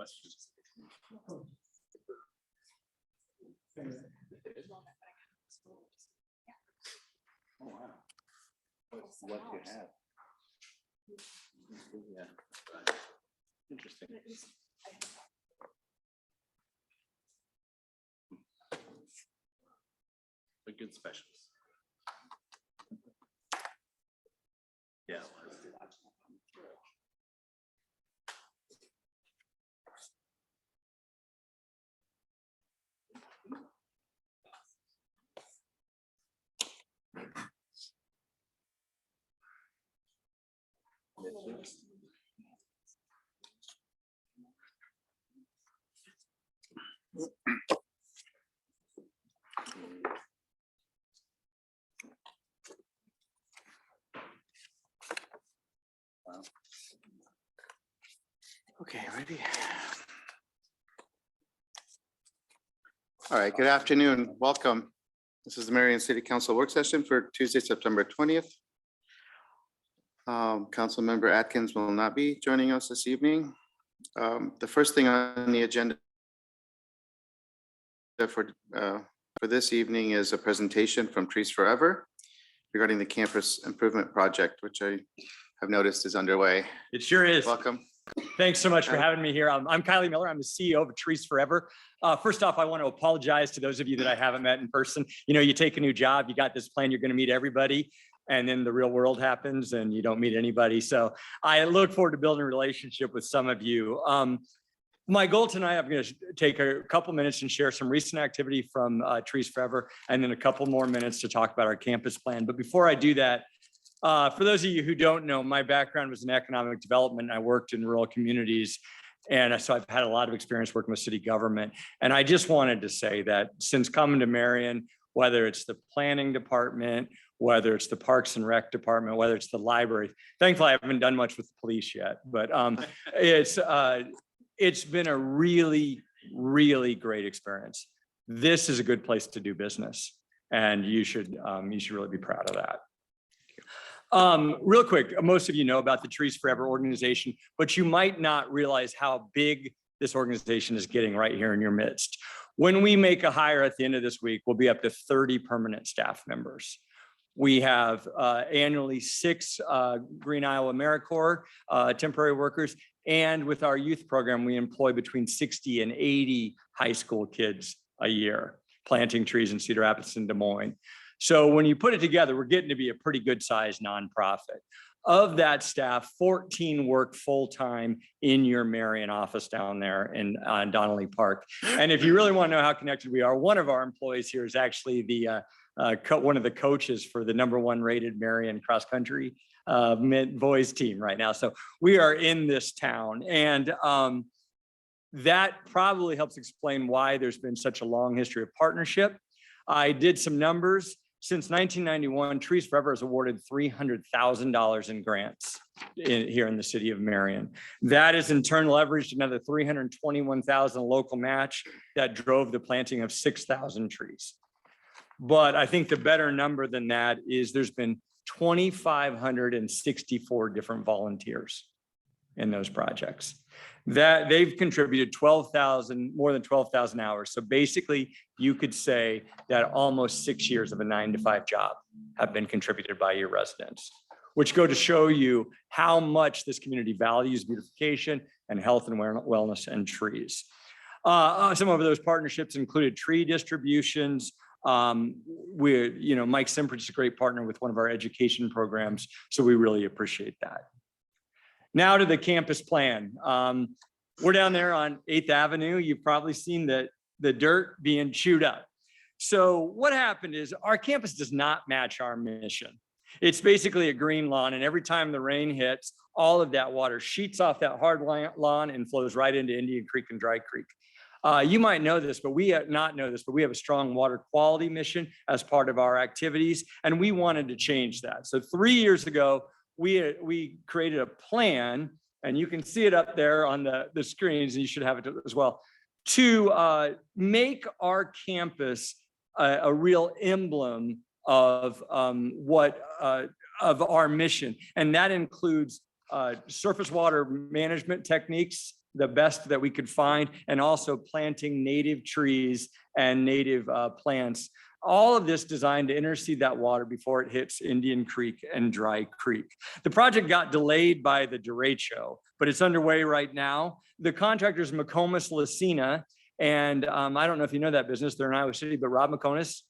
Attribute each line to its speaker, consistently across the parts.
Speaker 1: questions. Oh, wow. What you have. Yeah. Interesting. A good specialist. Yeah. it was. Wow. Okay, ready? All right, good afternoon. Welcome. This is the Marion City Council work session for Tuesday, September 20th. Council Member Atkins will not be joining us this evening. The first thing on the agenda for this evening is a presentation from Trees Forever regarding the campus improvement project, which I have noticed is underway.
Speaker 2: It sure is.
Speaker 1: Welcome.
Speaker 2: Thanks so much for having me here. I'm Kylie Miller. I'm the CEO of Trees Forever. First off, I want to apologize to those of you that I haven't met in person. You know, you take a new job, you got this plan, you're going to meet everybody, and then the real world happens and you don't meet anybody. So I look forward to building a relationship with some of you. My goal tonight, I'm going to take a couple minutes and share some recent activity from Trees Forever, and then a couple more minutes to talk about our campus plan. But before I do that, for those of you who don't know, my background was in economic development. I worked in rural communities. And so I've had a lot of experience working with city government. And I just wanted to say that since coming to Marion, whether it's the planning department, whether it's the Parks and Rec department, whether it's the library, thankfully I haven't done much with the police yet, but it's been a really, really great experience. This is a good place to do business, and you should really be proud of that. Real quick, most of you know about the Trees Forever organization, but you might not realize how big this organization is getting right here in your midst. When we make a hire at the end of this week, we'll be up to 30 permanent staff members. We have annually 6 Green Iowa AmeriCorps temporary workers, and with our youth program, we employ between 60 and 80 high school kids a year, planting trees in Cedar Rapids and Des Moines. So when you put it together, we're getting to be a pretty good sized nonprofit. Of that staff, 14 work full-time in your Marion office down there in Donnelly Park. And if you really want to know how connected we are, one of our employees here is actually the one of the coaches for the #1 rated Marion cross country boys team right now. So we are in this town, and that probably helps explain why there's been such a long history of partnership. I did some numbers. Since 1991, Trees Forever has awarded $300,000 in grants here in the city of Marion. That is in turn leveraged another $321,000 local match that drove the planting of 6,000 trees. But I think the better number than that is there's been 2,564 different volunteers in those projects. That they've contributed more than 12,000 hours. So basically you could say that almost 6 years of a 9-to-5 job have been contributed by your residents, which go to show you how much this community values beautification and health and wellness and trees. Some of those partnerships included tree distributions. Mike Simprich is a great partner with one of our education programs, so we really appreciate that. Now to the campus plan. We're down there on 8th Avenue. You've probably seen the dirt being chewed up. So what happened is our campus does not match our mission. It's basically a green lawn, and every time the rain hits, all of that water sheets off that hard lawn and flows right into Indian Creek and Dry Creek. You might know this, but we have a strong water quality mission as part of our activities, and we wanted to change that. So 3 years ago, we created a plan, and you can see it up there on the screens, and you should have it as well, to make our campus a real emblem of of our mission. And that includes surface water management techniques the best that we could find, and also planting native trees and native plants. All of this designed to interseed that water before it hits Indian Creek and Dry Creek. The project got delayed by the derecho, but it's underway right now. The contractor is McComas Lucina, and I don't know if you know that business, they're in Iowa City, but Rob McComas,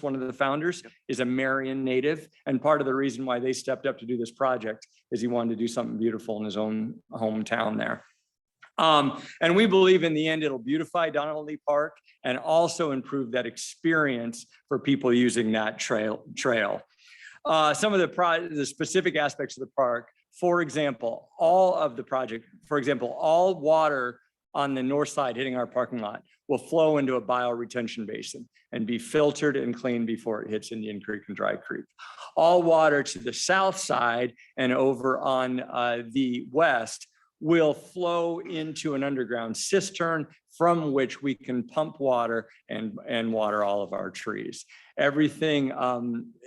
Speaker 2: one of the founders, is a Marion native. And part of the reason why they stepped up to do this project is he wanted to do something beautiful in his own hometown there. And we believe in the end, it'll beautify Donnelly Park and also improve that experience for people using that trail. Some of the specific aspects of the park, for example, all water on the north side hitting our parking lot will flow into a bioretention basin and be filtered and cleaned before it hits Indian Creek and Dry Creek. All water to the south side and over on the west will flow into an underground cistern from which we can pump water and water all of our trees. Everything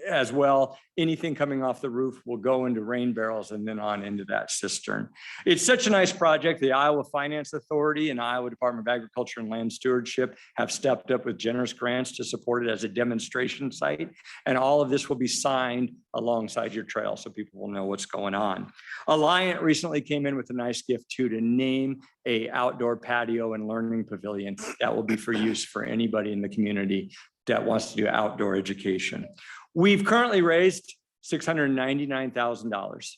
Speaker 2: as well, anything coming off the roof will go into rain barrels and then on into that cistern. It's such a nice project. The Iowa Finance Authority and Iowa Department of Agriculture and Land Stewardship have stepped up with generous grants to support it as a demonstration site. And all of this will be signed alongside your trail so people will know what's going on. Alliant recently came in with a nice gift too, to name a outdoor patio and learning pavilion that will be for use for anybody in the community that wants to do outdoor education. We've currently raised $699,000.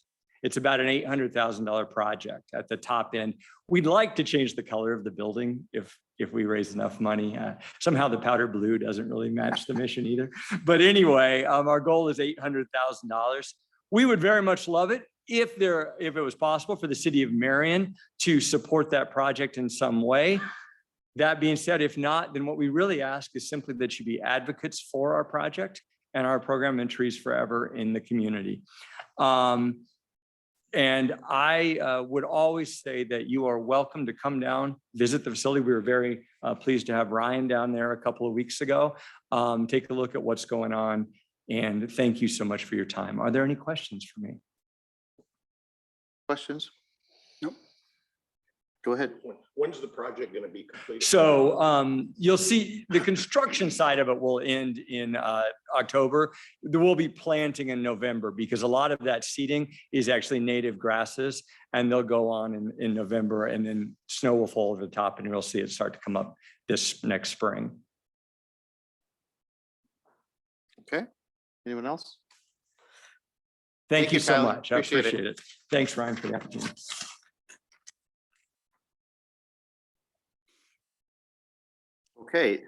Speaker 2: It's about an $800,000 project at the top end. We'd like to change the color of the building if we raise enough money. Somehow the powder blue doesn't really match the mission either. But anyway, our goal is $800,000. We would very much love it if it was possible for the city of Marion to support that project in some way. That being said, if not, then what we really ask is simply that you be advocates for our project and our program and Trees Forever in the community. And I would always say that you are welcome to come down, visit the facility. We were very pleased to have Ryan down there a couple of weeks ago. Take a look at what's going on. And thank you so much for your time. Are there any questions for me?
Speaker 1: Questions? Nope. Go ahead.
Speaker 3: When's the project going to be completed?
Speaker 2: So you'll see the construction side of it will end in October. There will be planting in November because a lot of that seeding is actually native grasses, and they'll go on in November, and then snow will fall over the top and you'll see it start to come up this next spring.
Speaker 1: Okay. Anyone else?
Speaker 2: Thank you so
Speaker 1: Tyler.
Speaker 2: much. I appreciate it. Thanks, Ryan, for the opportunity.
Speaker 1: Okay.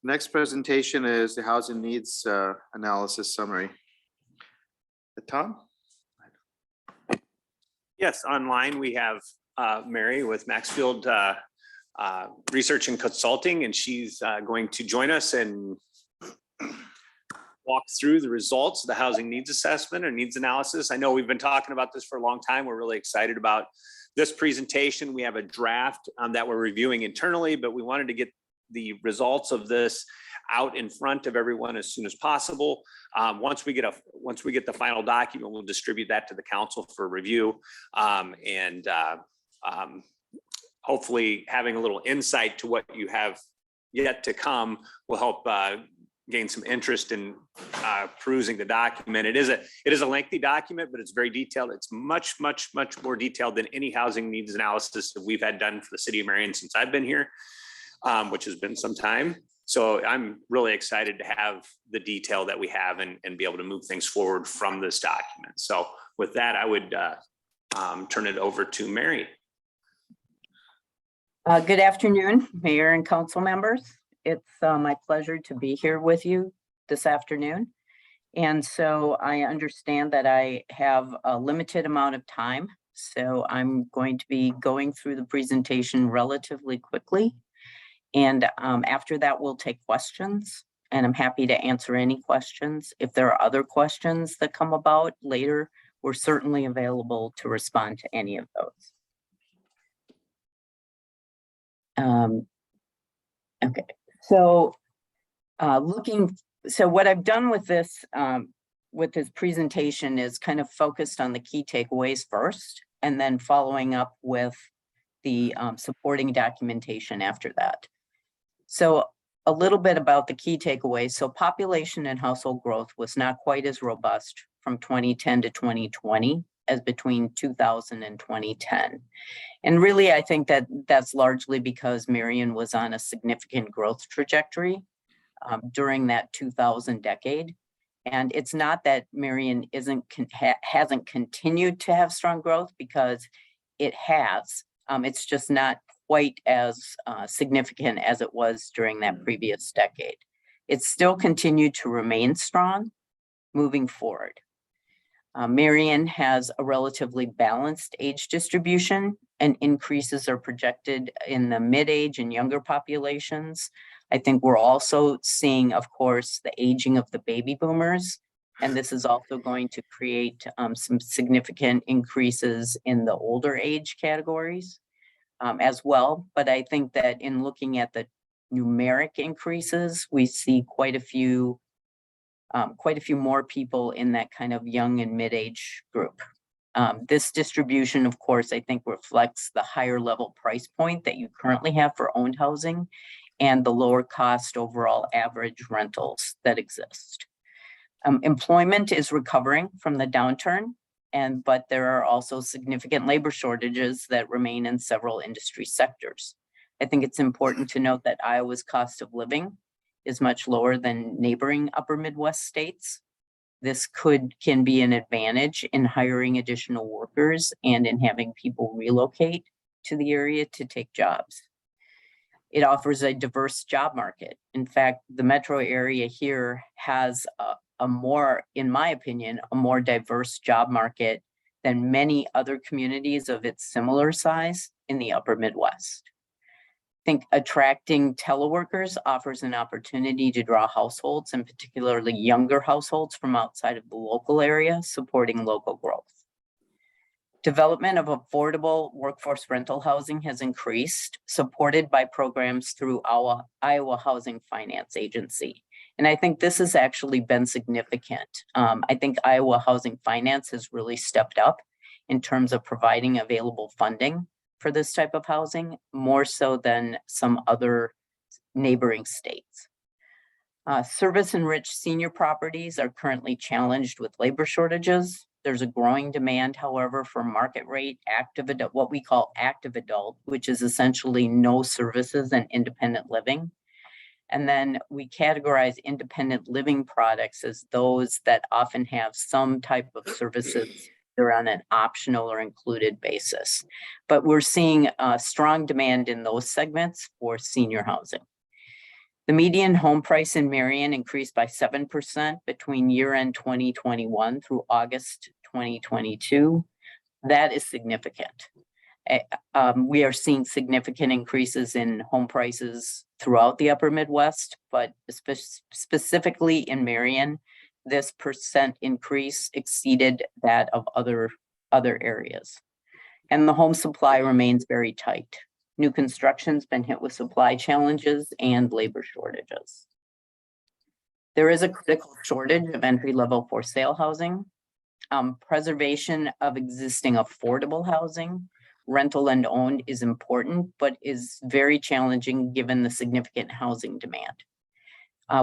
Speaker 1: Next presentation is the housing needs analysis summary. Tom?
Speaker 4: Yes, online we have Mary with Maxfield Research and Consulting, and she's going to join us and walk through the results of the housing needs assessment or needs analysis. I know we've been talking about this for a long time. We're really excited about this presentation. We have a draft that we're reviewing internally, but we wanted to get the results of this out in front of everyone as soon as possible. Once we get the final document, we'll distribute that to the council for review, and hopefully having a little insight to what you have yet to come will help gain some interest in perusing the document. It is a lengthy document, but it's very detailed. It's much more detailed than any housing needs analysis that we've had done for the city of Marion since I've been here, which has been some time. So I'm really excited to have the detail that we have and be able to move things forward from this document. So with that, I would turn it over to Mary.
Speaker 5: Good afternoon, Mayor and council members. It's my pleasure to be here with you this afternoon. And so I understand that I have a limited amount of time. So I'm going to be going through the presentation relatively quickly. And after that, we'll take questions, and I'm happy to answer any questions. If there are other questions that come about later, we're certainly available to respond to any of those. Okay, so what I've done with this presentation is kind of focused on the key takeaways first, and then following up with the supporting documentation after that. So a little bit about the key takeaways. So population and household growth was not quite as robust from 2010 to 2020 as between 2000 and 2010. And really, I think that that's largely because Marion was on a significant growth trajectory during that 2000 decade. And it's not that Marion hasn't continued to have strong growth, because it has. It's just not quite as significant as it was during that previous decade. It's still continued to remain strong moving forward. Marion has a relatively balanced age distribution, and increases are projected in the mid-age and younger populations. I think we're also seeing, of course, the aging of the baby boomers, and this is also going to create some significant increases in the older age categories as well. But I think that in looking at the numeric increases, we see quite a few more people in that kind of young and mid-age group. This distribution, of course, I think reflects the higher level price point that you currently have for owned housing and the lower cost overall average rentals that exist. Employment is recovering from the downturn, but there are also significant labor shortages that remain in several industry sectors. I think it's important to note that Iowa's cost of living is much lower than neighboring upper Midwest states. This can be an advantage in hiring additional workers and in having people relocate to the area to take jobs. It offers a diverse job market. In fact, the metro area here has a more, in my opinion, a more diverse job market than many other communities of its similar size in the upper Midwest. I think attracting teleworkers offers an opportunity to draw households, and particularly younger households from outside of the local area, supporting local growth. Development of affordable workforce rental housing has increased, supported by programs through our Iowa Housing Finance Agency. And I think this has actually been significant. I think Iowa Housing Finance has really stepped up in terms of providing available funding for this type of housing, more so than some other neighboring states. Service-enriched senior properties are currently challenged with labor shortages. There's a growing demand, however, for market rate active adult, what we call active adult, which is essentially no services and independent living. And then we categorize independent living products as those that often have some type of services. They're on an optional or included basis. But we're seeing strong demand in those segments for senior housing. The median home price in Marion increased by 7% between year-end 2021 through August 2022. That is significant. We are seeing significant increases in home prices throughout the upper Midwest, but specifically in Marion, this percent increase exceeded that of other areas. And the home supply remains very tight. New construction's been hit with supply challenges and labor shortages. There is a critical shortage of entry-level for sale housing. Preservation of existing affordable housing, rental and owned, is important, but is very challenging given the significant housing demand.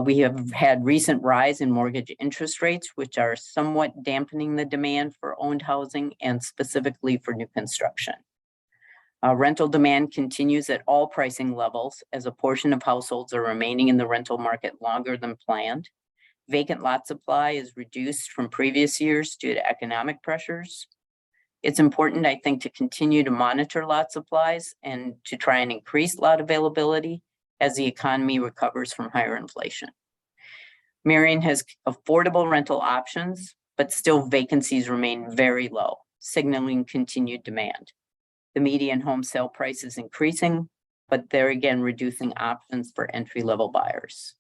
Speaker 5: We have had recent rise in mortgage interest rates, which are somewhat dampening the demand for owned housing and specifically for new construction. Rental demand continues at all pricing levels as a portion of households are remaining in the rental market longer than planned. Vacant lot supply is reduced from previous years due to economic pressures. It's important, I think, to continue to monitor lot supplies and to try and increase lot availability as the economy recovers from higher inflation. Marion has affordable rental options, but still vacancies remain very low, signaling continued demand. The median home sale price is increasing, but they're again reducing options for entry-level buyers.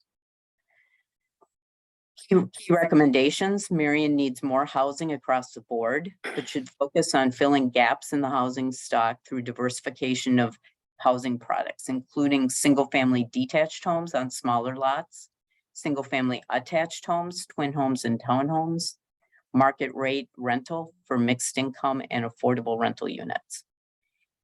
Speaker 5: Key recommendations: Marion needs more housing across the board, but should focus on filling gaps in the housing stock through diversification of housing products, including single-family detached homes on smaller lots, single-family attached homes, twin homes and townhomes, market rate rental for mixed income and affordable rental units.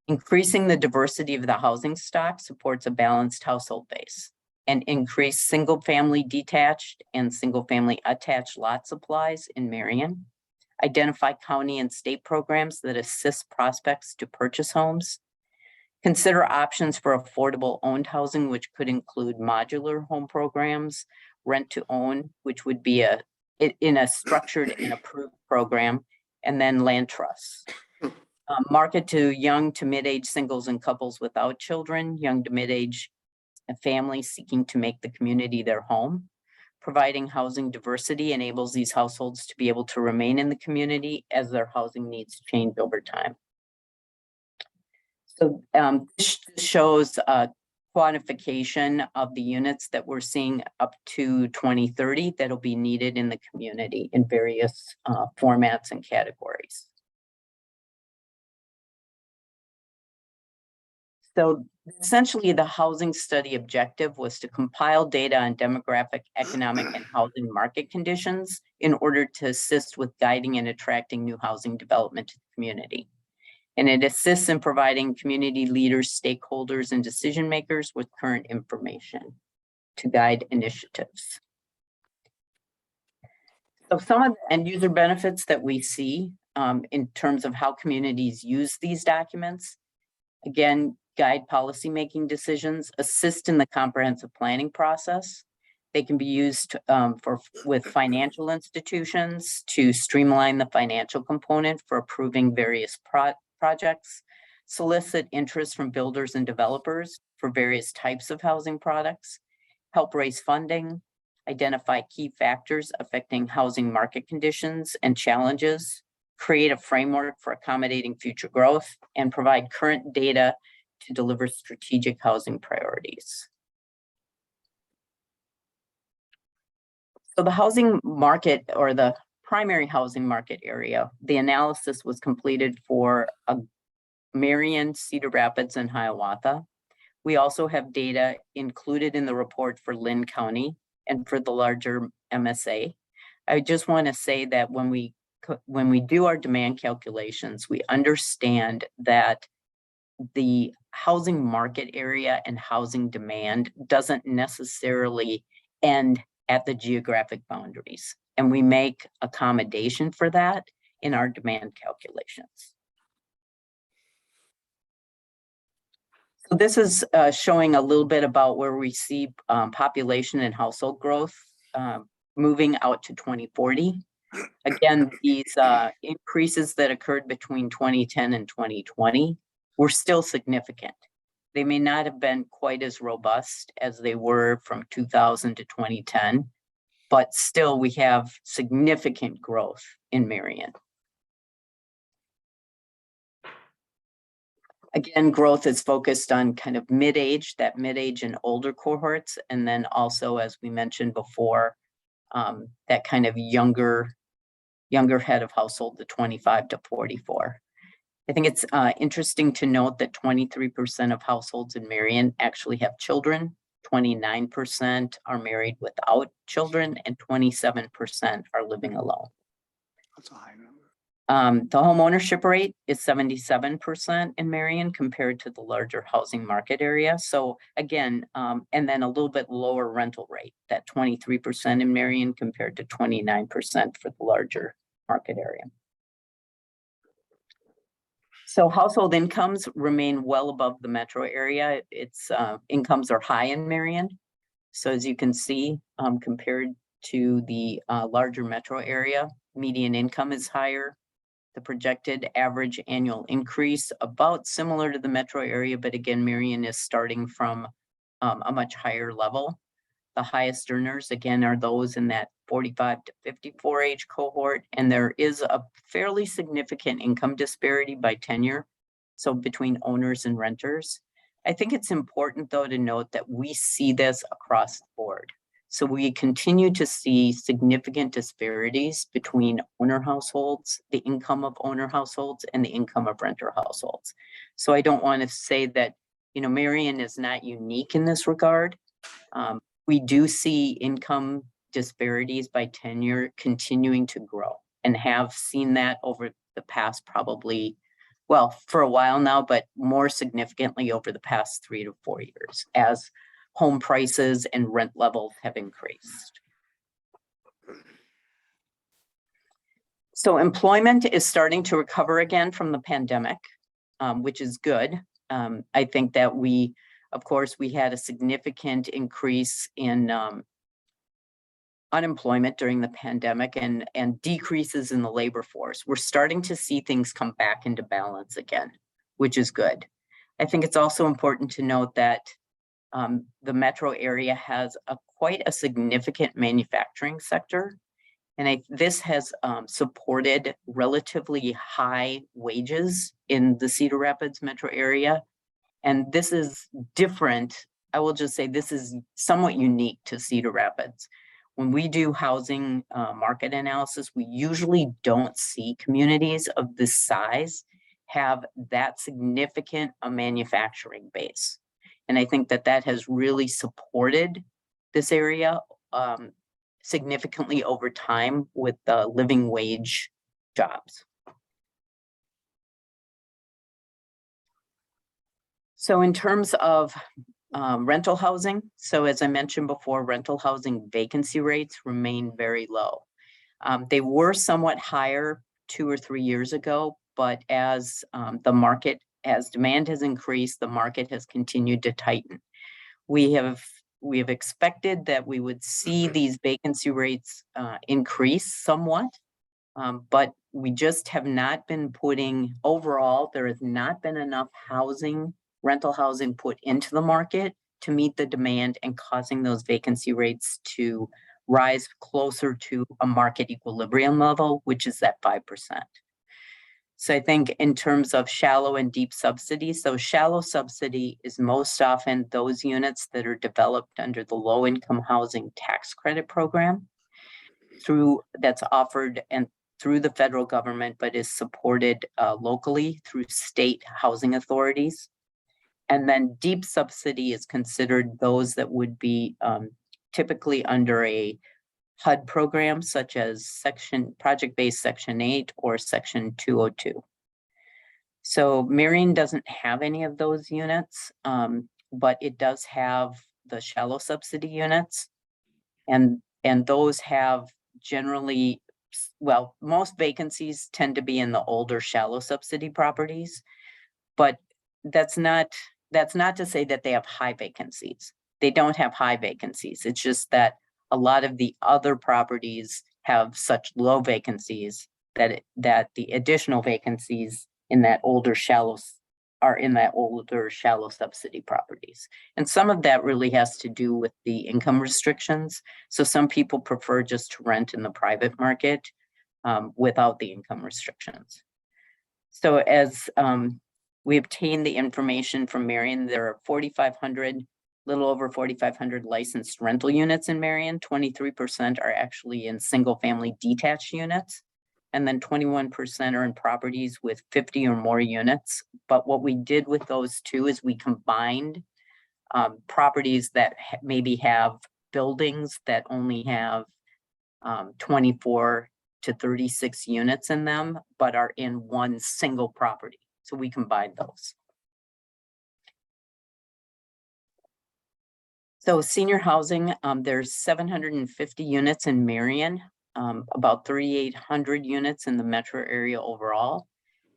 Speaker 5: Increasing the diversity of the housing stock supports a balanced household base. And increased single-family detached and single-family attached lot supplies in Marion. Identify county and state programs that assist prospects to purchase homes. Consider options for affordable owned housing, which could include modular home programs, rent to own, which would be in a structured and approved program, and then land trusts. Market to young to mid-age singles and couples without children, young to mid-age families seeking to make the community their home. Providing housing diversity enables these households to be able to remain in the community as their housing needs change over time. So this shows a quantification of the units that we're seeing up to 2030 that'll be needed in the community in various formats and categories. So essentially, the housing study objective was to compile data on demographic, economic, and housing market conditions in order to assist with guiding and attracting new housing development to the community. And it assists in providing community leaders, stakeholders, and decision makers with current information to guide initiatives. So some of the end user benefits that we see in terms of how communities use these documents, again, guide policymaking decisions, assist in the comprehensive planning process. They can be used with financial institutions to streamline the financial component for approving various projects, solicit interest from builders and developers for various types of housing products, help raise funding, identify key factors affecting housing market conditions and challenges, create a framework for accommodating future growth, and provide current data to deliver strategic housing priorities. So the housing market, or the primary housing market area, the analysis was completed for Marion, Cedar Rapids, and Hiawatha. We also have data included in the report for Lynn County and for the larger MSA. I just want to say that when we do our demand calculations, we understand that the housing market area and housing demand doesn't necessarily end at the geographic boundaries. And we make accommodation for that in our demand calculations. So this is showing a little bit about where we see population and household growth moving out to 2040. Again, these increases that occurred between 2010 and 2020 were still significant. They may not have been quite as robust as they were from 2000 to 2010, but still we have significant growth in Marion. Again, growth is focused on kind of mid-age, that mid-age and older cohorts, and then also, as we mentioned before, that kind of younger head of household, the 25 to 44. I think it's interesting to note that 23% of households in Marion actually have children, 29% are married without children, and 27% are living alone.
Speaker 1: That's a high number.
Speaker 5: The home ownership rate is 77% in Marion compared to the larger housing market area. So again, and then a little bit lower rental rate, that 23% in Marion compared to 29% for the larger market area. So household incomes remain well above the metro area. Its incomes are high in Marion. So as you can see, compared to the larger metro area, median income is higher. The projected average annual increase about similar to the metro area, but again, Marion is starting from a much higher level. The highest earners, again, are those in that 45 to 54 age cohort, and there is a fairly significant income disparity by tenure, so between owners and renters. I think it's important, though, to note that we see this across the board. So we continue to see significant disparities between owner households, the income of owner households, and the income of renter households. So I don't want to say that, Marion is not unique in this regard. We do see income disparities by tenure continuing to grow and have seen that over the past probably well, for a while now, but more significantly over the past 3 to 4 years as home prices and rent levels have increased. So employment is starting to recover again from the pandemic, which is good. I think that of course, we had a significant increase in unemployment during the pandemic and decreases in the labor force. We're starting to see things come back into balance again, which is good. I think it's also important to note that the metro area has quite a significant manufacturing sector. And this has supported relatively high wages in the Cedar Rapids metro area. And this is different. I will just say this is somewhat unique to Cedar Rapids. When we do housing market analysis, we usually don't see communities of this size have that significant a manufacturing base. And I think that has really supported this area significantly over time with the living wage jobs. So in terms of rental housing, so as I mentioned before, rental housing vacancy rates remain very low. They were somewhat higher 2 or 3 years ago, but as demand has increased, the market has continued to tighten. We have expected that we would see these vacancy rates increase somewhat, but we just have not been overall, there has not been enough rental housing put into the market to meet the demand and causing those vacancy rates to rise closer to a market equilibrium level, which is at 5%. So I think in terms of shallow and deep subsidy, so shallow subsidy is most often those units that are developed under the low income housing tax credit program that's offered and through the federal government, but is supported locally through state housing authorities. And then deep subsidy is considered those that would be typically under a HUD program, such as project-based Section 8 or Section 202. So Marion doesn't have any of those units, but it does have the shallow subsidy units. And those have generally, well, most vacancies tend to be in the older shallow subsidy properties, but that's not to say that they have high vacancies. They don't have high vacancies. It's just that a lot of the other properties have such low vacancies that the additional vacancies in that older shallow subsidy properties. And some of that really has to do with the income restrictions. So some people prefer just to rent in the private market without the income restrictions. So as we obtained the information from Marion, there are little over 4,500 licensed rental units in Marion. 23% are actually in single family detached units. And then 21% are in properties with 50 or more units. But what we did with those two is we combined properties that maybe have buildings that only have 24 to 36 units in them, but are in one single property. So we combined those. So senior housing, there's 750 units in Marion, about 3,800 units in the metro area overall,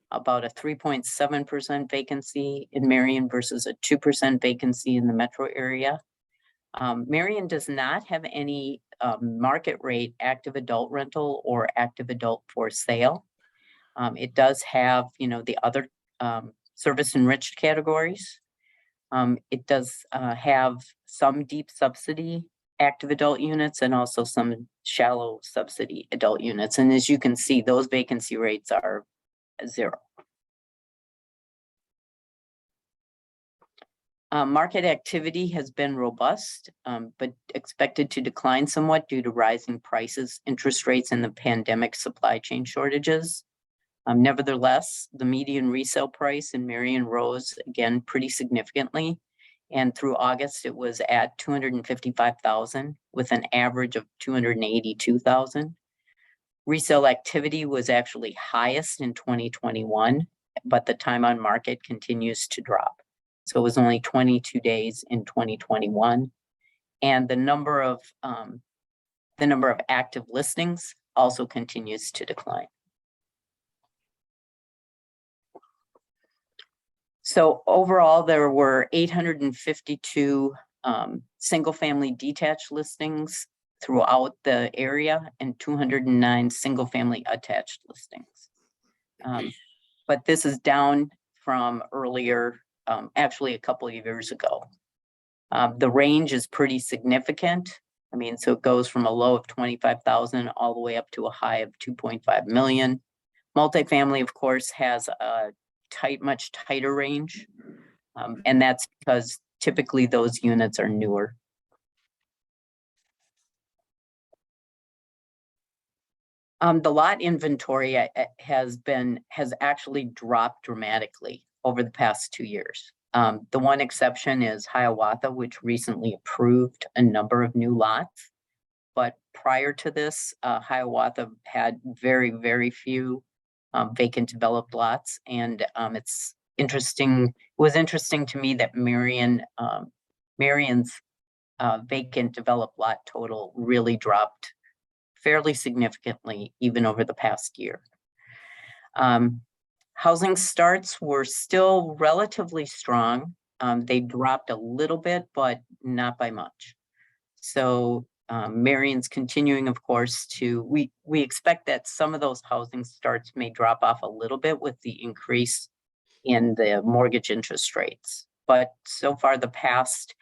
Speaker 5: about a 3.7% vacancy in Marion versus a 2% vacancy in the metro area. Marion does not have any market rate active adult rental or active adult for sale. It does have, the other service enriched categories. It does have some deep subsidy active adult units and also some shallow subsidy adult units. And as you can see, those vacancy rates are 0. Market activity has been robust, but expected to decline somewhat due to rising prices, interest rates, and the pandemic supply chain shortages. Nevertheless, the median resale price in Marion rose again pretty significantly. And through August, it was at $255,000 with an average of $282,000. Resale activity was actually highest in 2021 but the time on market continues to drop. So it was only 22 days in 2021. And the number of active listings also continues to decline. So overall, there were 852 single-family detached listings throughout the area and 209 single-family attached listings. But this is down from earlier, actually a couple of years ago. The range is pretty significant. I mean, so it goes from a low of 25,000 all the way up to a high of 2.5 million. Multifamily, of course, has a much tighter range. And that's because typically those units are newer. The lot inventory has actually dropped dramatically over the past 2 years. The one exception is Hiawatha, which recently approved a number of new lots. But prior to this, Hiawatha had very, very few vacant developed lots. And it was interesting to me that Marion's vacant developed lot total really dropped fairly significantly even over the past year. Housing starts were still relatively strong. They dropped a little bit, but not by much. So Marion's continuing, of course, we expect that some of those housing starts may drop off a little bit with the increase in the mortgage interest rates. But so far the past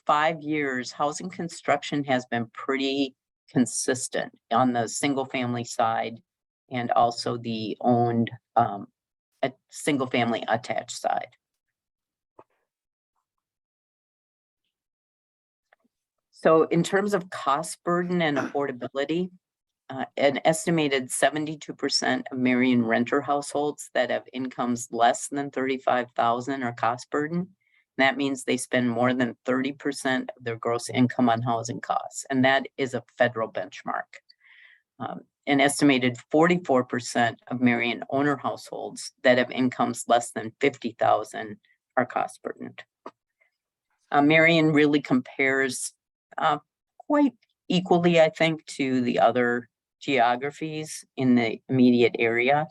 Speaker 5: 5 years, housing construction has been pretty consistent on the single family side and also the owned single family attached side. So in terms of cost burden and affordability, an estimated 72% of Marion renter households that have incomes less than 35,000 are cost burden. That means they spend more than 30% of their gross income on housing costs, and that is a federal benchmark. An estimated 44% of Marion owner households that have incomes less than 50,000 are cost burdened. Marion really compares quite equally, I think, to the other geographies in the immediate area.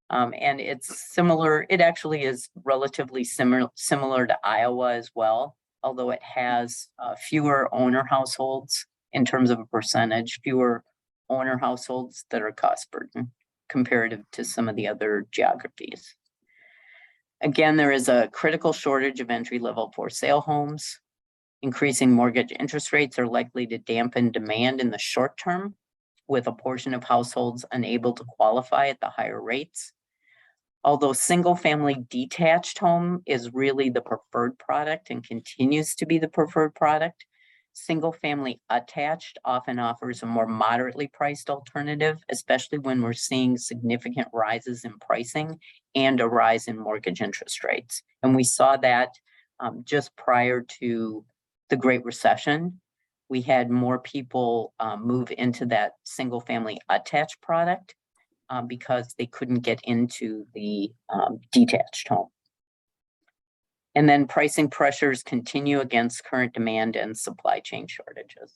Speaker 5: And it's similar, it actually is relatively similar to Iowa as well, although it has fewer owner households in terms of a percentage, fewer owner households that are cost burden comparative to some of the other geographies. Again, there is a critical shortage of entry-level for sale homes. Increasing mortgage interest rates are likely to dampen demand in the short term, with a portion of households unable to qualify at the higher rates. Although single-family detached home is really the preferred product and continues to be the preferred product, single-family attached often offers a more moderately priced alternative, especially when we're seeing significant rises in pricing and a rise in mortgage interest rates. And we saw that just prior to the Great Recession. We had more people move into that single-family attached product because they couldn't get into the detached home. And then pricing pressures continue against current demand and supply chain shortages.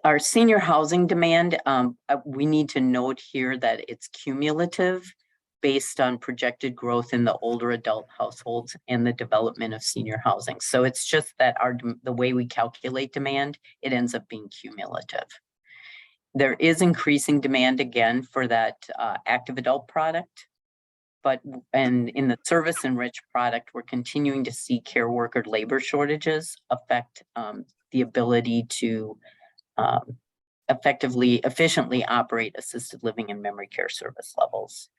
Speaker 5: Our senior housing demand, we need to note here that it's cumulative based on projected growth in the older adult households and the development of senior housing. So it's just that the way we calculate demand, it ends up being cumulative. There is increasing demand again for that active adult product, and in the service enriched product, we're continuing to see care worker labor shortages affect the ability to efficiently operate assisted living and memory care service levels.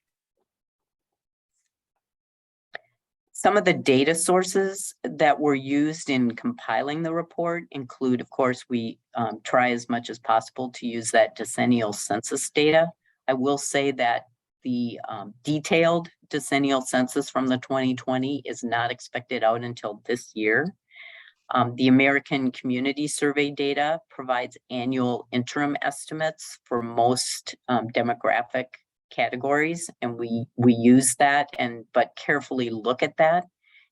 Speaker 5: Some of the data sources that were used in compiling the report include, of course, we try as much as possible to use that decennial census data. I will say that the detailed decennial census from the 2020 is not expected out until this year. The American Community Survey data provides annual interim estimates for most demographic categories, and we use that but carefully look at that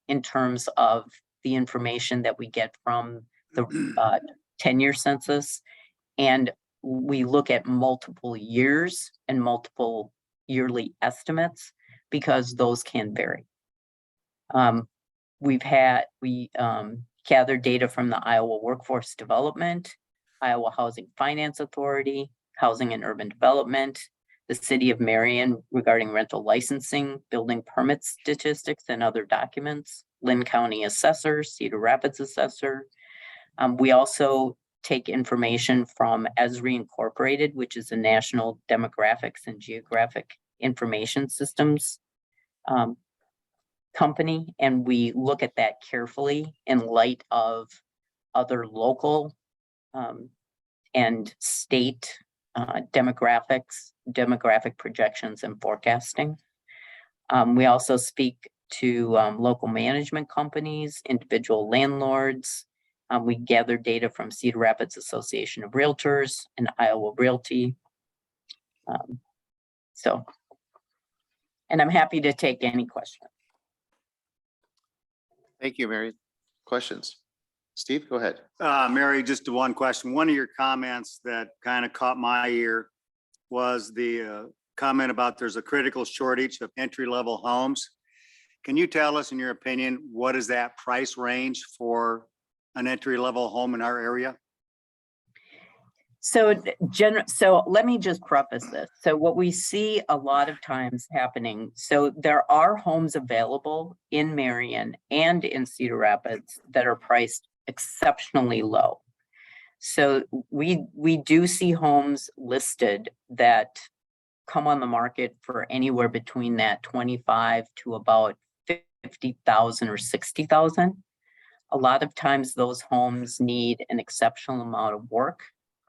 Speaker 5: in terms of the information that we get from the 10-year census. And we look at multiple years and multiple yearly estimates because those can vary. We gathered data from the Iowa Workforce Development, Iowa Housing Finance Authority, Housing and Urban Development, the City of Marion regarding rental licensing, building permit statistics and other documents, Lynn County Assessor, Cedar Rapids Assessor. We also take information from ESRI Incorporated, which is a national demographics and geographic information systems company, and we look at that carefully in light of other local and state demographic projections and forecasting. We also speak to local management companies, individual landlords. We gather data from Cedar Rapids Association of Realtors and Iowa Realty. And I'm happy to take any questions.
Speaker 1: Thank you, Mary. Questions? Steve, go ahead.
Speaker 6: Mary, just one question. One of your comments that kind of caught my ear was the comment about there's a critical shortage of entry-level homes. Can you tell us, in your opinion, what is that price range for an entry-level home in our area?
Speaker 5: So let me just preface this. So what we see a lot of times happening, so there are homes available in Marion and in Cedar Rapids that are priced exceptionally low. So we do see homes listed that come on the market for anywhere between that 25 to about 50,000 or 60,000. A lot of times those homes need an exceptional amount of work.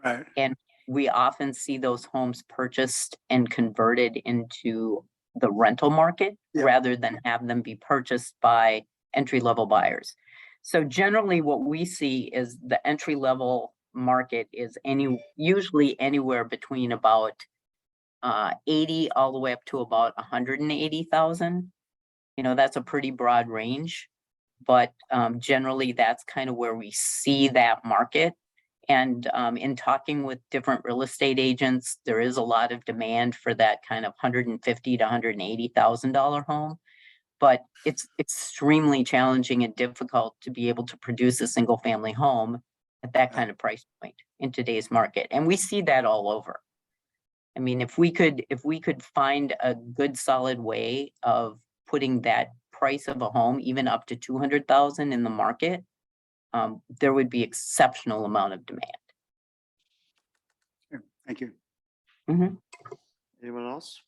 Speaker 6: Right.
Speaker 5: And we often see those homes purchased and converted into the rental market rather than have them be purchased by entry-level buyers. So generally what we see is the entry-level market is usually anywhere between about 80 all the way up to about 180,000. You know, that's a pretty broad range, but generally that's kind of where we see that market. And in talking with different real estate agents, there is a lot of demand for that kind of $150,000 to $180,000 home. But it's extremely challenging and difficult to be able to produce a single family home at that kind of price point in today's market. And we see that all over. I mean, if we could find a good solid way of putting that price of a home even up to 200,000 in the market, there would be exceptional amount of demand.
Speaker 6: Sure. Thank you.
Speaker 5: Mm-hmm.
Speaker 1: Anyone else?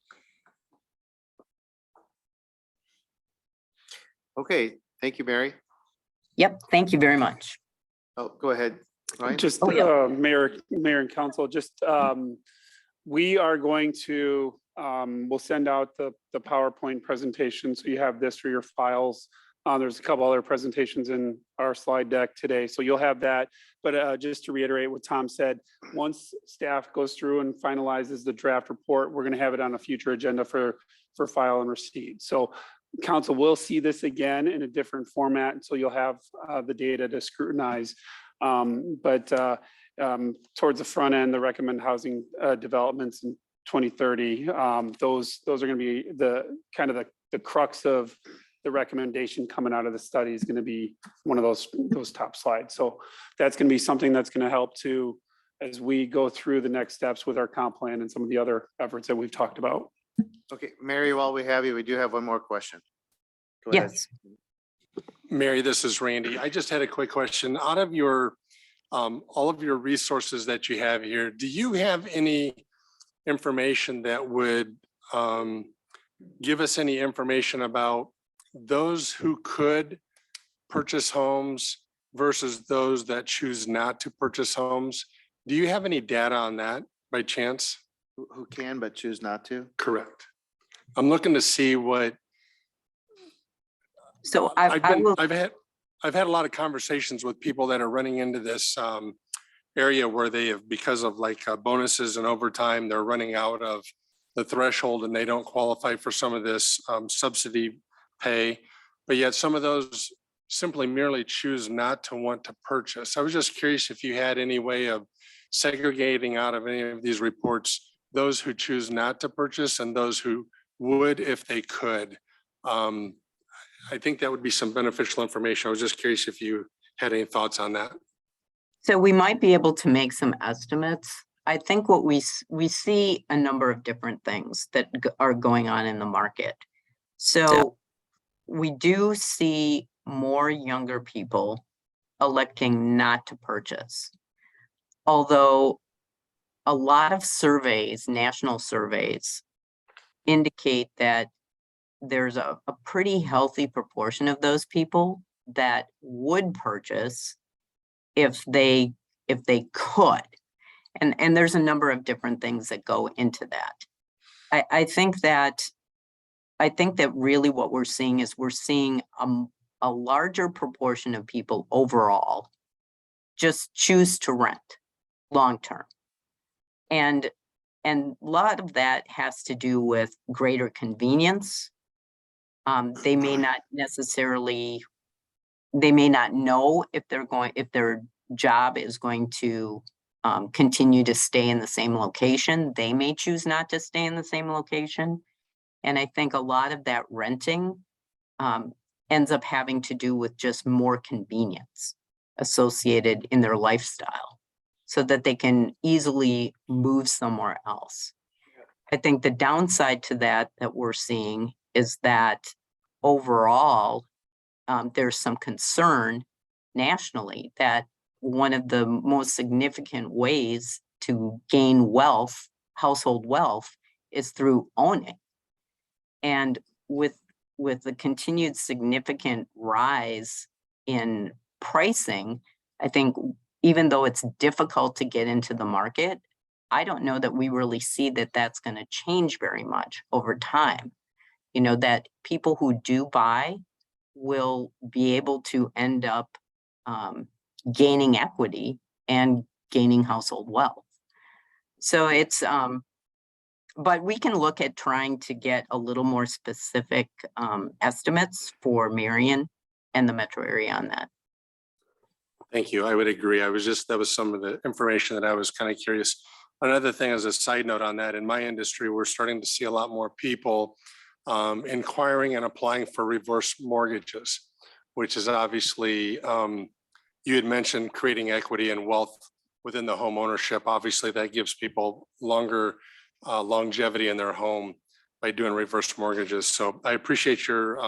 Speaker 1: Okay, thank you, Mary.
Speaker 5: Yep, thank you very much.
Speaker 1: Oh, go ahead, Ryan.
Speaker 7: Just
Speaker 5: Oh, yeah.
Speaker 7: Mayor and council, just we are going to we'll send out the PowerPoint presentation, so you have this for your files. There's a couple other presentations in our slide deck today, so you'll have that. But just to reiterate what Tom said, once staff goes through and finalizes the draft report, we're going to have it on a future agenda for file and receipt. So council will see this again in a different format, so you'll have the data to scrutinize. But towards the front end, the recommended housing developments in 2030, those are going to be the kind of the crux of the recommendation coming out of the study is going to be one of those top slides. So that's going to be something that's going to help to, as we go through the next steps with our comp plan and some of the other efforts that we've talked about.
Speaker 1: Okay, Mary, while we have you, we do have one more question. Go ahead.
Speaker 5: Yes.
Speaker 8: Mary, this is Randy. I just had a quick question. Out of your, all of your resources that you have here, do you have any information that would give us any information about those who could purchase homes versus those that choose not to purchase homes? Do you have any data on that by chance?
Speaker 1: Who can but choose not to?
Speaker 8: Correct. I'm looking to see what.
Speaker 5: So I will.
Speaker 8: I've had. I've had a lot of conversations with people that are running into this area where they have, because of like bonuses and overtime, they're running out of the threshold and they don't qualify for some of this subsidy pay. But yet some of those simply merely choose not to want to purchase. I was just curious if you had any way of segregating out of any of these reports, those who choose not to purchase and those who would if they could. I think that would be some beneficial information. I was just curious if you had any thoughts on that.
Speaker 5: So we might be able to make some estimates. I think what we see a number of different things that are going on in the market. So we do see more younger people electing not to purchase. Although a lot of surveys, national surveys, indicate that there's a pretty healthy proportion of those people that would purchase if they could. And there's a number of different things that go into that. I think that really what we're seeing is we're seeing a larger proportion of people overall just choose to rent long-term. And a lot of that has to do with greater convenience. They may not necessarily, they may not know if their job is going to continue to stay in the same location. They may choose not to stay in the same location. And I think a lot of that renting ends up having to do with just more convenience associated in their lifestyle so that they can easily move somewhere else. I think the downside to that we're seeing is that overall, there's some concern nationally that one of the most significant ways to gain wealth, household wealth, is through owning. And with the continued significant rise in pricing, I think even though it's difficult to get into the market, I don't know that we really see that that's going to change very much over time. You know, that people who do buy will be able to end up gaining equity and gaining household wealth. So it's, but we can look at trying to get a little more specific estimates for Marion and the metro area on that.
Speaker 8: Thank you. I would agree. That was some of the information that I was kind of curious. Another thing as a side note on that, in my industry, we're starting to see a lot more people inquiring and applying for reverse mortgages, which is obviously, you had mentioned creating equity and wealth within the home ownership. Obviously, that gives people longer longevity in their home by doing reverse mortgages. So I appreciate your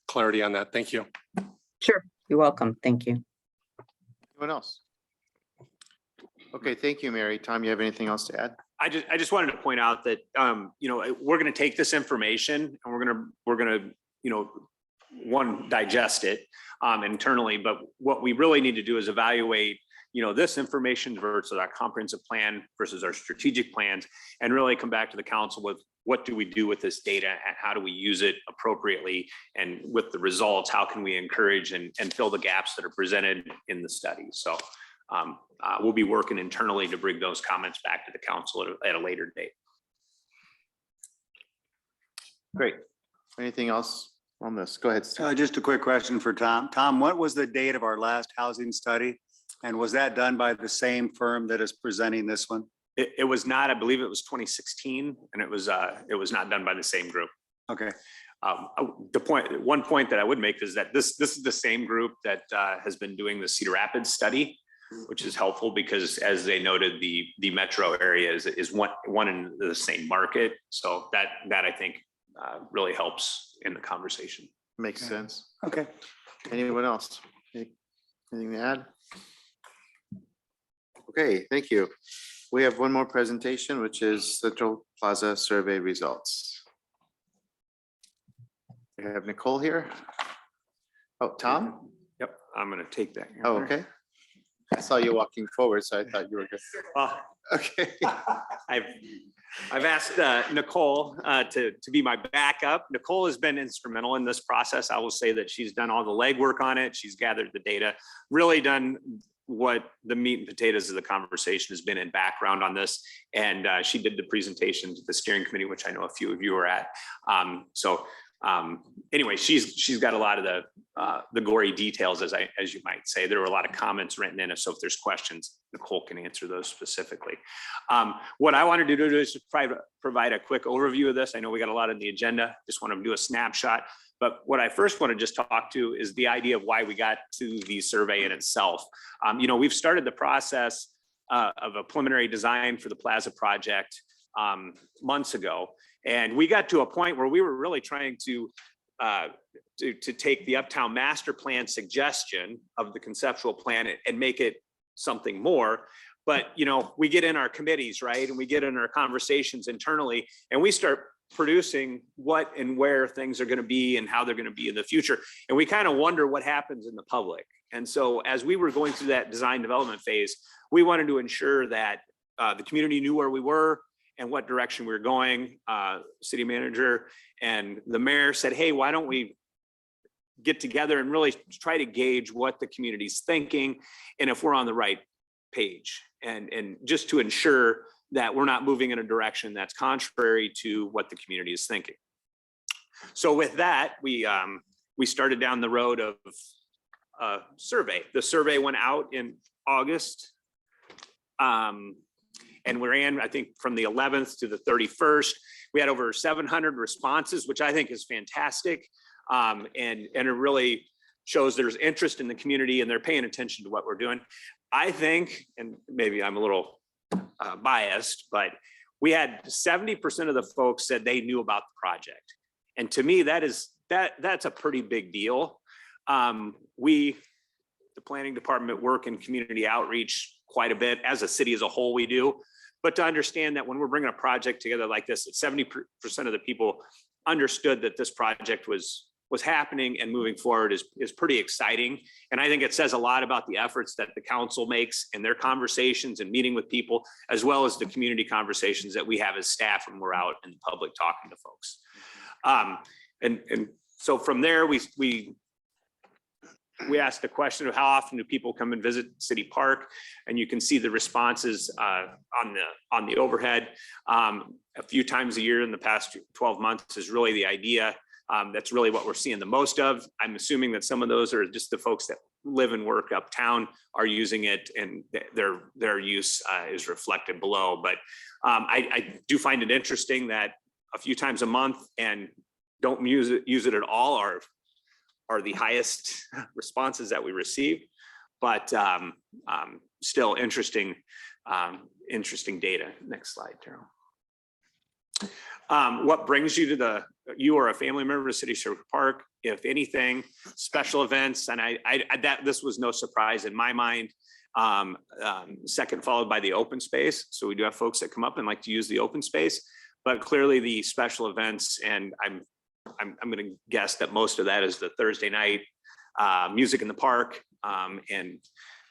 Speaker 8: clarity on that. Thank you.
Speaker 5: Sure. You're welcome. Thank you.
Speaker 1: Anyone else? Okay, thank you, Mary. Tom, you have anything else to add?
Speaker 4: I just wanted to point out that, you know, we're going to take this information and we're going to, you know, digest it internally, but what we really need to do is evaluate, you know, this information versus our comprehensive plan versus our strategic plans, and really come back to the council with what do we do with this data and how do we use it appropriately, and with the results, how can we encourage and fill the gaps that are presented in the study. So we'll be working internally to bring those comments back to the council at a later date.
Speaker 1: Great. Anything else on this? Go ahead, Steve.
Speaker 6: Just a quick question for Tom. Tom, what was the date of our last housing study? And was that done by the same firm that is presenting this one?
Speaker 4: It was not, I believe it was 2016, and it was not done by the same group.
Speaker 6: Okay.
Speaker 4: One point that I would make is that this is the same group that has been doing the Cedar Rapids study, which is helpful because, as they noted, the metro area is one in the same market. So that I think really helps in the conversation.
Speaker 1: Makes sense.
Speaker 6: Okay.
Speaker 1: Anyone else? Anything to add? Okay, thank you. We have one more presentation, which is Central Plaza survey results. We have Nicole here. Oh, Tom?
Speaker 4: Yep, I'm going to take that.
Speaker 1: Oh, okay. I saw you walking forward, so I thought you were good.
Speaker 4: Well,
Speaker 1: Okay.
Speaker 4: I've asked Nicole to be my backup. Nicole has been instrumental in this process. I will say that she's done all the legwork on it. She's gathered the data, really done what the meat and potatoes of the conversation has been in background on this. And she did the presentation to the steering committee, which I know a few of you were at. Anyway, she's got a lot of the gory details, as you might say. There were a lot of comments written in it, so if there's questions, Nicole can answer those specifically. What I wanted to do is provide a quick overview of this. I know we got a lot on the agenda. Just want to do a snapshot. But what I first want to just talk to is the idea of why we got to the survey in itself. We've started the process of a preliminary design for the Plaza project months ago. And we got to a point where we were really trying to take the Uptown Master Plan suggestion of the conceptual plan and make it something more. But, we get in our committees, right? And we get in our conversations internally, and we start producing what and where things are going to be and how they're going to be in the future. And we kind of wonder what happens in the public. And so as we were going through that design development phase, we wanted to ensure that the community knew where we were and what direction we were going. City manager and the mayor said, hey, why don't we get together and really try to gauge what the community's thinking and if we're on the right page, and just to ensure that we're not moving in a direction that's contrary to what the community is thinking. So with that, we started down the road of a survey. The survey went out in August. And we ran, I think, from the 11th to the 31st. We had over 700 responses, which I think is fantastic. And it really shows there's interest in the community and they're paying attention to what we're doing. I think, and maybe I'm a little biased, but we had 70% of the folks said they knew about the project. And to me, that's a pretty big deal. We, the planning department, work in community outreach quite a bit. As a city as a whole, we do. But to understand that when we're bringing a project together like this, that 70% of the people understood that this project was happening and moving forward is pretty exciting. And I think it says a lot about the efforts that the council makes in their conversations and meeting with people, as well as the community conversations that we have as staff when we're out in the public talking to folks. And so from there, we asked the question of how often do people come and visit City Park, and you can see the responses on the overhead. A few times a year in the past 12 months is really the idea. That's really what we're seeing the most of. I'm assuming that some of those are just the folks that live and work uptown are using it, and their use is reflected below. But I do find it interesting that a few times a month and don't use it at all are the highest responses that we receive, but still interesting data. Next slide, Terrell. What brings you to you or a family member to City Circle Park? If anything, special events, and this was no surprise in my mind. Second followed by the open space. So we do have folks that come up and like to use the open space, but clearly the special events, and I'm going to guess that most of that is the Thursday night music in the park, and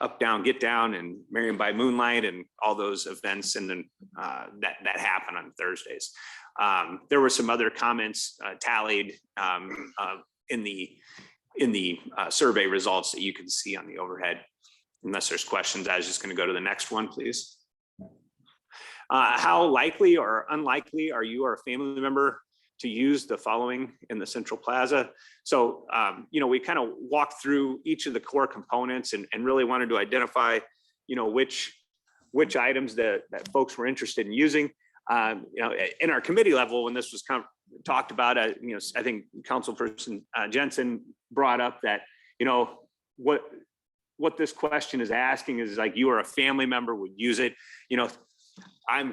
Speaker 4: Up, Down, Get Down, and Marion by Moonlight, and all those events, and then that happen on Thursdays. There were some other comments tallied in the survey results that you can see on the overhead. Unless there's questions, I was just going to go to the next one, please. How likely or unlikely are you or a family member to use the following in the Central Plaza? So, we kind of walked through each of the core components and really wanted to identify, which items that folks were interested in using. In our committee level, when this was talked about, I think Councilperson Jensen brought up that, what this question is asking is like, you or a family member would use it. I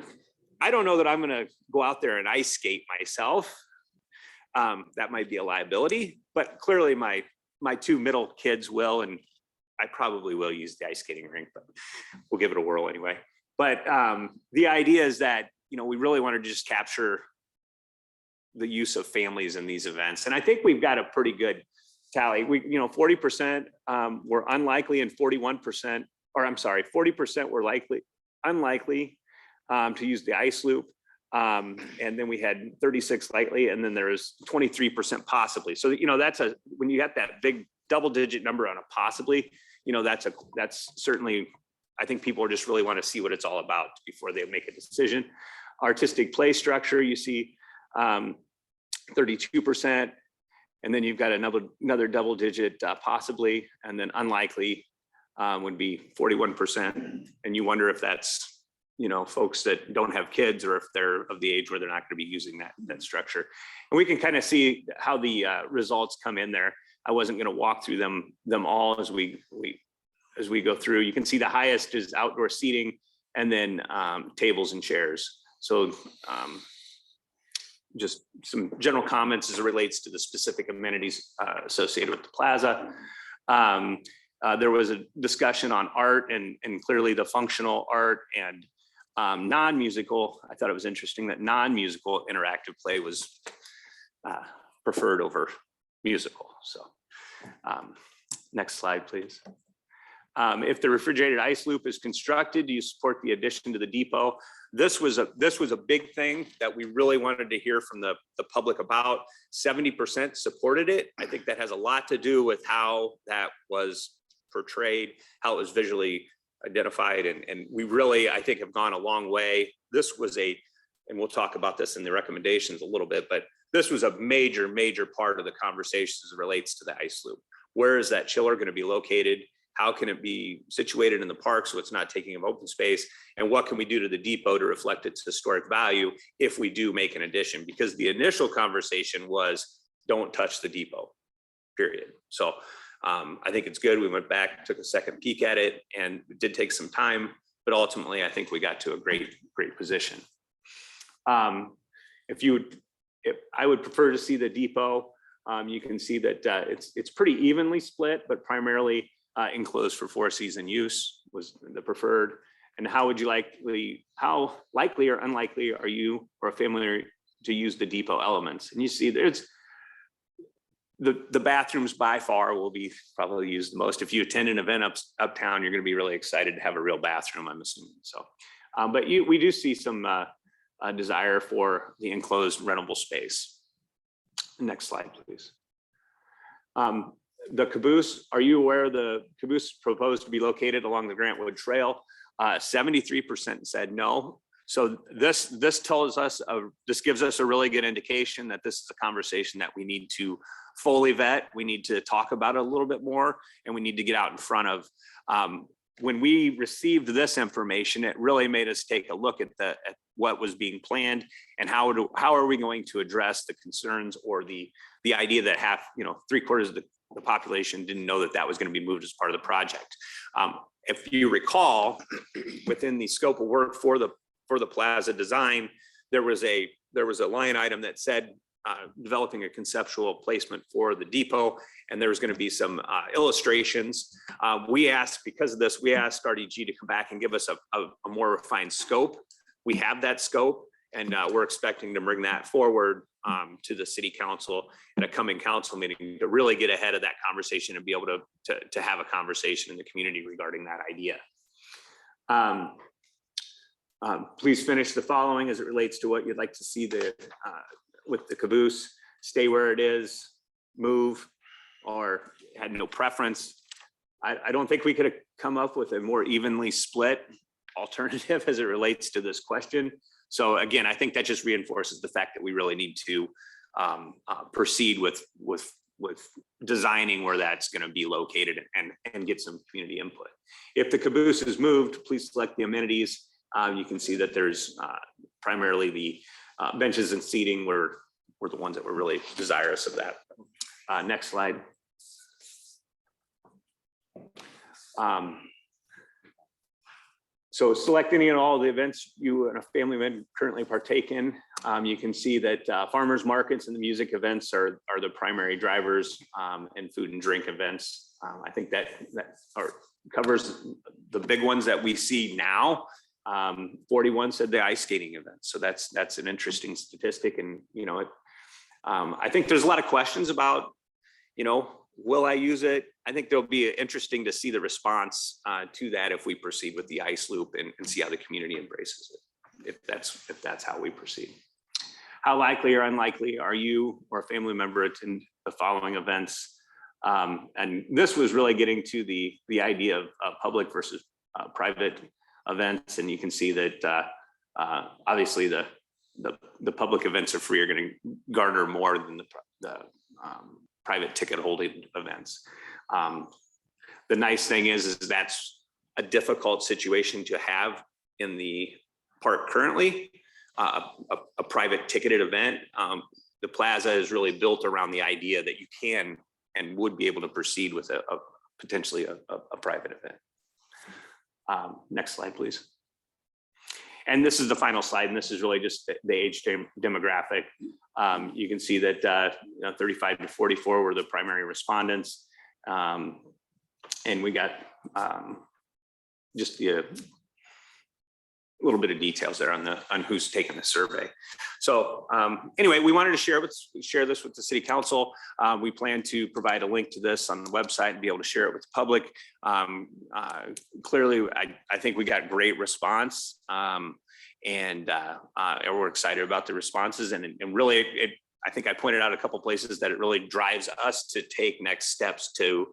Speaker 4: don't know that I'm going to go out there and ice skate myself. That might be a liability, but clearly my two middle kids will, and I probably will use the ice skating rink, but we'll give it a whirl anyway. But the idea is that, we really want to just capture the use of families in these events. And I think we've got a pretty good tally. 40% were unlikely and 41% or I'm sorry, 40% were unlikely to use the ice loop. And then we had 36 likely, and then there was 23% possibly. So, that's when you got that big double-digit number on a possibly, that's certainly, I think people just really want to see what it's all about before they make a decision. Artistic play structure, you see 32%, and then you've got another double-digit possibly, and then unlikely would be 41%. And you wonder if that's folks that don't have kids, or if they're of the age where they're not going to be using that structure. And we can kind of see how the results come in there. I wasn't going to walk through them all as we go through. You can see the highest is outdoor seating, and then tables and chairs. So just some general comments as it relates to the specific amenities associated with the plaza. There was a discussion on art and clearly the functional art and non-musical. I thought it was interesting that non-musical interactive play was preferred over musical. So next slide, please. If the refrigerated ice loop is constructed, do you support the addition to the depot? This was a big thing that we really wanted to hear from the public about. 70% supported it. I think that has a lot to do with how that was portrayed, how it was visually identified, and we really, I think, have gone a long way. This was and we'll talk about this in the recommendations a little bit, but this was a major part of the conversation as it relates to the ice loop. Where is that chiller going to be located? How can it be situated in the park so it's not taking up open space? And what can we do to the depot to reflect its historic value if we do make an addition? Because the initial conversation was, don't touch the depot, period. So I think it's good. We went back, took a second peek at it, and it did take some time, but ultimately I think we got to a great position. I would prefer to see the depot. You can see that it's pretty evenly split, but primarily enclosed for 4-season use was the preferred. And how likely or unlikely are you or a family to use the depot elements? And you see there's the bathrooms by far will be probably used the most. If you attend an event uptown, you're going to be really excited to have a real bathroom, I'm assuming. So, but we do see some desire for the enclosed rentable space. Next slide, please. The caboose, are you aware the caboose proposed to be located along the Grantwood Trail? 73% said no. So this tells us, this gives us a really good indication that this is a conversation that we need to fully vet. We need to talk about it a little bit more, and we need to get out in front of. When we received this information, it really made us take a look at what was being planned and how are we going to address the concerns or the idea that 3/4 of the population didn't know that was going to be moved as part of the project. If you recall, within the scope of work for the plaza design, there was a line item that said developing a conceptual placement for the depot, and there was going to be some illustrations. Because of this, we asked RDG to come back and give us a more refined scope. We have that scope, and we're expecting to bring that forward to the city council at a coming council meeting to really get ahead of that conversation and be able to have a conversation in the community regarding that idea. Please finish the following as it relates to what you'd like to see with the caboose. Stay where it is, move, or had no preference. I don't think we could have come up with a more evenly split alternative as it relates to this question. So again, I think that just reinforces the fact that we really need to proceed with designing where that's going to be located and get some community input. If the caboose is moved, please select the amenities. You can see that there's primarily the benches and seating were the ones that were really desirous of that. Next slide. So select any and all the events you and a family member currently partake in. You can see that farmers markets and the music events are the primary drivers, and food and drink events. I think that covers the big ones that we see now. 41 said the ice skating event. So that's an interesting statistic. And, I think there's a lot of questions about, Will I use it? I think there'll be interesting to see the response to that if we proceed with the ice loop and see how the community embraces it, if that's how we proceed. How likely or unlikely are you or a family member attend the following events? And this was really getting to the idea of public versus private events. And you can see that obviously the public events are free are going to garner more than the private ticket holding events. The nice thing is that's a difficult situation to have in the park currently, a private ticketed event. The plaza is really built around the idea that you can and would be able to proceed with potentially a private event. Next slide, please. And this is the final slide, and this is really just the age demographic. You can see that 35 to 44 were the primary respondents. And we got just a little bit of details there on who's taken the survey. So anyway, we wanted to share this with the city council. We plan to provide a link to this on the website and be able to share it with the public. Clearly, I think we got great response, and we're excited about the responses. And really, I think I pointed out a couple places that it really drives us to take next steps to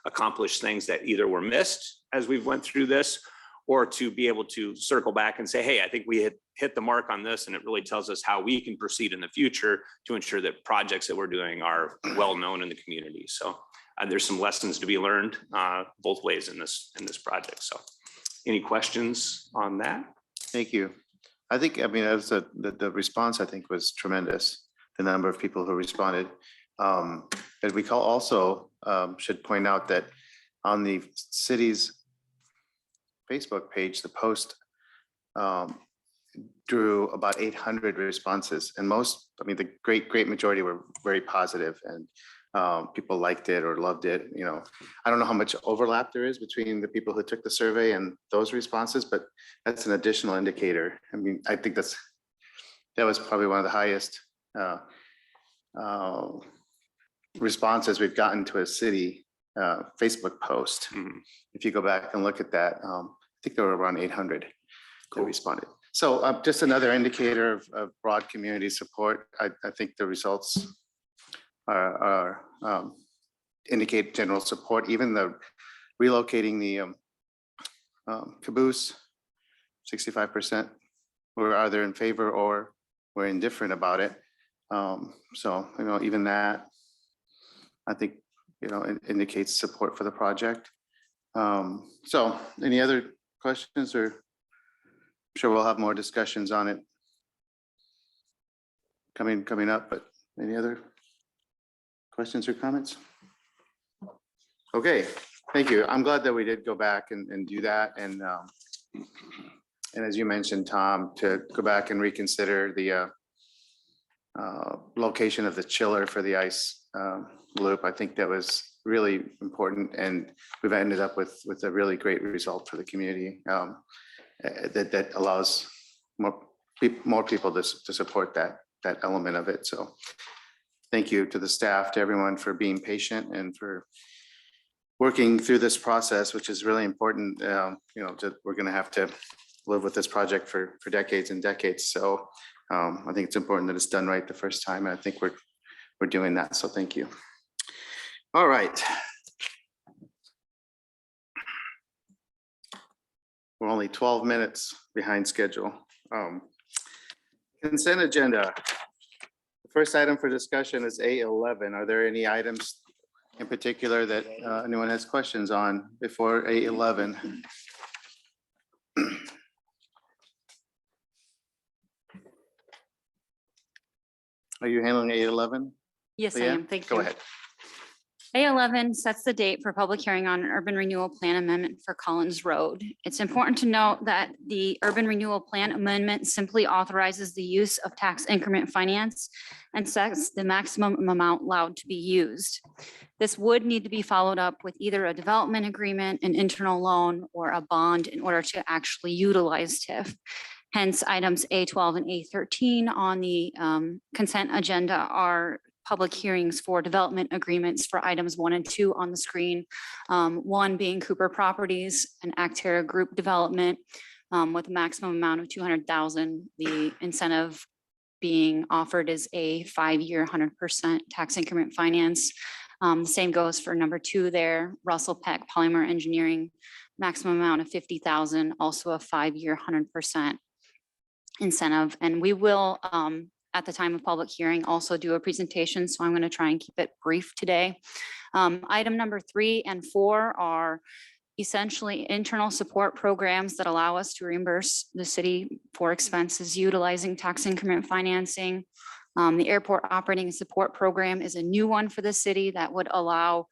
Speaker 4: accomplish things that either were missed as we've went through this, or to be able to circle back and say, hey, I think we hit the mark on this, and it really tells us how we can proceed in the future to ensure that projects that we're doing are well known in the community. So there's some lessons to be learned both ways in this project. So any questions on that?
Speaker 1: Thank you. I think, I mean, as the response, I think, was tremendous, the number of people who responded. But we also should point out that on the city's Facebook page, the post drew about 800 responses, and most, I mean, the great majority were very positive, and people liked it or loved it. You know, I don't know how much overlap there is between the people who took the survey and those responses, but that's an additional indicator. I mean, I think that was probably one of the highest responses we've gotten to a city Facebook post.
Speaker 4: Mhm.
Speaker 1: If you go back and look at that, I think there were around 800 that responded. So just another indicator of broad community support. I think the results are indicate general support. Even the relocating the caboose, 65% were either in favor or were indifferent about it. So, you know, even that, I think, you know, it indicates support for the project. So any other questions, or I'm sure we'll have more discussions on it coming up, but any other questions or comments? Okay, thank you. I'm glad that we did go back and do that. And as you mentioned, Tom, to go back and reconsider the location of the chiller for the ice loop. I think that was really important, and we've ended up with a really great result for the community that allows more people to support that element of it. So thank you to the staff, to everyone for being patient and for working through this process, which is really important. You know, we're going to have to live with this project for decades and decades. So I think it's important that it's done right the first time. And I think we're doing that. So thank you. All right. We're only 12 minutes behind schedule. Consent agenda. The first item for discussion is A11. Are there any items in particular that anyone has questions on before A11? Are you handling A11?
Speaker 9: Yes, I
Speaker 1: Leanne?
Speaker 9: am. Thank
Speaker 1: Go
Speaker 9: you.
Speaker 1: ahead.
Speaker 9: A11 sets the date for public hearing on an urban renewal plan amendment for Collins Road. It's important to note that the urban renewal plan amendment simply authorizes the use of tax increment finance and sets the maximum amount allowed to be used. This would need to be followed up with either a development agreement, an internal loan, or a bond in order to actually utilize TIF. Hence, items A12 and A13 on the consent agenda are public hearings for development agreements for items 1 and 2 on the screen. 1 being Cooper Properties, an Actera Group development with a maximum amount of 200,000. The incentive being offered is a 5-year, 100% tax increment finance. The same goes for number 2 there, Russell Peck Polymer Engineering, maximum amount of 50,000, also a 5-year, 100% incentive. And we will, at the time of public hearing, also do a presentation. So I'm going to try and keep it brief today. Item number 3 and 4 are essentially internal support programs that allow us to reimburse the city for expenses utilizing tax increment financing. The airport operating and support program is a new one for the city that would allow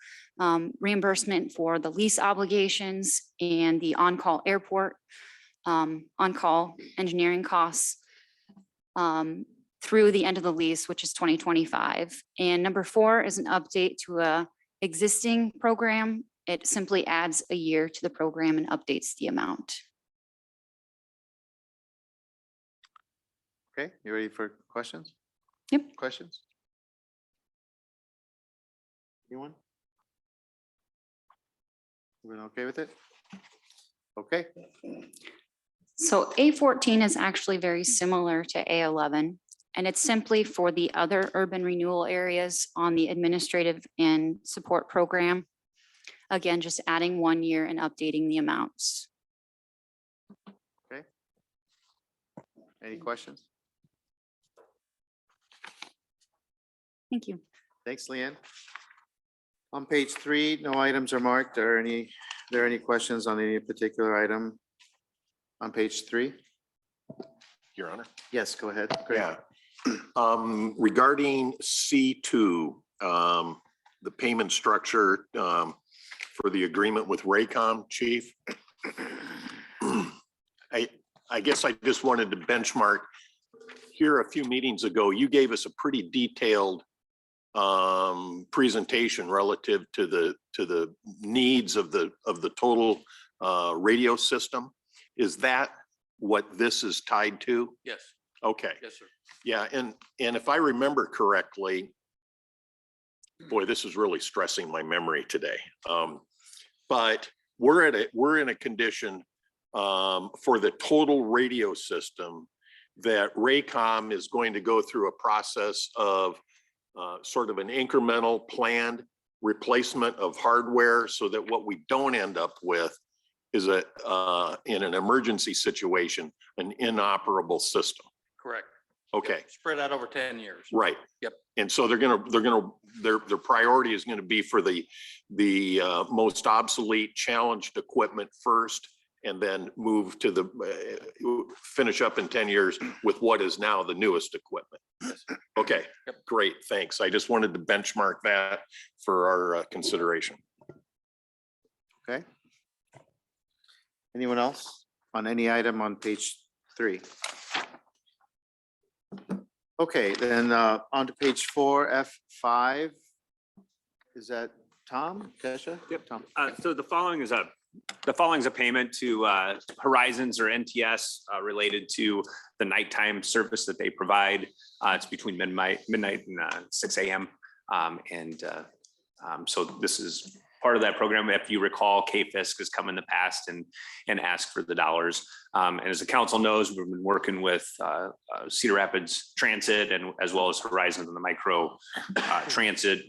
Speaker 9: reimbursement for the lease obligations and the on-call airport, on-call engineering costs through the end of the lease, which is 2025. And number 4 is an update to a existing program. It simply adds a year to the program and updates the amount.
Speaker 1: Okay, you ready for questions?
Speaker 9: Yep.
Speaker 1: Questions? Anyone? Everyone okay with it? Okay,
Speaker 9: So A14 is actually very similar to A11, and it's simply for the other urban renewal areas on the administrative and support program. Again, just adding 1 year and updating the amounts.
Speaker 1: any questions?
Speaker 9: Thank you.
Speaker 1: Thanks, Leanne. On page 3, no items are marked. Are there any questions on any particular item on page 3?
Speaker 3: Your Honor.
Speaker 1: Yes, go ahead. Greg.
Speaker 3: Yeah. Regarding C2, the payment structure for the agreement with Raycom, Chief. I guess I just wanted to benchmark. Here a few meetings ago, you gave us a pretty detailed presentation relative to the needs of the total radio system. Is that what this is tied to?
Speaker 10: Yes,
Speaker 3: Okay.
Speaker 10: yes, sir.
Speaker 3: Yeah, and if I remember correctly, boy, this is really stressing my memory today. But we're in a condition for the total radio system that Raycom is going to go through a process of sort of an incremental planned replacement of hardware so that what we don't end up with is in an emergency situation, an inoperable system.
Speaker 10: Correct.
Speaker 3: Okay.
Speaker 10: Yep. Spread out over 10 years.
Speaker 3: Right.
Speaker 10: Yep.
Speaker 3: And so their priority is going to be for the most obsolete, challenged equipment first, and then move to the finish up in 10 years with what is now the newest equipment. Okay,
Speaker 10: Yep.
Speaker 3: Great, thanks. I just wanted to benchmark that for our consideration.
Speaker 1: Okay. Anyone else on any item on page 3? Okay, then on to page 4, F5. Is that Tom, Kesha?
Speaker 4: Yep.
Speaker 1: Tom.
Speaker 4: So the following is a payment to Horizons or NTS related to the nighttime service that they provide. It's between midnight and 6 a.m. So this is part of that program. If you recall, K-Fisk has come in the past and asked for the dollars. And as the council knows, we've been working with Cedar Rapids Transit and as well as Horizons and the micro transit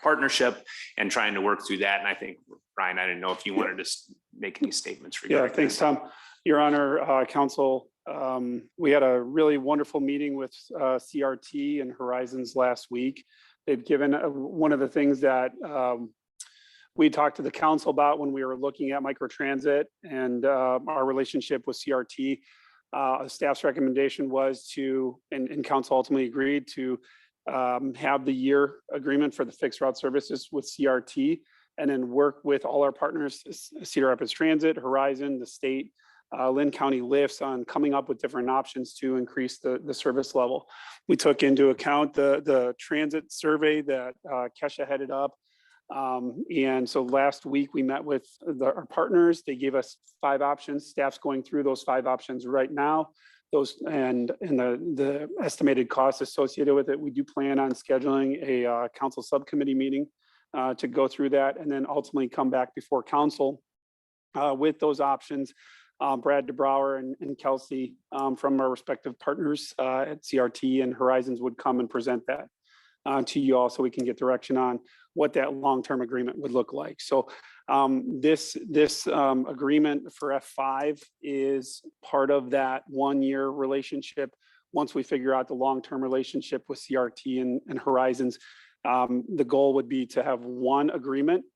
Speaker 4: partnership and trying to work through that. And I think, Ryan, I didn't know if you wanted to make any statements.
Speaker 7: Yeah, thanks, Tom. Your Honor, Council, we had a really wonderful meeting with CRT and Horizons last week. They've given one of the things that we talked to the council about when we were looking at microtransit and our relationship with CRT. Staff's recommendation was to, and council ultimately agreed to have the year agreement for the fixed route services with CRT and then work with all our partners, Cedar Rapids Transit, Horizon, the state, Lynn County Lifts on coming up with different options to increase the service level. We took into account the transit survey that Kesha headed up. And so last week we met with our partners. They gave us 5 options. Staff's going through those 5 options right now. those and the estimated costs associated with it. We do plan on scheduling a council subcommittee meeting to go through that and then ultimately come back before council with those options. Brad DeBrouwer and Kelsey from our respective partners at CRT and Horizons would come and present that to you all so we can get direction on what that long-term agreement would look like. So this agreement for F5 is part of that one-year relationship. Once we figure out the long-term relationship with CRT and Horizons, the goal would be to have one agreement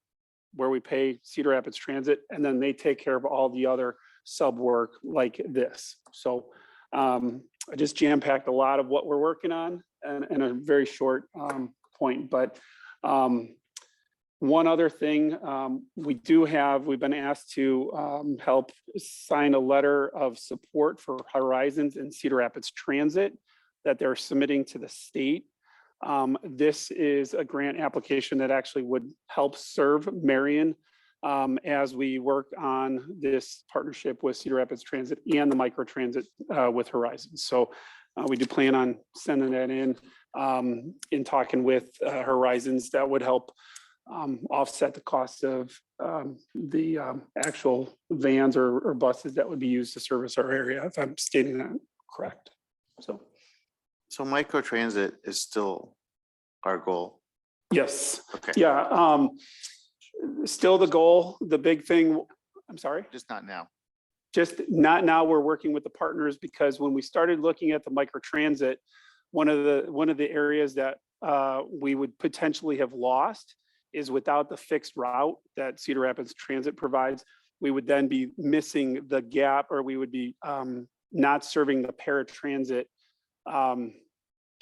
Speaker 7: where we pay Cedar Rapids Transit and then they take care of all the other sub work like this. So I just jam-packed a lot of what we're working on in a very short point. But one other thing, we've been asked to help sign a letter of support for Horizons and Cedar Rapids Transit that they're submitting to the state. This is a grant application that actually would help serve Marion as we work on this partnership with Cedar Rapids Transit and the microtransit with Horizons. So we do plan on sending that in talking with Horizons that would help offset the cost of the actual vans or buses that would be used to service our area, if I'm stating that correct.
Speaker 1: So microtransit is still our goal.
Speaker 7: Yes.
Speaker 1: Okay.
Speaker 7: Yeah. Still the goal, the big thing, I'm sorry.
Speaker 1: Just not now.
Speaker 7: Just not now. We're working with the partners because when we started looking at the microtransit, one of the areas that we would potentially have lost is without the fixed route that Cedar Rapids Transit provides, we would then be missing the gap, or we would be not serving the paratransit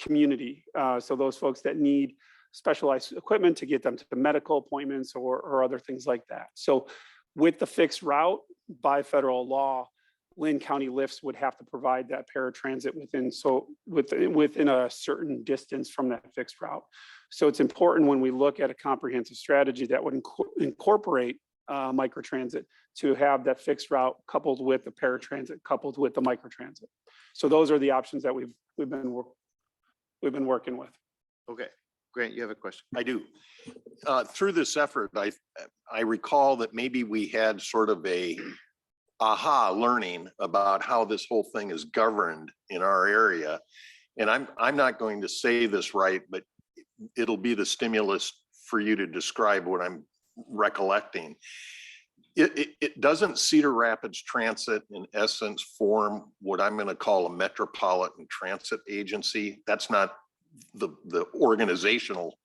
Speaker 7: community. So those folks that need specialized equipment to get them to the medical appointments or other things like that. So with the fixed route by federal law, Lynn County Lifts would have to provide that paratransit within a certain distance from that fixed route. So it's important when we look at a comprehensive strategy that would incorporate microtransit to have that fixed route coupled with the paratransit, coupled with the microtransit. So those are the options that we've been working with.
Speaker 1: Okay, Grant, you have a question?
Speaker 3: I do. Through this effort, I recall that maybe we had sort of a aha learning about how this whole thing is governed in our area. And I'm not going to say this right, but it'll be the stimulus for you to describe what I'm recollecting. It doesn't Cedar Rapids Transit in essence form what I'm going to call a metropolitan transit agency. That's not the organizational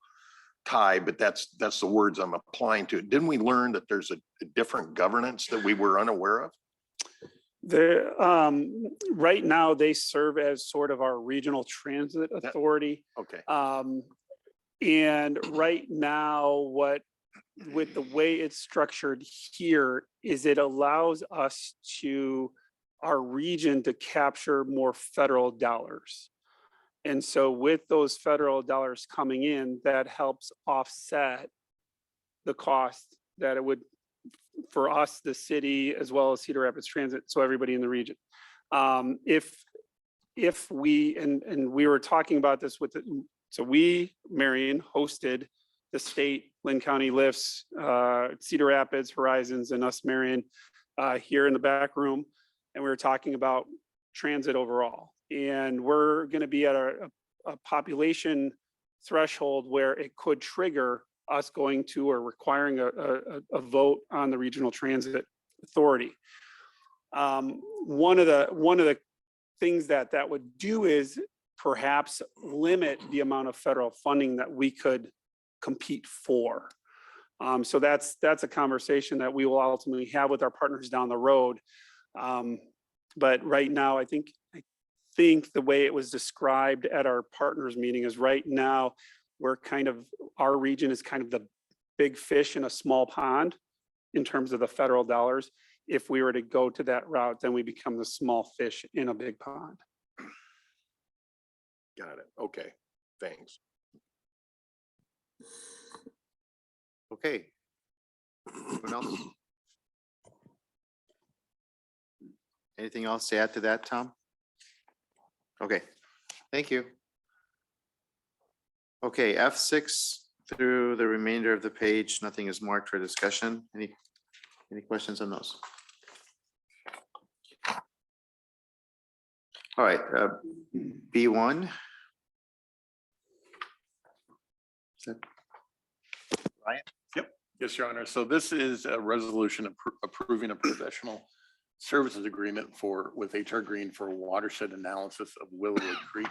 Speaker 3: tie, but that's the words I'm applying to it. Didn't we learn that there's a different governance that we were unaware of?
Speaker 7: Right now they serve as sort of our regional transit authority.
Speaker 3: Okay.
Speaker 7: And right now, with the way it's structured here is it allows our region to capture more federal dollars. And so with those federal dollars coming in, that helps offset the cost that it would for us, the city, as well as Cedar Rapids Transit, so everybody in the region. If we, and we were talking about this so we, Marion, hosted the state, Lynn County Lifts, Cedar Rapids, Horizons, and us, Marion, here in the back room. And we were talking about transit overall. And we're going to be at a population threshold where it could trigger us going to or requiring a vote on the regional transit authority. One of the things that would do is perhaps limit the amount of federal funding that we could compete for. So that's a conversation that we will ultimately have with our partners down the road. But right now, I think the way it was described at our partners meeting is right now our region is kind of the big fish in a small pond in terms of the federal dollars. If we were to go to that route, then we become the small fish in a big pond.
Speaker 3: Got it. Okay. Thanks.
Speaker 1: Okay. Anyone else? Anything else to add to that, Tom? Okay, thank you. Okay, F6 through the remainder of the page, nothing is marked for discussion. Any questions on those? All right, B1.
Speaker 3: Yes, Your Honor. So this is a resolution approving a professional services agreement with HR Green for watershed analysis of Willowwood Creek.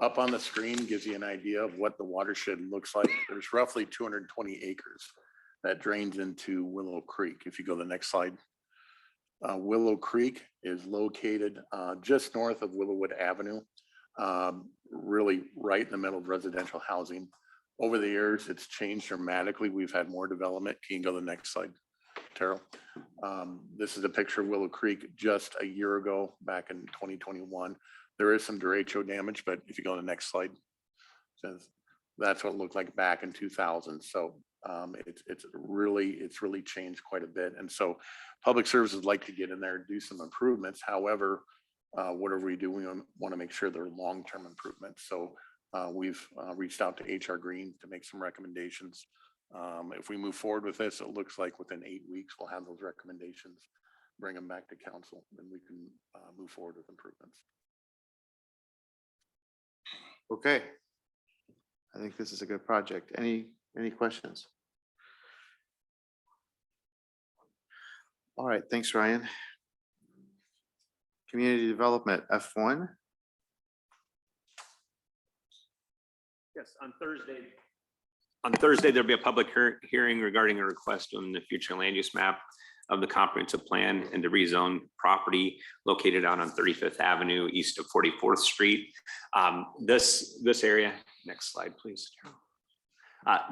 Speaker 3: Up on the screen gives you an idea of what the watershed looks like. There's roughly 220 acres that drains into Willow Creek. If you go to the next slide. Willow Creek is located just north of Willowwood Avenue, really right in the middle of residential housing. Over the years, it's changed dramatically. We've had more development. Can you go to the next slide, Terrell? This is a picture of Willow Creek just a year ago, back in 2021. There is some derecho damage, but if you go to the next slide, says that's what it looked like back in 2000. So it's really changed quite a bit. And so public services like to get in there and do some improvements. However, whatever we do, we want to make sure they're long-term improvements. So we've reached out to HR Green to make some recommendations. If we move forward with this, it looks like within 8 weeks, we'll have those recommendations, bring them back to council, and we can move forward with improvements.
Speaker 1: Okay. I think this is a good project. Any questions? All right, thanks, Ryan. Community development, F1.
Speaker 4: Yes, on Thursday, there'll be a public hearing regarding a request on the future land use map of the comprehensive plan and to rezone property located out on 35th Avenue east of 44th Street. This area, next slide, please.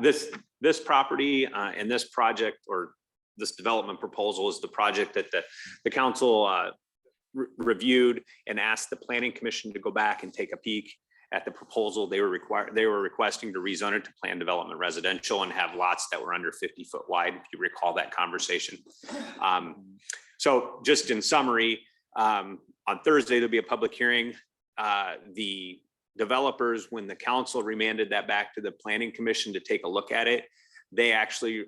Speaker 4: This property and this project, or this development proposal, is the project that the council reviewed and asked the planning commission to go back and take a peek at the proposal. They were requesting to rezone it to planned development residential and have lots that were under 50 foot wide, if you recall that conversation. So just in summary, on Thursday, there'll be a public hearing. The developers, when the council remanded that back to the planning commission to take a look at it, they actually,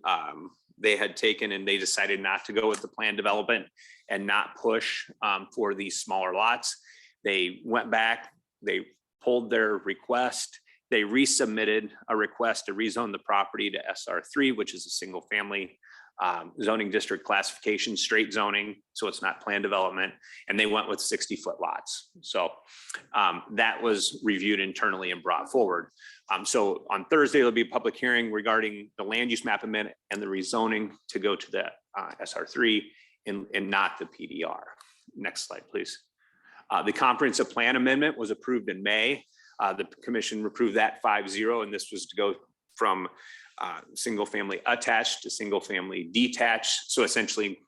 Speaker 4: they had taken and they decided not to go with the planned development and not push for these smaller lots. They went back, they pulled their request. They resubmitted a request to rezone the property to SR3, which is a single family zoning district classification, straight zoning. So it's not planned development. And they went with 60-foot lots. So that was reviewed internally and brought forward. So on Thursday, there'll be a public hearing regarding the land use map amendment and the rezoning to go to the SR3 and not the PDR. Next slide, please. The comprehensive plan amendment was approved in May. The commission approved that 5-0, and this was to go from single family attached to single family detached. So essentially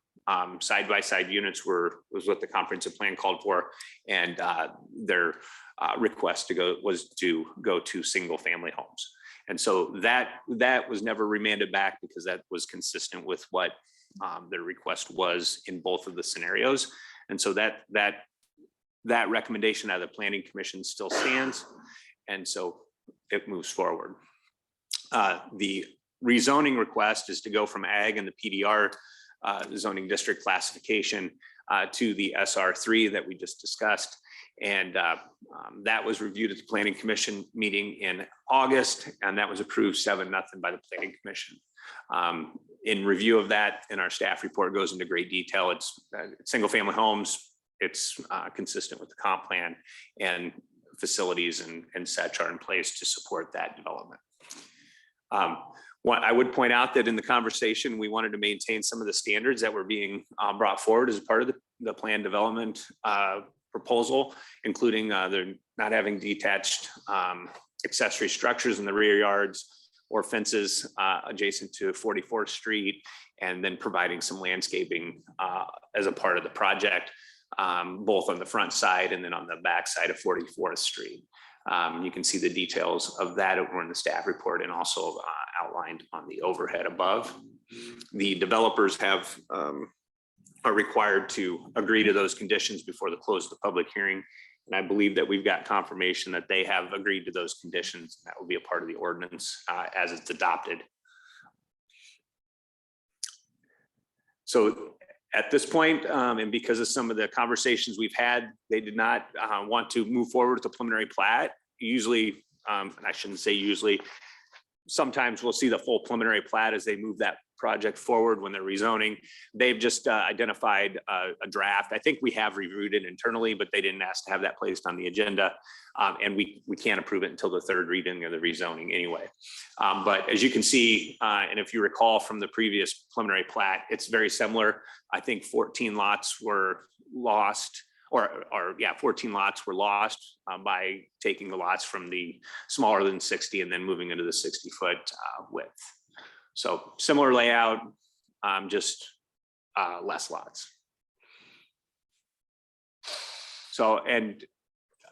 Speaker 4: side-by-side units was what the comprehensive plan called for. And their request was to go to single family homes. And so that was never remanded back because that was consistent with what their request was in both of the scenarios. And so that recommendation out of the planning commission still stands. And so it moves forward. The rezoning request is to go from ag and the PDR zoning district classification to the SR3 that we just discussed. And that was reviewed at the planning commission meeting in August, and that was approved 7-0 by the planning commission. In review of that, in our staff report goes into great detail. It's single family homes. It's consistent with the comp plan, and facilities and such are in place to support that development. What I would point out that in the conversation, we wanted to maintain some of the standards that were being brought forward as part of the plan development proposal, including they're not having detached accessory structures in the rear yards or fences adjacent to 44th Street, and then providing some landscaping as a part of the project, both on the front side and then on the back side of 44th Street. You can see the details of that over in the staff report and also outlined on the overhead above. The developers have are required to agree to those conditions before the close of the public hearing. And I believe that we've got confirmation that they have agreed to those conditions. That will be a part of the ordinance as it's adopted. So at this point, and because of some of the conversations we've had, they did not want to move forward with the preliminary plat. Usually, and I shouldn't say usually, sometimes we'll see the full preliminary plat as they move that project forward when they're rezoning. They've just identified a draft. I think we have reviewed it internally, but they didn't ask to have that placed on the agenda. And we can't approve it until the third reading of the rezoning anyway. But as you can see, and if you recall from the previous preliminary plat, it's very similar. I think 14 lots were lost, or 14 lots were lost by taking the lots from the smaller than 60 and then moving into the 60-foot width. So similar layout, just less lots. So, and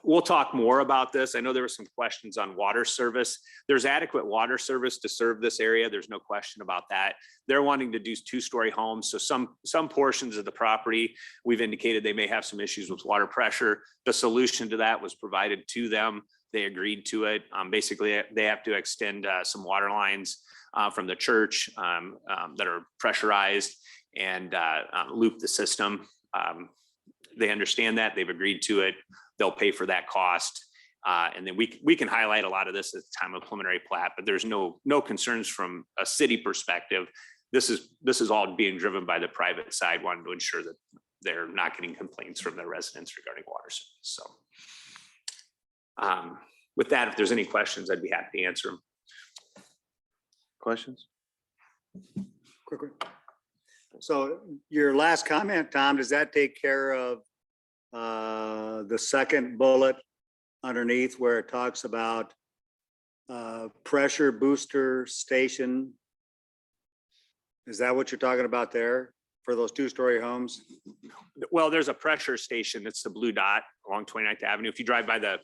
Speaker 4: we'll talk more about this. I know there were some questions on water service. There's adequate water service to serve this area. There's no question about that. They're wanting to do two-story homes. So some portions of the property, we've indicated they may have some issues with water pressure. The solution to that was provided to them. They agreed to it. Basically, they have to extend some water lines from the church that are pressurized and loop the system. They understand that. They've agreed to it. They'll pay for that cost. And then we can highlight a lot of this at the time of preliminary plat, but there's no concerns from a city perspective. This is all being driven by the private side, wanting to ensure that they're not getting complaints from their residents regarding water service. So with that, if there's any questions, I'd be happy to answer them.
Speaker 1: Questions?
Speaker 6: Quick. So your last comment, Tom, does that take care of the second bullet underneath where it talks about pressure booster station? Is that what you're talking about there for those two-story homes?
Speaker 4: Well, there's a pressure station. It's the blue dot along 29th Avenue. If you drive by the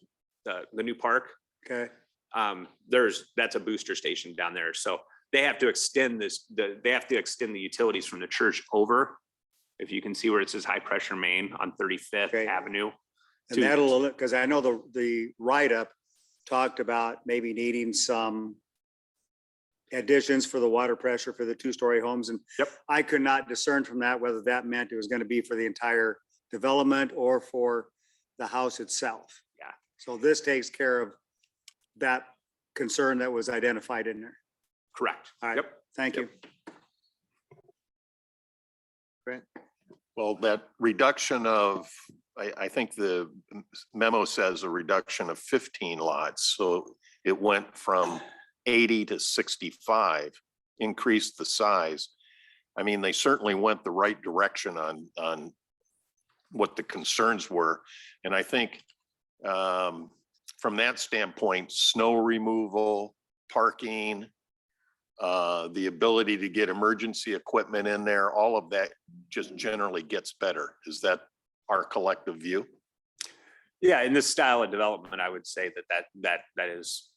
Speaker 4: new park,
Speaker 6: Okay.
Speaker 4: That's a booster station down there. So they have to extend they have to extend the utilities from the church over. If you can see where it says high pressure main on 35th
Speaker 6: Okay.
Speaker 4: Avenue.
Speaker 6: And that'll, because I know the write-up talked about maybe needing some additions for the water pressure for the two-story homes. And
Speaker 4: Yep.
Speaker 6: I could not discern from that whether that meant it was going to be for the entire development or for the house itself.
Speaker 4: Yeah.
Speaker 6: So this takes care of that concern that was identified in there.
Speaker 4: Correct.
Speaker 6: All right.
Speaker 4: Yep.
Speaker 6: Thank you.
Speaker 3: Well, that reduction of, I think the memo says a reduction of 15 lots. So it went from 80 to 65, increased the size. I mean, they certainly went the right direction on what the concerns were. And I think from that standpoint, snow removal, parking, the ability to get emergency equipment in there, all of that just generally gets better. Is that our collective view?
Speaker 4: Yeah, in this style of development, I would say that is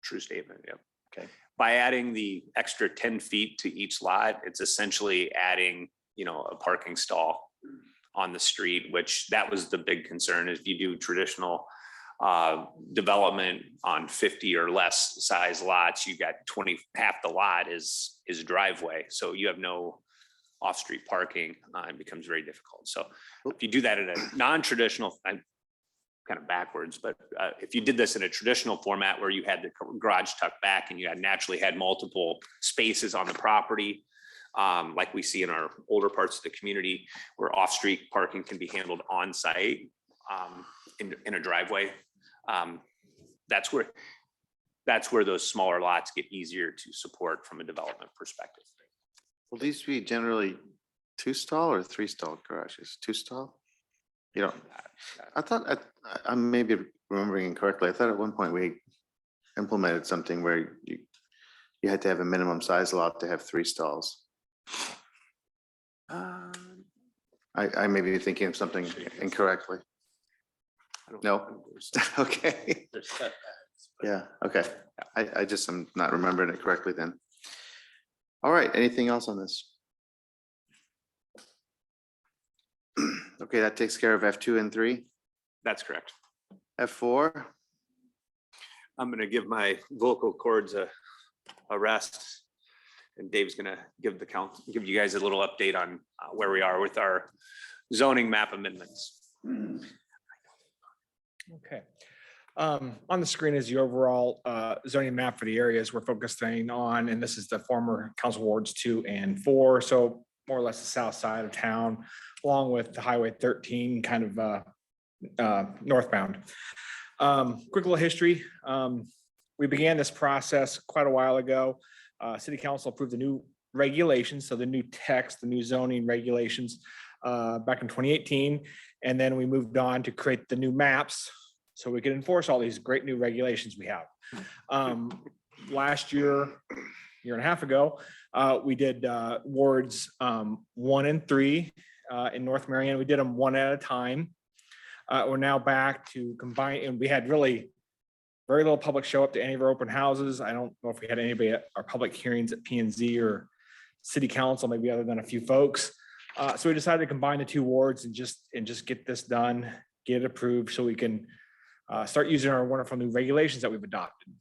Speaker 4: true statement. Yeah.
Speaker 3: Okay.
Speaker 4: By adding the extra 10 feet to each lot, it's essentially adding, a parking stall on the street, which that was the big concern. If you do traditional development on 50 or less size lots, you got half the lot is driveway. So you have no off-street parking. It becomes very difficult. So if you do that in a non-traditional, I'm kind of backwards, but if you did this in a traditional format where you had the garage tucked back and you naturally had multiple spaces on the property, like we see in our older parts of the community where off-street parking can be handled on site in a driveway. That's where those smaller lots get easier to support from a development perspective.
Speaker 1: Will these be generally 2-stall or 3-stall garages? 2-stall? I thought, I may be remembering incorrectly. I thought at one point we implemented something where you had to have a minimum size lot to have 3 stalls. I may be thinking of something incorrectly. No? Okay. Yeah, okay. I just am not remembering it correctly then. All right, anything else on this? Okay, that takes care of F2 and 3.
Speaker 4: That's correct.
Speaker 1: F4,
Speaker 4: I'm gonna give my vocal cords a rest. And Dave's gonna give give you guys a little update on where we are with our zoning map amendments.
Speaker 10: Okay. On the screen is the overall zoning map for the areas we're focusing on, and this is the former council wards 2 and 4. So more or less the south side of town, along with the Highway 13 kind of northbound. Quick little history. We began this process quite a while ago. City Council approved the new regulations, so the new text, the new zoning regulations back in 2018. And then we moved on to create the new maps so we could enforce all these great new regulations we have. Last year and a half ago, we did wards 1 and 3 in North Marion. We did them one at a time. We're now back to combine, and we had really very little public show up to any of our open houses. I don't know if we had anybody at our public hearings at P&Z or City Council, maybe other than a few folks. So we decided to combine the 2 wards and just get this done, get it approved so we can start using our wonderful new regulations that we've adopted.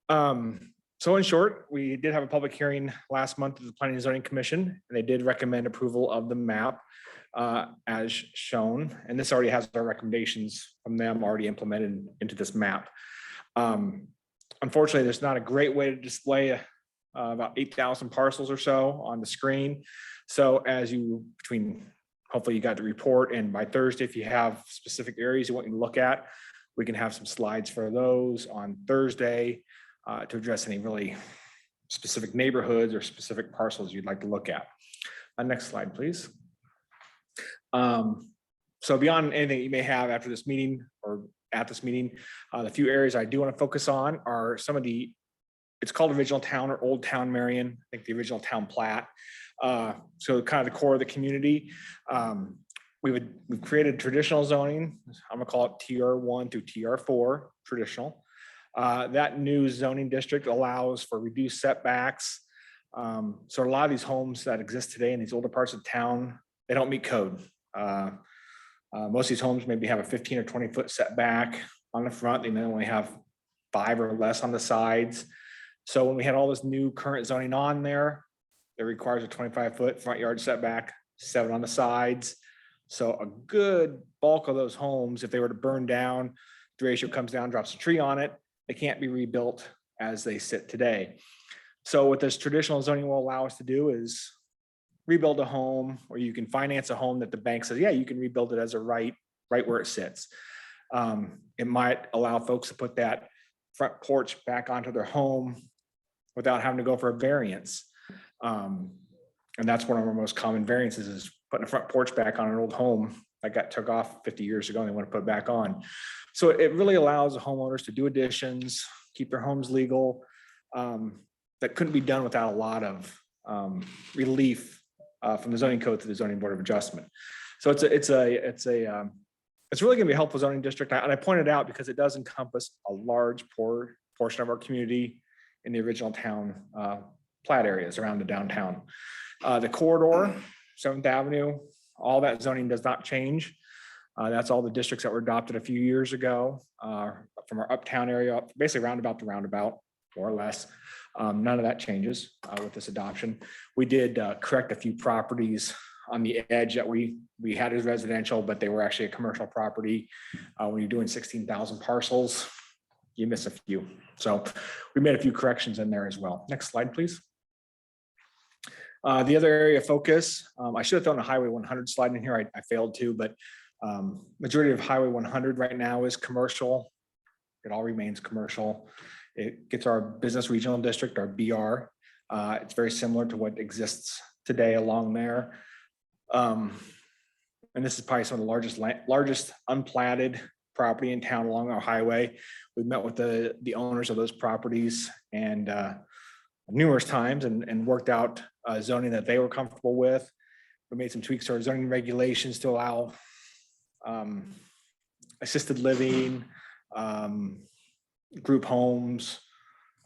Speaker 10: So in short, we did have a public hearing last month at the Planning and Zoning Commission, and they did recommend approval of the map as shown. And this already has our recommendations from them already implemented into this map. Unfortunately, there's not a great way to display about 8,000 parcels or so on the screen. So as you hopefully you got the report, and by Thursday, if you have specific areas you want me to look at, we can have some slides for those on Thursday to address any really specific neighborhoods or specific parcels you'd like to look at. Next slide, please. So beyond anything you may have after this meeting or at this meeting, the few areas I do want to focus on are some of it's called original town or old town Marion, I think the original town plat. So kind of the core of the community. We've created traditional zoning. I'm gonna call it TR1 through TR4 traditional. That new zoning district allows for reduced setbacks. So a lot of these homes that exist today in these older parts of town, they don't meet code. Most of these homes maybe have a 15 or 20 foot setback on the front. They may only have 5 or less on the sides. So when we had all this new current zoning on there, it requires a 25 foot front yard setback, 7 on the sides. So a good bulk of those homes, if they were to burn down, the ratio comes down, drops a tree on it, they can't be rebuilt as they sit today. So what this traditional zoning will allow us to do is rebuild a home, or you can finance a home that the bank says, yeah, you can rebuild it as a right where it sits. It might allow folks to put that front porch back onto their home without having to go for a variance. And that's one of our most common variances, is putting a front porch back on an old home that got took off 50 years ago and they want to put it back on. So it really allows the homeowners to do additions, keep their homes legal. That couldn't be done without a lot of relief from the zoning code to the zoning board of adjustment. So it's really going to be a helpful zoning district. And I pointed out because it does encompass a large portion of our community in the original town plat areas around the downtown. The corridor, 7th Avenue, all that zoning does not change. That's all the districts that were adopted a few years ago from our uptown area, basically roundabout to roundabout, more or less. None of that changes with this adoption. We did correct a few properties on the edge that we had as residential, but they were actually a commercial property. When you're doing 16,000 parcels, you miss a few. So we made a few corrections in there as well. Next slide, please. The other area of focus, I should have thrown a Highway 100 slide in here. I failed to, but majority of Highway 100 right now is commercial. It all remains commercial. It gets our business regional district, our BR. It's very similar to what exists today along there. And this is probably some of the largest unplatted property in town along our highway. We've met with the owners of those properties and numerous times and worked out zoning that they were comfortable with. We made some tweaks to our zoning regulations to allow assisted living, group homes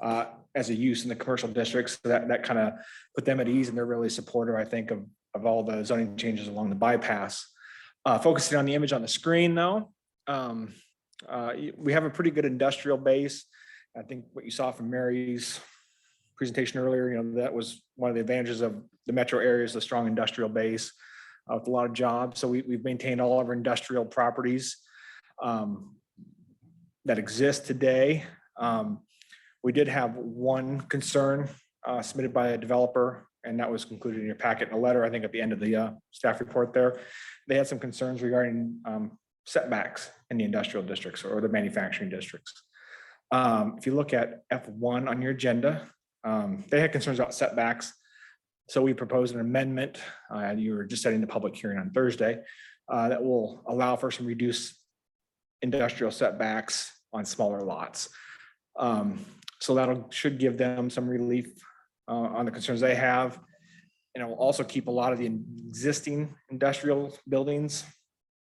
Speaker 10: as a use in the commercial districts. So that kind of put them at ease, and they're really supportive, I think, of of all the zoning changes along the bypass. Focusing on the image on the screen though, we have a pretty good industrial base. I think what you saw from Mary's presentation earlier, that was one of the advantages of the metro areas, the strong industrial base with a lot of jobs. So we've maintained all of our industrial properties that exist today. We did have one concern submitted by a developer, and that was included in your packet in a letter, I think at the end of the staff report there. They had some concerns regarding setbacks in the industrial districts or the manufacturing districts. If you look at F1 on your agenda, they had concerns about setbacks. So we proposed an amendment. You were just setting the public hearing on Thursday that will allow for some reduced industrial setbacks on smaller lots. So that'll should give them some relief on the concerns they have. And it will also keep a lot of the existing industrial buildings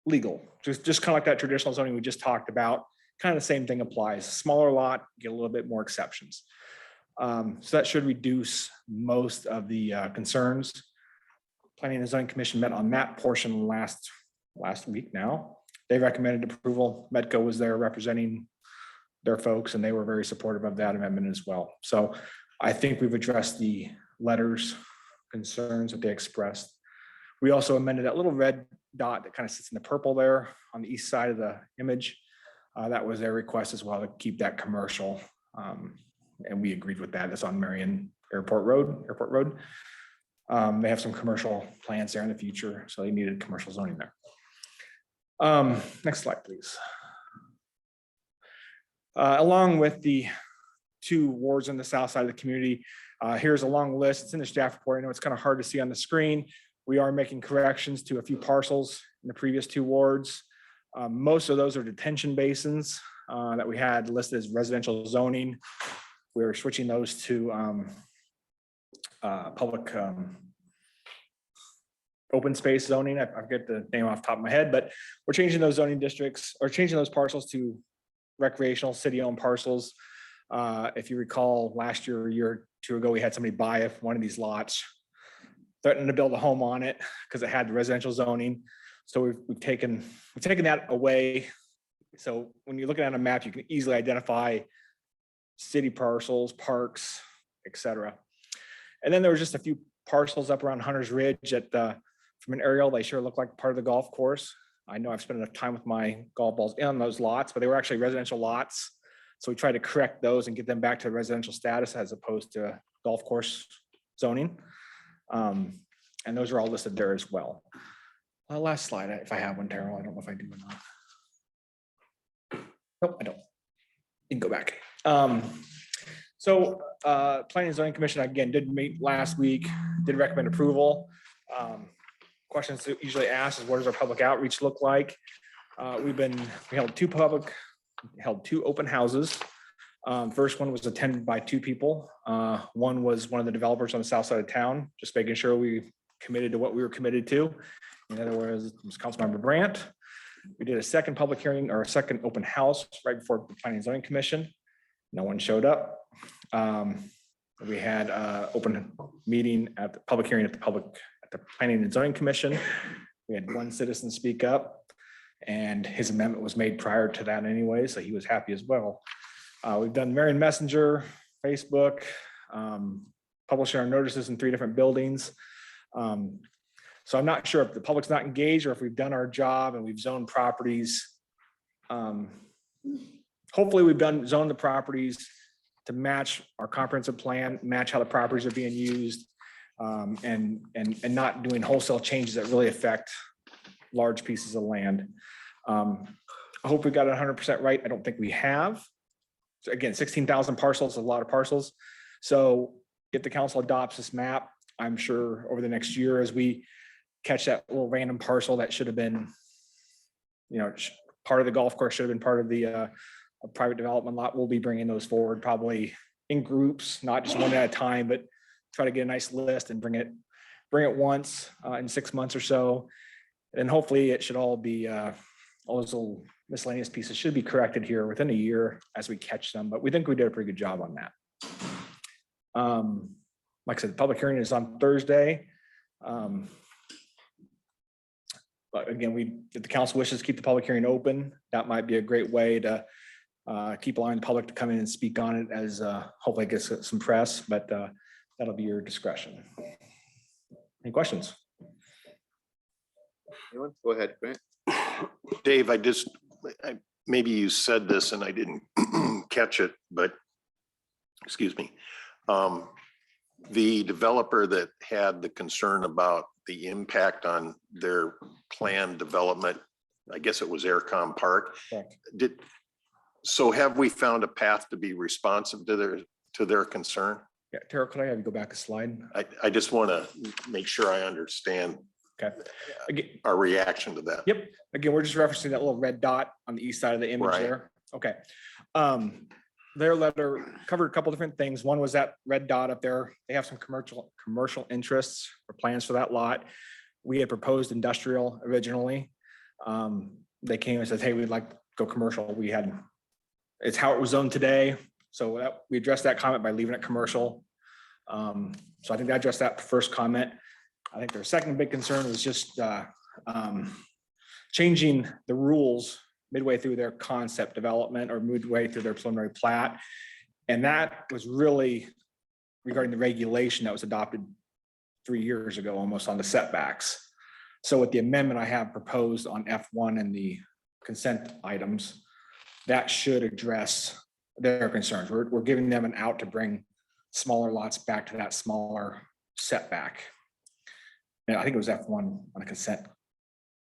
Speaker 10: legal, just kind of like that traditional zoning we just talked about. Kind of the same thing applies. Smaller lot, get a little bit more exceptions. So that should reduce most of the concerns. Planning and Zoning Commission met on that portion last week now. They recommended approval. Medco was there representing their folks, and they were very supportive of that amendment as well. So I think we've addressed the letters, concerns that they expressed. We also amended that little red dot that kind of sits in the purple there on the east side of the image. That was their request as well, to keep that commercial. And we agreed with that. That's on Marion Airport Road. They have some commercial plans there in the future, so they needed commercial zoning there. Next slide, please. Along with the 2 wards on the south side of the community, here's a long list. It's in the staff report. I know it's kind of hard to see on the screen. We are making corrections to a few parcels in the previous 2 wards. Most of those are detention basins that we had listed as residential zoning. We're switching those to public open space zoning. I forget the name off the top of my head, but we're changing those zoning districts or changing those parcels to recreational city-owned parcels. If you recall, last year, a year or 2 ago, we had somebody buy one of these lots, threatening to build a home on it because it had the residential zoning. So we've taken that away. So when you're looking at a map, you can easily identify city parcels, parks, etc. And then there was just a few parcels up around Hunter's Ridge that from an aerial, they sure look like part of the golf course. I know I've spent enough time with my golf balls on those lots, but they were actually residential lots. So we tried to correct those and get them back to residential status as opposed to golf course zoning. And those are all listed there as well. Last slide, if I have one, Terrell. I don't know if I do or not. Nope, I don't. You can go back. So Planning and Zoning Commission, again, did meet last week, did recommend approval. Questions usually asked is, what does our public outreach look like? We held 2 open houses. First one was attended by 2 people. One was one of the developers on the south side of town, just making sure we committed to what we were committed to. In other words, it was Councilmember Brandt. We did a second public hearing or a second open house right before the Planning and Zoning Commission. No one showed up. We had open meeting at the public hearing at the Planning and Zoning Commission. We had 1 citizen speak up, and his amendment was made prior to that anyway, so he was happy as well. We've done Marion Messenger, Facebook, publishing our notices in 3 different buildings. So I'm not sure if the public's not engaged or if we've done our job and we've zoned properties. Hopefully we've zoned the properties to match our comprehensive plan, match how the properties are being used, and not doing wholesale changes that really affect large pieces of land. I hope we got it 100% right. I don't think we have. So again, 16,000 parcels is a lot of parcels. So if the council adopts this map, I'm sure over the next year, as we catch that little random parcel that should have been, part of the golf course, should have been part of the private development lot, we'll be bringing those forward probably in groups, not just one at a time, but try to get a nice list and bring it once in 6 months or so. And hopefully it should all be, all those little miscellaneous pieces should be corrected here within a year as we catch them, but we think we did a pretty good job on that. Like I said, the public hearing is on Thursday. But again, if the council wishes to keep the public hearing open, that might be a great way to keep allowing the public to come in and speak on it as hopefully it gets some press, but that'll be your discretion. Any questions?
Speaker 1: Anyone? Go ahead, Grant.
Speaker 3: Dave, maybe you said this and I didn't catch it, but excuse me. The developer that had the concern about the impact on their planned development, I guess it was Aircom Park.
Speaker 10: Correct.
Speaker 3: So have we found a path to be responsive to their concern?
Speaker 10: Yeah, Tara, could I have you go back a slide?
Speaker 3: I just want to make sure I understand
Speaker 10: Okay. Again,
Speaker 3: our reaction to that.
Speaker 10: yep. Again, we're just referencing that little red dot on the east side of the image
Speaker 3: Right.
Speaker 10: there. Okay. Their letter covered a couple different things. One was that red dot up there. They have some commercial interests or plans for that lot. We had proposed industrial originally. They came and said, hey, we'd like to go commercial. It's how it was zoned today. So we addressed that comment by leaving it commercial. So I think I addressed that first comment. I think their second big concern was just changing the rules midway through their concept development or midway through their preliminary plat. And that was really regarding the regulation that was adopted 3 years ago, almost, on the setbacks. So with the amendment I have proposed on F1 and the consent items, that should address their concerns. We're giving them an out to bring smaller lots back to that smaller setback. And I think it was F1 on the consent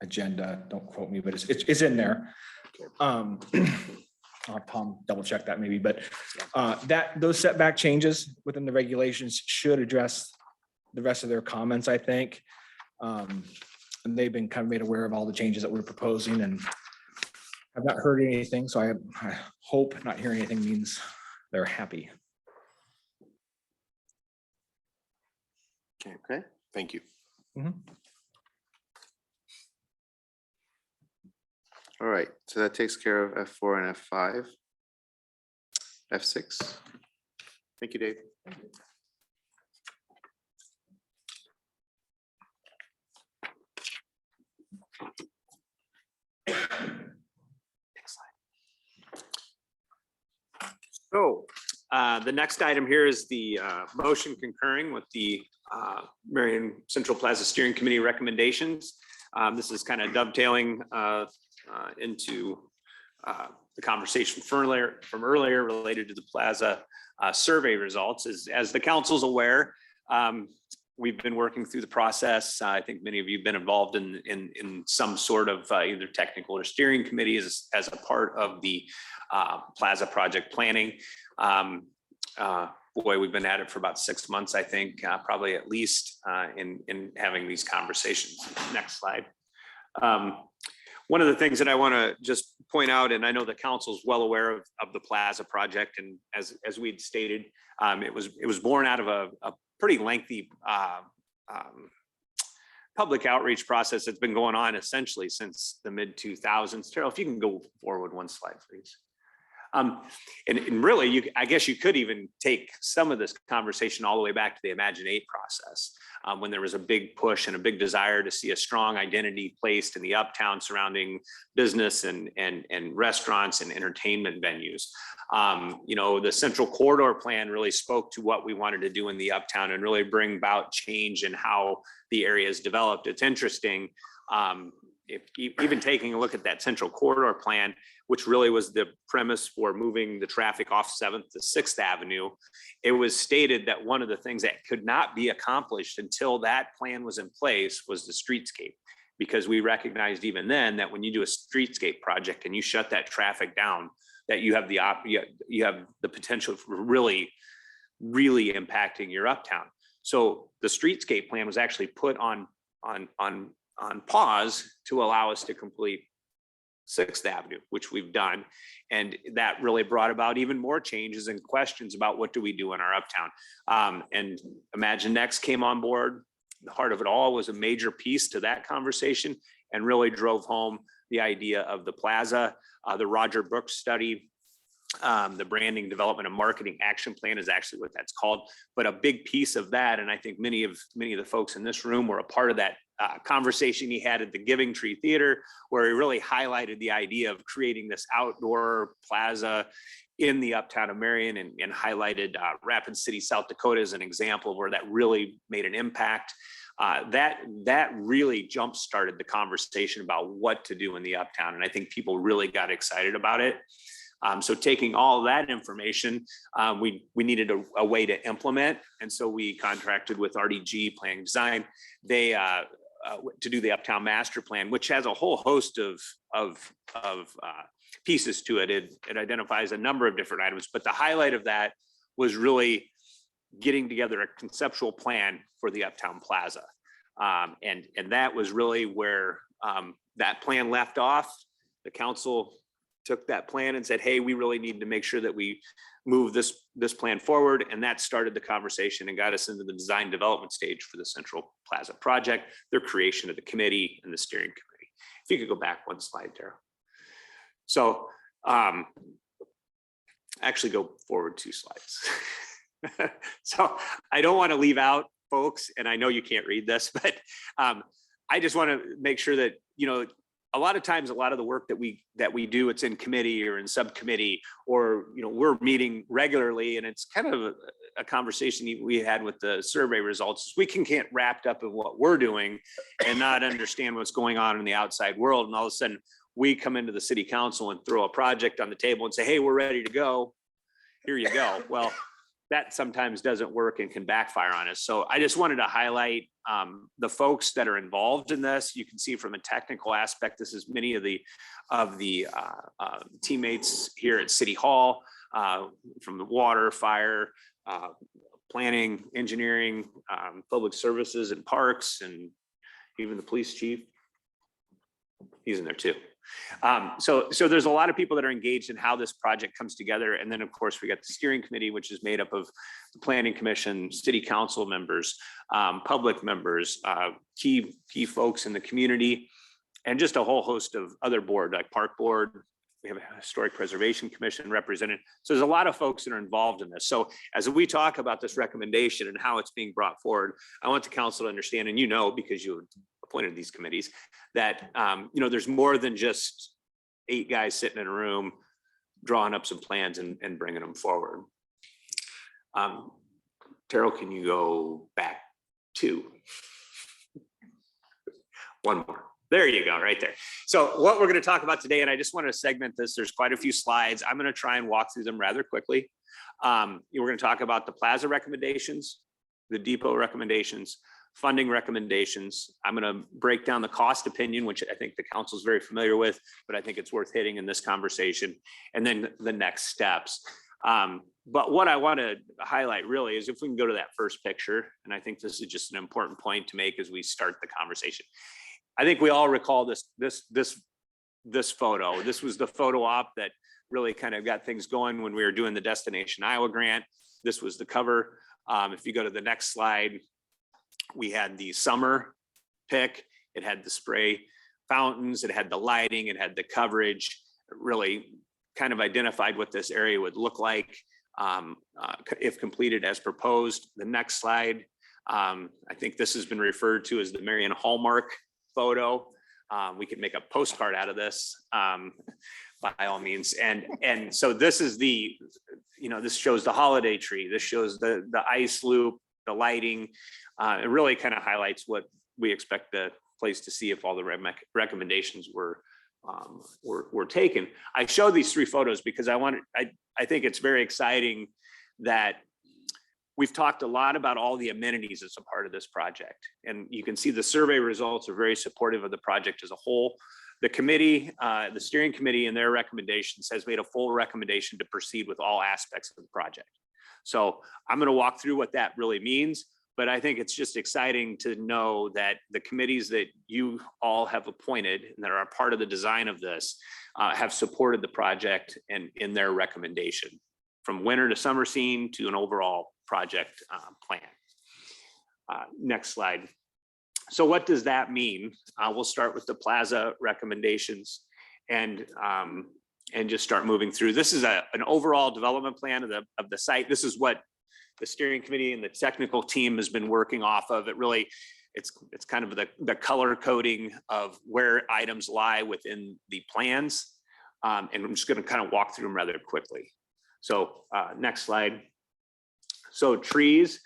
Speaker 10: agenda. Don't quote me, but it's in there. I'll have Tom double check that maybe, but those setback changes within the regulations should address the rest of their comments, I think. And they've been kind of made aware of all the changes that we're proposing, and I've not heard anything. So I hope not hearing anything means they're happy.
Speaker 3: Okay, thank you.
Speaker 1: All right, so that takes care of F4 and F5. F6. Thank you, Dave.
Speaker 4: So the next item here is the motion concurring with the Marion Central Plaza Steering Committee recommendations. This is kind of dovetailing into the conversation from earlier related to the Plaza survey results. As the council's aware, we've been working through the process. I think many of you have been involved in some sort of either technical or steering committees as a part of the Plaza project planning. Boy, we've been at it for about 6 months, I think, probably at least in having these conversations. Next slide. One of the things that I want to just point out, and I know the council's well aware of the Plaza project, and as we'd stated, it was born out of a pretty lengthy public outreach process that's been going on essentially since the mid-2000s. Terrell, if you can go forward one slide, please. And really, I guess you could even take some of this conversation all the way back to the Imagine 8 process, when there was a big push and a big desire to see a strong identity placed in the uptown surrounding business and restaurants and entertainment venues. You know, the Central Corridor Plan really spoke to what we wanted to do in the uptown and really bring about change in how the area is developed. It's interesting, even taking a look at that Central Corridor Plan, which really was the premise for moving the traffic off 7th to 6th Avenue, it was stated that one of the things that could not be accomplished until that plan was in place was the streetscape. Because we recognized even then that when you do a streetscape project and you shut that traffic down, that you have the potential for really impacting your uptown. So the streetscape plan was actually put on pause to allow us to complete 6th Avenue, which we've done. And that really brought about even more changes and questions about what do we do in our uptown. And Imagine Next came on board. The heart of it all was a major piece to that conversation and really drove home the idea of the Plaza. The Roger Brooks study The branding development and marketing action plan is actually what that's called. But a big piece of that, and I think many of the folks in this room were a part of that conversation he had at the Giving Tree Theater, where he really highlighted the idea of creating this outdoor plaza in the uptown of Marion, and highlighted Rapid City, South Dakota as an example of where that really made an impact. That really jump-started the conversation about what to do in the uptown. And I think people really got excited about it. So taking all of that information, we needed a way to implement. And so we contracted with RDG Planning Design. They to do the Uptown Master Plan, which has a whole host of pieces to it. It identifies a number of different items, but the highlight of that was really getting together a conceptual plan for the Uptown Plaza. And that was really where that plan left off. The council took that plan and said, hey, we really need to make sure that we move this plan forward. And that started the conversation and got us into the design development stage for the Central Plaza project, their creation of the committee and the steering committee. If you could go back one slide, Tara. So actually go forward 2 slides. So I don't want to leave out folks, and I know you can't read this, but I just want to make sure that, you know, a lot of times, a lot of the work that we do, it's in committee or in subcommittee, or, you know, we're meeting regularly, and it's kind of a conversation we had with the survey results. We can get wrapped up in what we're doing and not understand what's going on in the outside world. And all of a sudden we come into the city council and throw a project on the table and say, hey, we're ready to go. Here you go. Well, that sometimes doesn't work and can backfire on us. So I just wanted to highlight the folks that are involved in this. You can see from a technical aspect, this is many of the teammates here at City Hall, from the water, fire, planning, engineering, public services and parks, and even the police chief. He's in there too. So there's a lot of people that are engaged in how this project comes together. And then of course we got the steering committee, which is made up of the planning commission, city council members, public members, key folks in the community, and just a whole host of other board, like park board. We have a historic preservation commission represented. So there's a lot of folks that are involved in this. So as we talk about this recommendation and how it's being brought forward, I want the council to understand, and you know, because you appointed these committees, that you know, there's more than just 8 guys sitting in a room drawing up some plans and bringing them forward. Terrell, can you go back 2? One more. There you go, right there. So what we're going to talk about today, and I just want to segment this, there's quite a few slides. I'm going to try and walk through them rather quickly. We're going to talk about the plaza recommendations, the depot recommendations, funding recommendations. I'm going to break down the cost opinion, which I think the council is very familiar with, but I think it's worth hitting in this conversation, and then the next steps. But what I want to highlight really is if we can go to that first picture, and I think this is just an important point to make as we start the conversation. I think we all recall this photo. This was the photo op that really kind of got things going when we were doing the Destination Iowa grant. This was the cover. If you go to the next slide, we had the summer pick. It had the spray fountains, it had the lighting, it had the coverage. It really kind of identified what this area would look like if completed as proposed. The next slide, I think this has been referred to as the Marion Hallmark photo. We could make a postcard out of this by all means. And so this is the, you know, this shows the holiday tree. This shows the ice loop, the lighting. It really kind of highlights what we expect the place to see if all the recommendations were taken. I show these 3 photos because I think it's very exciting that we've talked a lot about all the amenities as a part of this project. And you can see the survey results are very supportive of the project as a whole. The committee, the steering committee in their recommendations has made a full recommendation to proceed with all aspects of the project. So I'm going to walk through what that really means, but I think it's just exciting to know that the committees that you all have appointed and that are a part of the design of this have supported the project and in their recommendation, from winter to summer scene to an overall project plan. Next slide. So what does that mean? We'll start with the plaza recommendations. And and just start moving through. This is an overall development plan of the site. This is what the steering committee and the technical team has been working off of. It really, it's kind of the color coding of where items lie within the plans. And I'm just going to kind of walk through them rather quickly. So next slide. So trees,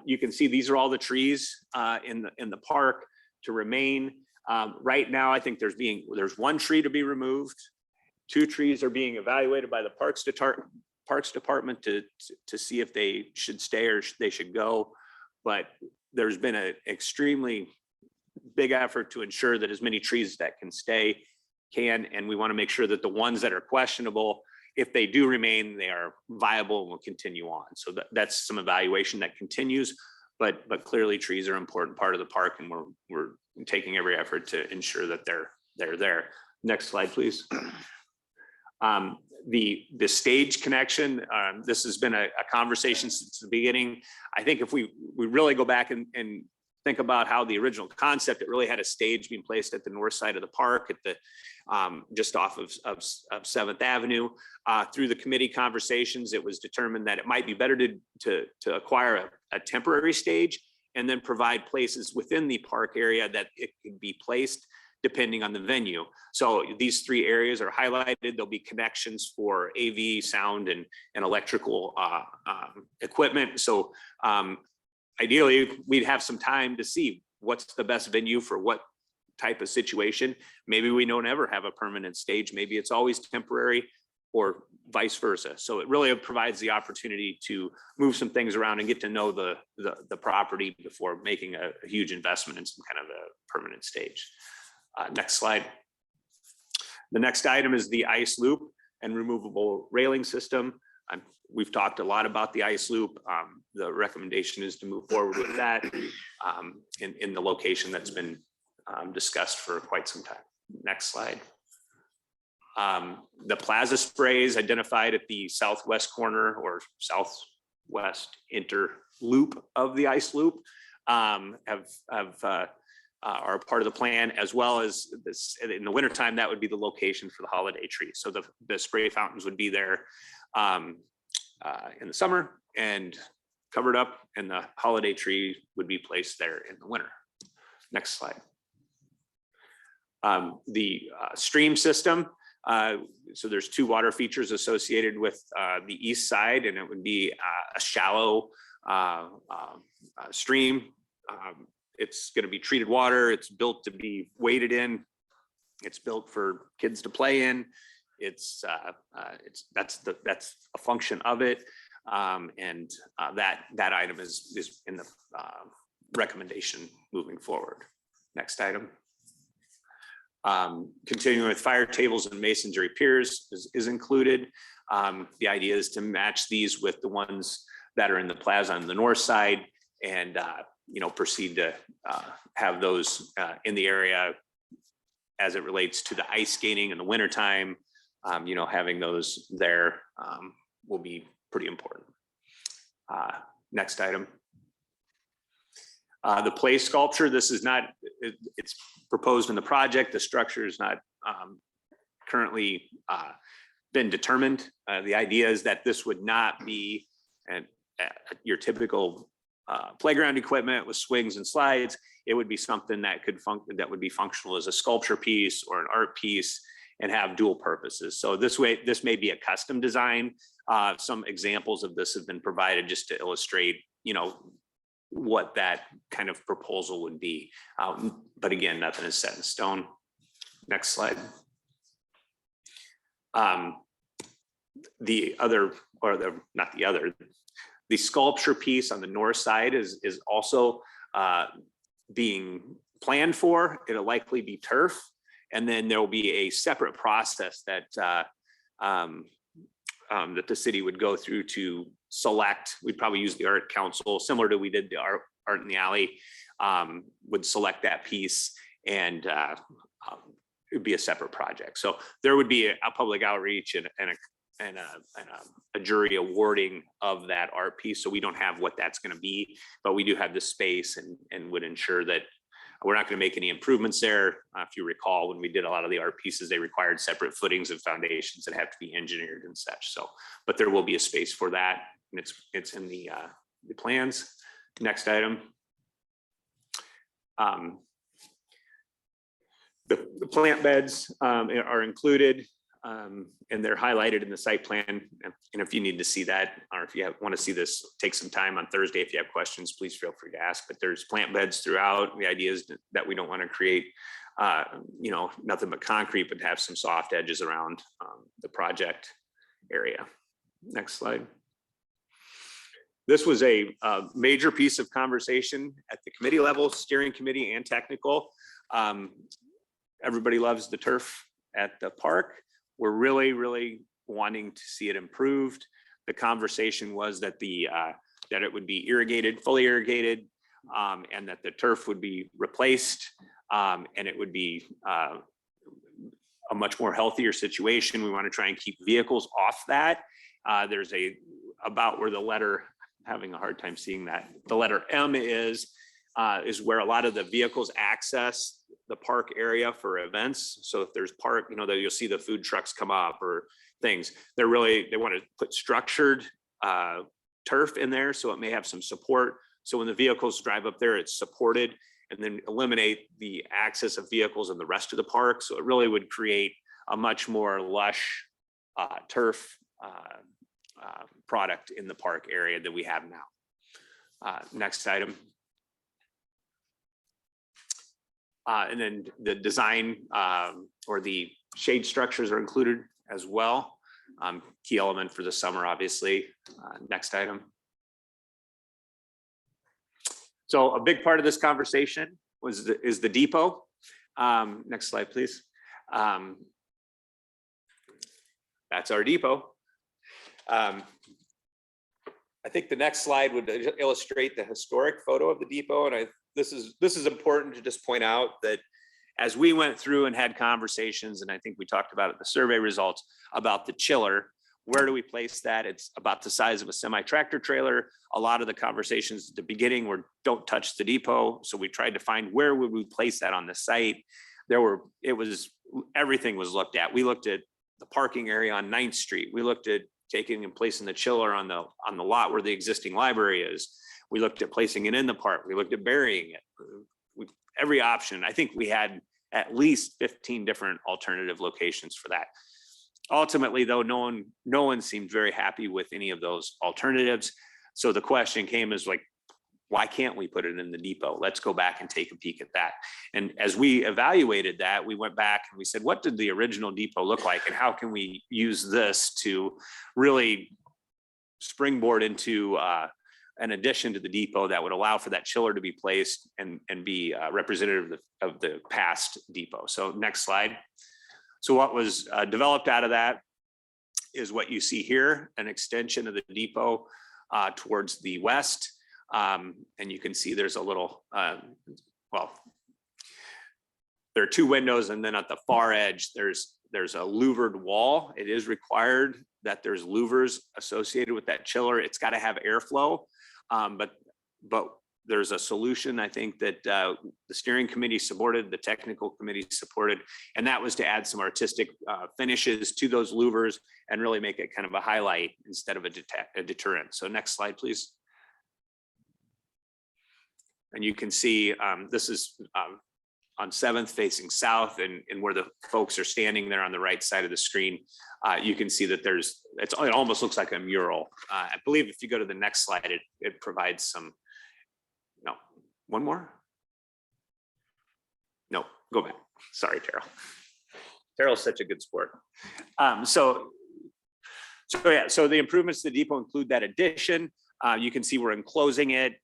Speaker 4: you can see these are all the trees in the park to remain. Right now, I think there's one tree to be removed. 2 trees are being evaluated by the Parks Department to see if they should stay or they should go. But there's been an extremely big effort to ensure that as many trees that can stay can, and we want to make sure that the ones that are questionable, if they do remain, they are viable and will continue on. So that's some evaluation that continues, but clearly trees are an important part of the park, and we're taking every effort to ensure that they're there. Next slide, please. The stage connection, this has been a conversation since the beginning. I think if we really go back and think about how the original concept, it really had a stage being placed at the north side of the park at the just off of 7th Avenue. Through the committee conversations, it was determined that it might be better to acquire a temporary stage and then provide places within the park area that it could be placed depending on the venue. So these 3 areas are highlighted. There'll be connections for AV, sound, and electrical equipment. So ideally, we'd have some time to see what's the best venue for what type of situation. Maybe we don't ever have a permanent stage. Maybe it's always temporary, or vice versa. So it really provides the opportunity to move some things around and get to know the property before making a huge investment in some kind of a permanent stage. Next slide. The next item is the ice loop and removable railing system. We've talked a lot about the ice loop. The recommendation is to move forward with that in the location that's been discussed for quite some time. Next slide. The plaza sprays identified at the southwest corner or southwest interloop of the ice loop are part of the plan, as well as this in the wintertime. That would be the location for the holiday tree. So the spray fountains would be there in the summer and covered up, and the holiday tree would be placed there in the winter. Next slide. The stream system. So there's 2 water features associated with the east side, and it would be a shallow stream. It's going to be treated water. It's built to be waded in. It's built for kids to play in. That's a function of it, and that item is in the recommendation moving forward. Next item. Continuing with fire tables and masonry piers is included. The idea is to match these with the ones that are in the plaza on the north side, and proceed to have those in the area as it relates to the ice skating in the wintertime. Having those there will be pretty important. Next item. The play sculpture, this is not, it's proposed in the project. The structure is not currently been determined. The idea is that this would not be your typical playground equipment with swings and slides. It would be something that would be functional as a sculpture piece or an art piece and have dual purposes. So this may be a custom design. Some examples of this have been provided just to illustrate, what that kind of proposal would be. But again, nothing is set in stone. Next slide. The sculpture piece on the north side is also being planned for. It'll likely be turf. And then there will be a separate process that that the city would go through to select. We'd probably use the art council, similar to we did the art in the alley, would select that piece, and it would be a separate project. So there would be a public outreach and a jury awarding of that art piece. So we don't have what that's going to be, but we do have the space and would ensure that We're not going to make any improvements there. If you recall, when we did a lot of the art pieces, they required separate footings and foundations that have to be engineered and such. So, but there will be a space for that, and it's in the plans. Next item. The plant beds are included, and they're highlighted in the site plan. And if you need to see that, or if you want to see this, take some time on Thursday. If you have questions, please feel free to ask. But there's plant beds throughout. The idea is that we don't want to create, nothing but concrete, but have some soft edges around the project area. Next slide. This was a major piece of conversation at the committee level, steering committee and technical. Everybody loves the turf at the park. We're really, really wanting to see it improved. The conversation was that that it would be irrigated, fully irrigated, and that the turf would be replaced, and it would be a much more healthier situation. We want to try and keep vehicles off that. There's about where the letter, I'm having a hard time seeing that. The letter M is where a lot of the vehicles access the park area for events. So if there's park, that you'll see the food trucks come up or things. They want to put structured turf in there, so it may have some support. So when the vehicles drive up there, it's supported, and then eliminate the access of vehicles in the rest of the park. So it really would create a much more lush turf product in the park area that we have now. Next item. And then the design or the shade structures are included as well. Key element for the summer, obviously. Next item. So a big part of this conversation is the depot. Next slide, please. That's our depot. I think the next slide would illustrate the historic photo of the depot, and this is important to just point out that as we went through and had conversations, and I think we talked about it, the survey results about the chiller, where do we place that? It's about the size of a semi-tractor trailer. A lot of the conversations at the beginning were don't touch the depot. So we tried to find where would we place that on the site. Everything was looked at. We looked at the parking area on 9th Street. We looked at taking and placing the chiller on the lot where the existing library is. We looked at placing it in the park. We looked at burying it. Every option. I think we had at least 15 different alternative locations for that. Ultimately, though, no one seemed very happy with any of those alternatives. So the question came is like, why can't we put it in the depot? Let's go back and take a peek at that. And as we evaluated that, we went back and we said, what did the original depot look like? And how can we use this to really springboard into an addition to the depot that would allow for that chiller to be placed and be representative of the past depot. So next slide. So what was developed out of that is what you see here, an extension of the depot towards the west. And you can see there's a little, there are two windows, and then at the far edge, there's a louvered wall. It is required that there's louvers associated with that chiller. It's got to have airflow. But there's a solution, I think, that the steering committee supported, the technical committee supported, and that was to add some artistic finishes to those louvers and really make it kind of a highlight instead of a deterrent. So next slide, please. And you can see this is on 7th facing south, and where the folks are standing there on the right side of the screen, you can see that it almost looks like a mural. I believe if you go to the next slide, it provides some, no, one more? No, go back. Sorry, Terrell. Terrell's such a good sport. So the improvements to the depot include that addition. You can see we're enclosing it.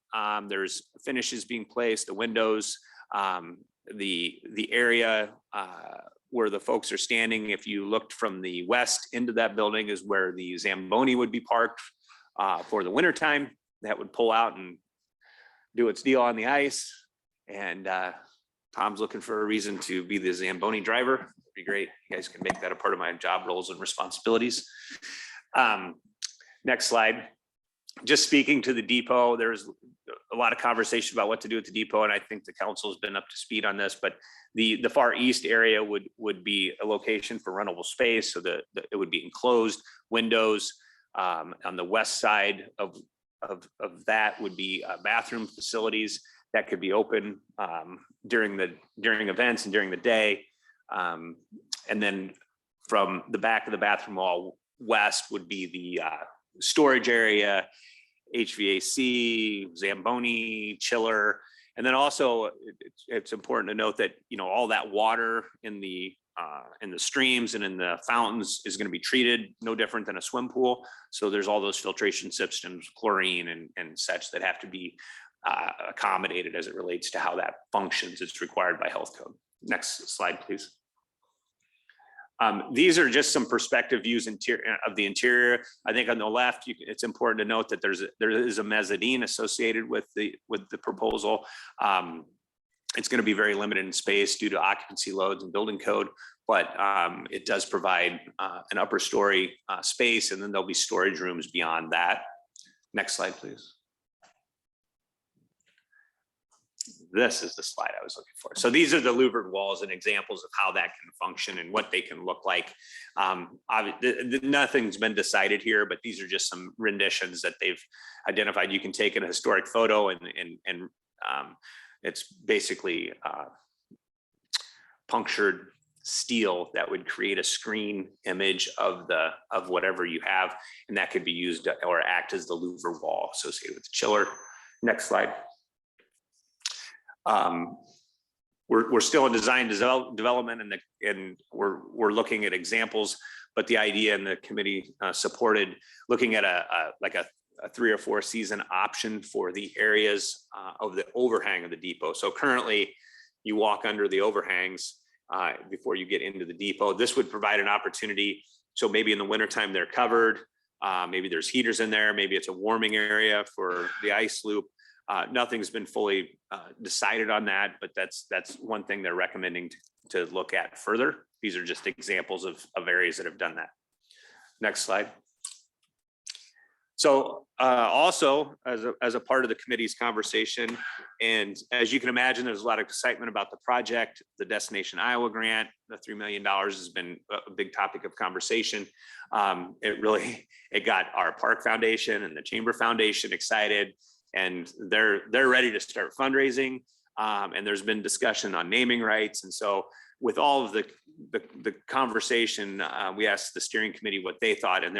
Speaker 4: There's finishes being placed, the windows, the area where the folks are standing. If you looked from the west into that building is where the Zamboni would be parked for the wintertime. That would pull out and do its deal on the ice. And Tom's looking for a reason to be the Zamboni driver. It'd be great. You guys can make that a part of my job roles and responsibilities. Next slide. just speaking to the depot, there's a lot of conversation about what to do at the depot, and I think the council's been up to speed on this, but the far east area would be a location for rentable space, so it would be enclosed windows. On the west side of that would be bathroom facilities that could be open during events and during the day. And then from the back of the bathroom wall west would be the storage area, HVAC, Zamboni, chiller. And then also it's important to note that, you know, all that water in the streams and in the fountains is going to be treated no different than a swim pool. So there's all those filtration systems, chlorine and such that have to be accommodated as it relates to how that functions. It's required by health code. Next slide, please. These are just some perspective views of the interior. I think on the left, it's important to note that there is a mezzanine associated with the proposal. It's going to be very limited in space due to occupancy loads and building code, but it does provide an upper story space, and then there'll be storage rooms beyond that. Next slide, please. This is the slide I was looking for. So these are the louvered walls and examples of how that can function and what they can look like. Nothing's been decided here, but these are just some renditions that they've identified. You can take a historic photo and it's basically punctured steel that would create a screen image of whatever you have, and that could be used or act as the louver wall associated with the chiller. Next slide. We're still in design development, and we're looking at examples, but the idea in the committee supported looking at a 3 or 4 season option for the areas of the overhang of the depot. So currently you walk under the overhangs before you get into the depot. This would provide an opportunity. So maybe in the wintertime they're covered, maybe there's heaters in there, maybe it's a warming area for the ice loop. Nothing's been fully decided on that, but that's one thing they're recommending to look at further. These are just examples of areas that have done that. Next slide. So also as a part of the committee's conversation, and as you can imagine, there's a lot of excitement about the project. The Destination Iowa grant, the $3 million has been a big topic of conversation. It got our Park Foundation and the Chamber Foundation excited, and they're ready to start fundraising. And there's been discussion on naming rights. And so with all of the conversation, we asked the steering committee what they thought, and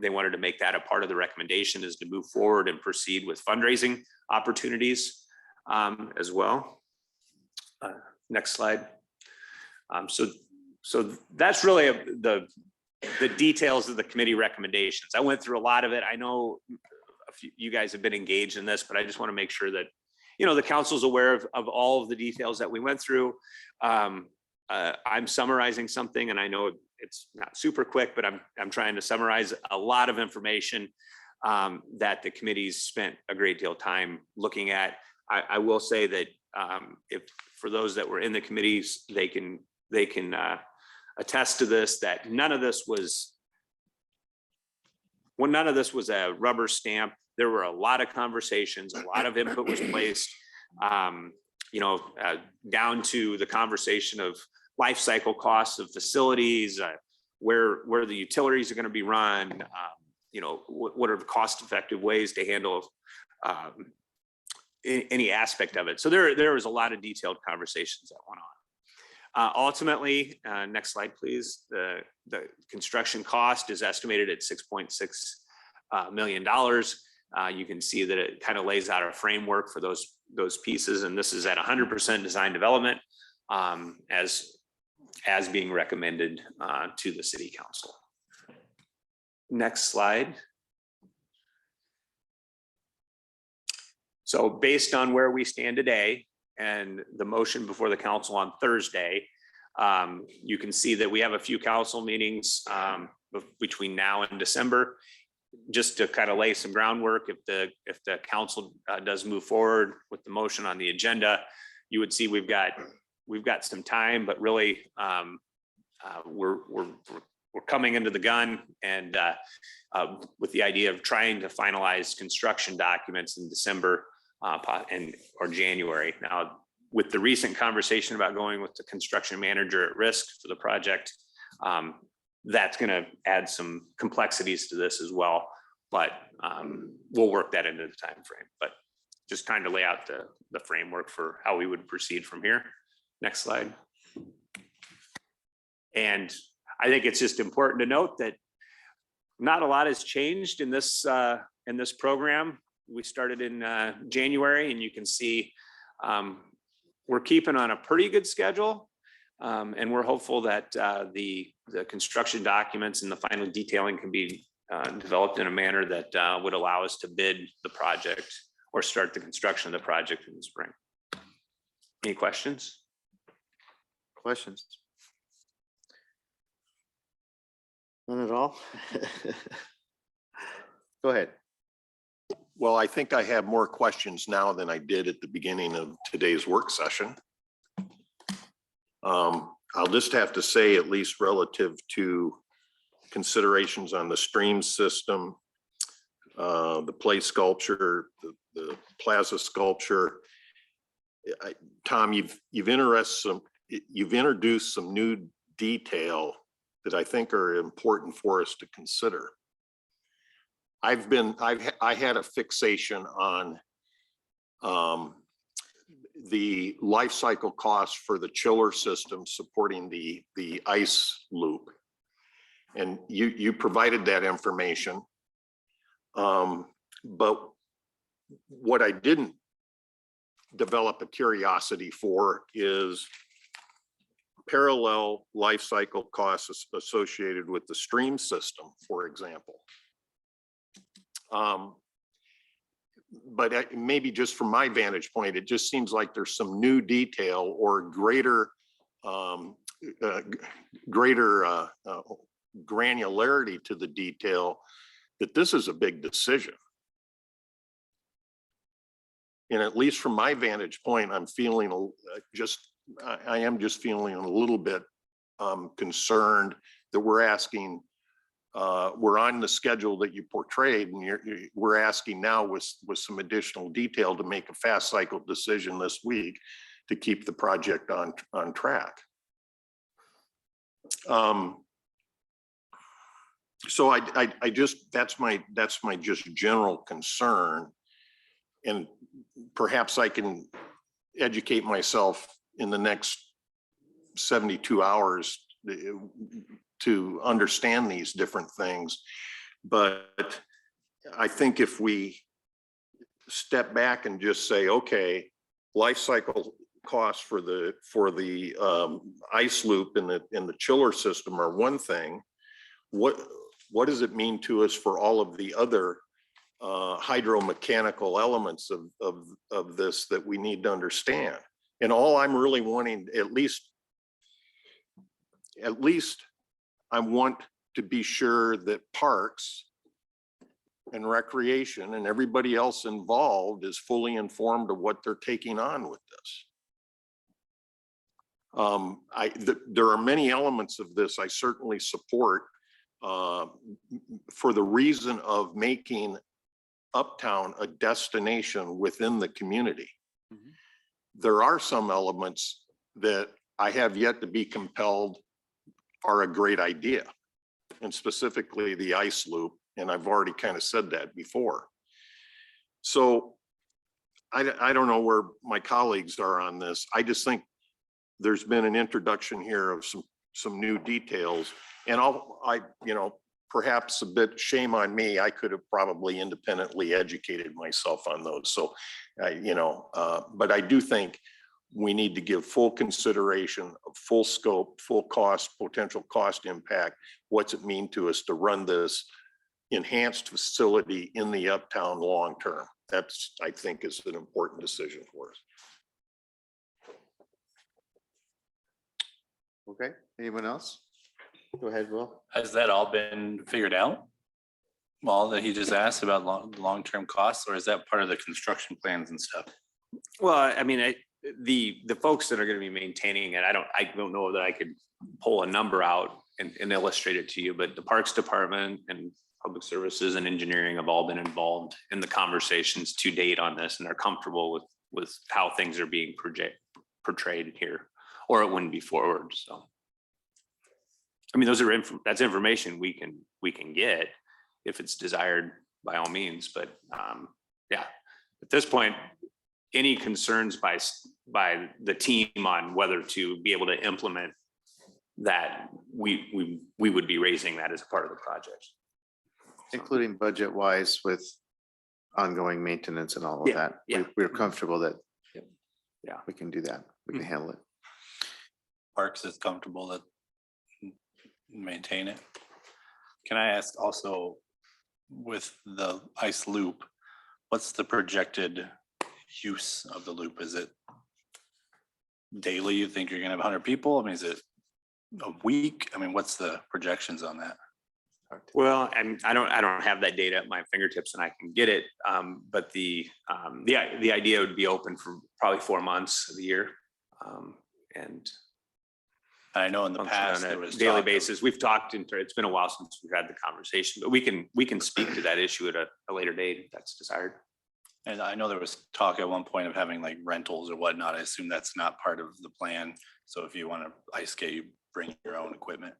Speaker 4: they wanted to make that a part of the recommendation, is to move forward and proceed with fundraising opportunities as well. Next slide. So that's really the details of the committee recommendations. I went through a lot of it. I know you guys have been engaged in this, but I just want to make sure that, you know, the council's aware of all of the details that we went through. I'm summarizing something, and I know it's not super quick, but I'm trying to summarize a lot of information that the committee's spent a great deal of time looking at. I will say that if for those that were in the committees, they can attest to this, that none of this was a rubber stamp. There were a lot of conversations, a lot of input was placed, down to the conversation of life cycle costs of facilities, where the utilities are going to be run, what are the cost-effective ways to handle any aspect of it. So there was a lot of detailed conversations that went on. Ultimately, next slide, please. The construction cost is estimated at $6.6 million. You can see that it kind of lays out a framework for those pieces, and this is at 100% design development as being recommended to the city council. Next slide. So based on where we stand today and the motion before the council on Thursday, you can see that we have a few council meetings between now and December, just to kind of lay some groundwork. If the council does move forward with the motion on the agenda, you would see we've got some time, but really we're we're coming into the gun and with the idea of trying to finalize construction documents in December or January. Now, with the recent conversation about going with the construction manager at risk for the project, that's going to add some complexities to this as well. But we'll work that into the time frame. But just kind of lay out the framework for how we would proceed from here. Next slide. And I think it's just important to note that not a lot has changed in this program. We started in January, and you can see we're keeping on a pretty good schedule. And we're hopeful that the construction documents and the final detailing can be developed in a manner that would allow us to bid the project or start the construction of the project in the spring. Any questions?
Speaker 1: Questions? None at all? Go ahead.
Speaker 3: Well, I think I have more questions now than I did at the beginning of today's work session. I'll just have to say, at least relative to considerations on the stream system, the play sculpture, the plaza sculpture. Tom, you've introduced some new detail that I think are important for us to consider. I had a fixation on the life cycle costs for the chiller system supporting the ice loop. And you provided that information. But what I didn't develop a curiosity for is parallel life cycle costs associated with the stream system, for example. But maybe just from my vantage point, it just seems like there's some new detail or greater granularity to the detail that this is a big decision. And at least from my vantage point, I'm feeling I am just feeling a little bit concerned that we're asking, we're on the schedule that you portrayed, and we're asking now with some additional detail to make a fast cycle decision this week to keep the project on track. So I just, that's my just general concern. And perhaps I can educate myself in the next 72 hours to understand these different things. But I think if we step back and just say, okay, life cycle costs for the ice loop and the chiller system are one thing. What does it mean to us for all of the other hydromechanical elements of this that we need to understand? And all I'm really wanting, at least I want to be sure that parks and recreation and everybody else involved is fully informed of what they're taking on with this. There are many elements of this I certainly support for the reason of making Uptown a destination within the community. Mm-hmm. There are some elements that I have yet to be compelled are a great idea, and specifically the ice loop. And I've already kind of said that before. So I don't know where my colleagues are on this. I just think there's been an introduction here of some new details, and perhaps a bit shame on me. I could have probably independently educated myself on those. So, but I do think we need to give full consideration of full scope, full cost, potential cost impact. What's it mean to us to run this enhanced facility in the Uptown long term? That's, I think, is an important decision for us.
Speaker 1: Okay, anyone else? Go ahead, Will.
Speaker 11: Has that all been figured out? All that he just asked about long-term costs, or is that part of the construction plans and stuff?
Speaker 4: Well, I mean, the folks that are going to be maintaining it, I don't know that I could pull a number out and illustrate it to you, but the Parks Department and Public Services and Engineering have all been involved in the conversations to date on this, and are comfortable with how things are being portrayed here, or it wouldn't be forward, so. I mean, that's information we can get if it's desired by all means, but yeah, at this point, any concerns by the team on whether to be able to implement that, we would be raising that as a part of the project.
Speaker 1: Including budget wise with ongoing maintenance and all of
Speaker 4: Yeah,
Speaker 1: that.
Speaker 4: yeah.
Speaker 1: We're comfortable that
Speaker 4: Yeah.
Speaker 1: we can do that. We can handle it.
Speaker 11: Parks is comfortable that maintain it. Can I ask also with the ice loop, what's the projected use of the loop? Is it daily? You think you're gonna have 100 people? I mean, is it a week? I mean, what's the projections on that?
Speaker 4: Well, and I don't have that data at my fingertips, and I can get it. But the idea would be open for probably 4 months of the year. And
Speaker 11: I know in the
Speaker 4: function
Speaker 11: past
Speaker 4: on
Speaker 11: there
Speaker 4: a
Speaker 11: was
Speaker 4: daily
Speaker 11: talk of-
Speaker 4: basis. We've talked it's been a while since we've had the conversation, but we can speak to that issue at a later date if that's desired.
Speaker 11: And I know there was talk at one point of having like rentals or whatnot. I assume that's not part of the plan. So if you want to ice skate, you bring your own equipment.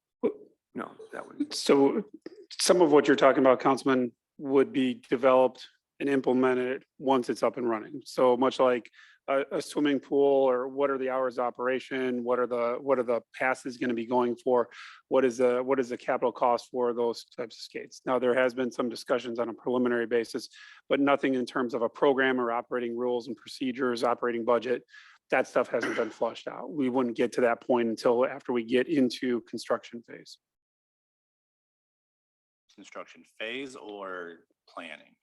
Speaker 4: No, that would.
Speaker 7: So some of what you're talking about, Councilman, would be developed and implemented once it's up and running. So much like a swimming pool, or what are the hours of operation? What are the passes going to be going for? What is the capital cost for those types of skates? Now, there has been some discussions on a preliminary basis, but nothing in terms of a program or operating rules and procedures, operating budget. That stuff hasn't been flushed out. We wouldn't get to that point until after we get into construction phase.
Speaker 11: Construction phase or planning?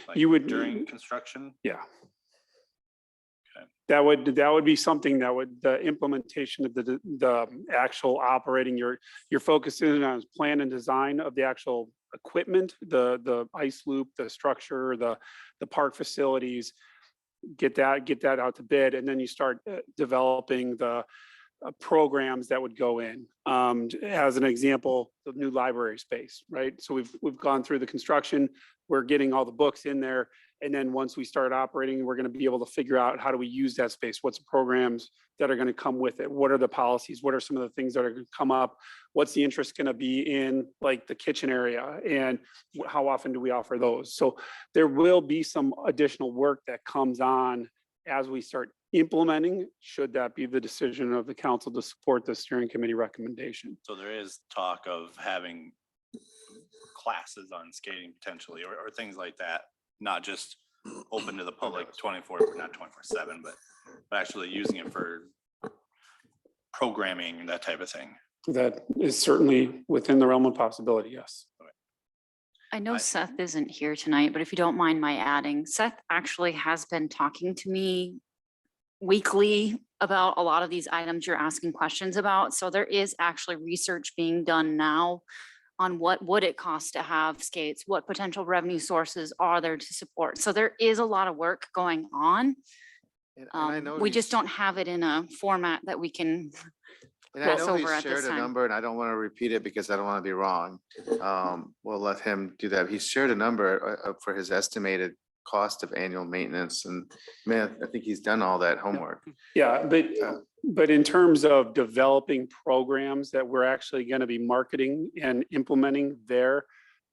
Speaker 11: Like
Speaker 7: You would-
Speaker 11: during construction?
Speaker 7: Yeah.
Speaker 11: Okay.
Speaker 7: That would be something that would, the implementation of the actual operating, you're focusing on plan and design of the actual equipment, the ice loop, the structure, the park facilities, get that out to bid, and then you start developing the programs that would go in. As an example, the new library space, right? So we've gone through the construction, we're getting all the books in there. And then once we start operating, we're going to be able to figure out how do we use that space? What's the programs that are going to come with it? What are the policies? What are some of the things that are going to come up? What's the interest going to be in like the kitchen area? And how often do we offer those? So there will be some additional work that comes on as we start implementing, should that be the decision of the council to support the steering committee recommendation.
Speaker 11: So there is talk of having classes on skating potentially, or things like that, not just open to the public 24/7, but actually using it for programming and that type of thing.
Speaker 7: That is certainly within the realm of possibility, yes.
Speaker 9: I know Seth isn't here tonight, but if you don't mind my adding, Seth actually has been talking to me weekly about a lot of these items you're asking questions about. So there is actually research being done now on what would it cost to have skates, what potential revenue sources are there to support. So there is a lot of work going on.
Speaker 1: And I know
Speaker 9: We just
Speaker 1: he's-
Speaker 9: don't have it in a format that we can.
Speaker 1: And I
Speaker 9: gloss
Speaker 1: know
Speaker 9: over
Speaker 1: he's
Speaker 9: at this
Speaker 1: shared a
Speaker 9: time.
Speaker 1: number, and I don't want to repeat it because I don't want to be wrong. We'll let him do that. He's shared a number for his estimated cost of annual maintenance, and man, I think he's done all that homework.
Speaker 7: Yeah, but in terms of developing programs that we're actually going to be marketing and implementing there,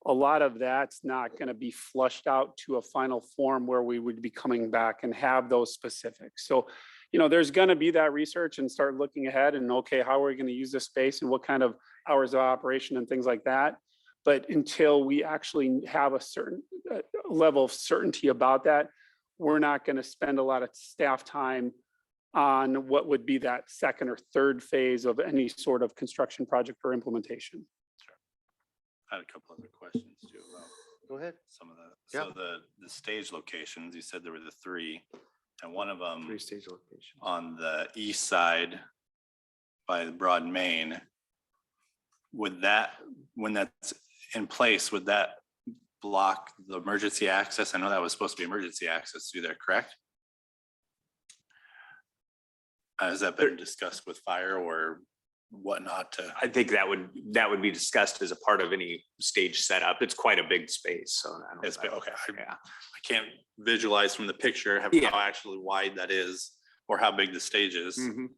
Speaker 7: a lot of that's not going to be flushed out to a final form where we would be coming back and have those specifics. So, there's going to be that research and start looking ahead and, okay, how are we going to use this space and what kind of hours of operation and things like that. But until we actually have a certain level of certainty about that, we're not going to spend a lot of staff time on what would be that second or third phase of any sort of construction project or implementation.
Speaker 11: I had a couple other questions too. About
Speaker 1: Go ahead.
Speaker 11: some of the,
Speaker 1: Yeah.
Speaker 11: so the stage locations, you said there were the three, and one of them
Speaker 1: 3-stage location.
Speaker 11: on the east side by the Broad Main. Would that, when that's in place, would that block the emergency access? I know that was supposed to be emergency access through there, correct? Has that been discussed with fire or whatnot to.
Speaker 4: I think that would be discussed as a part of any stage setup. It's quite a big space, so. I don't-
Speaker 11: It's big, okay.
Speaker 4: Yeah.
Speaker 11: I can't visualize from the picture
Speaker 4: Yeah.
Speaker 11: how actually wide that is or how big the stage is.
Speaker 4: Mhm.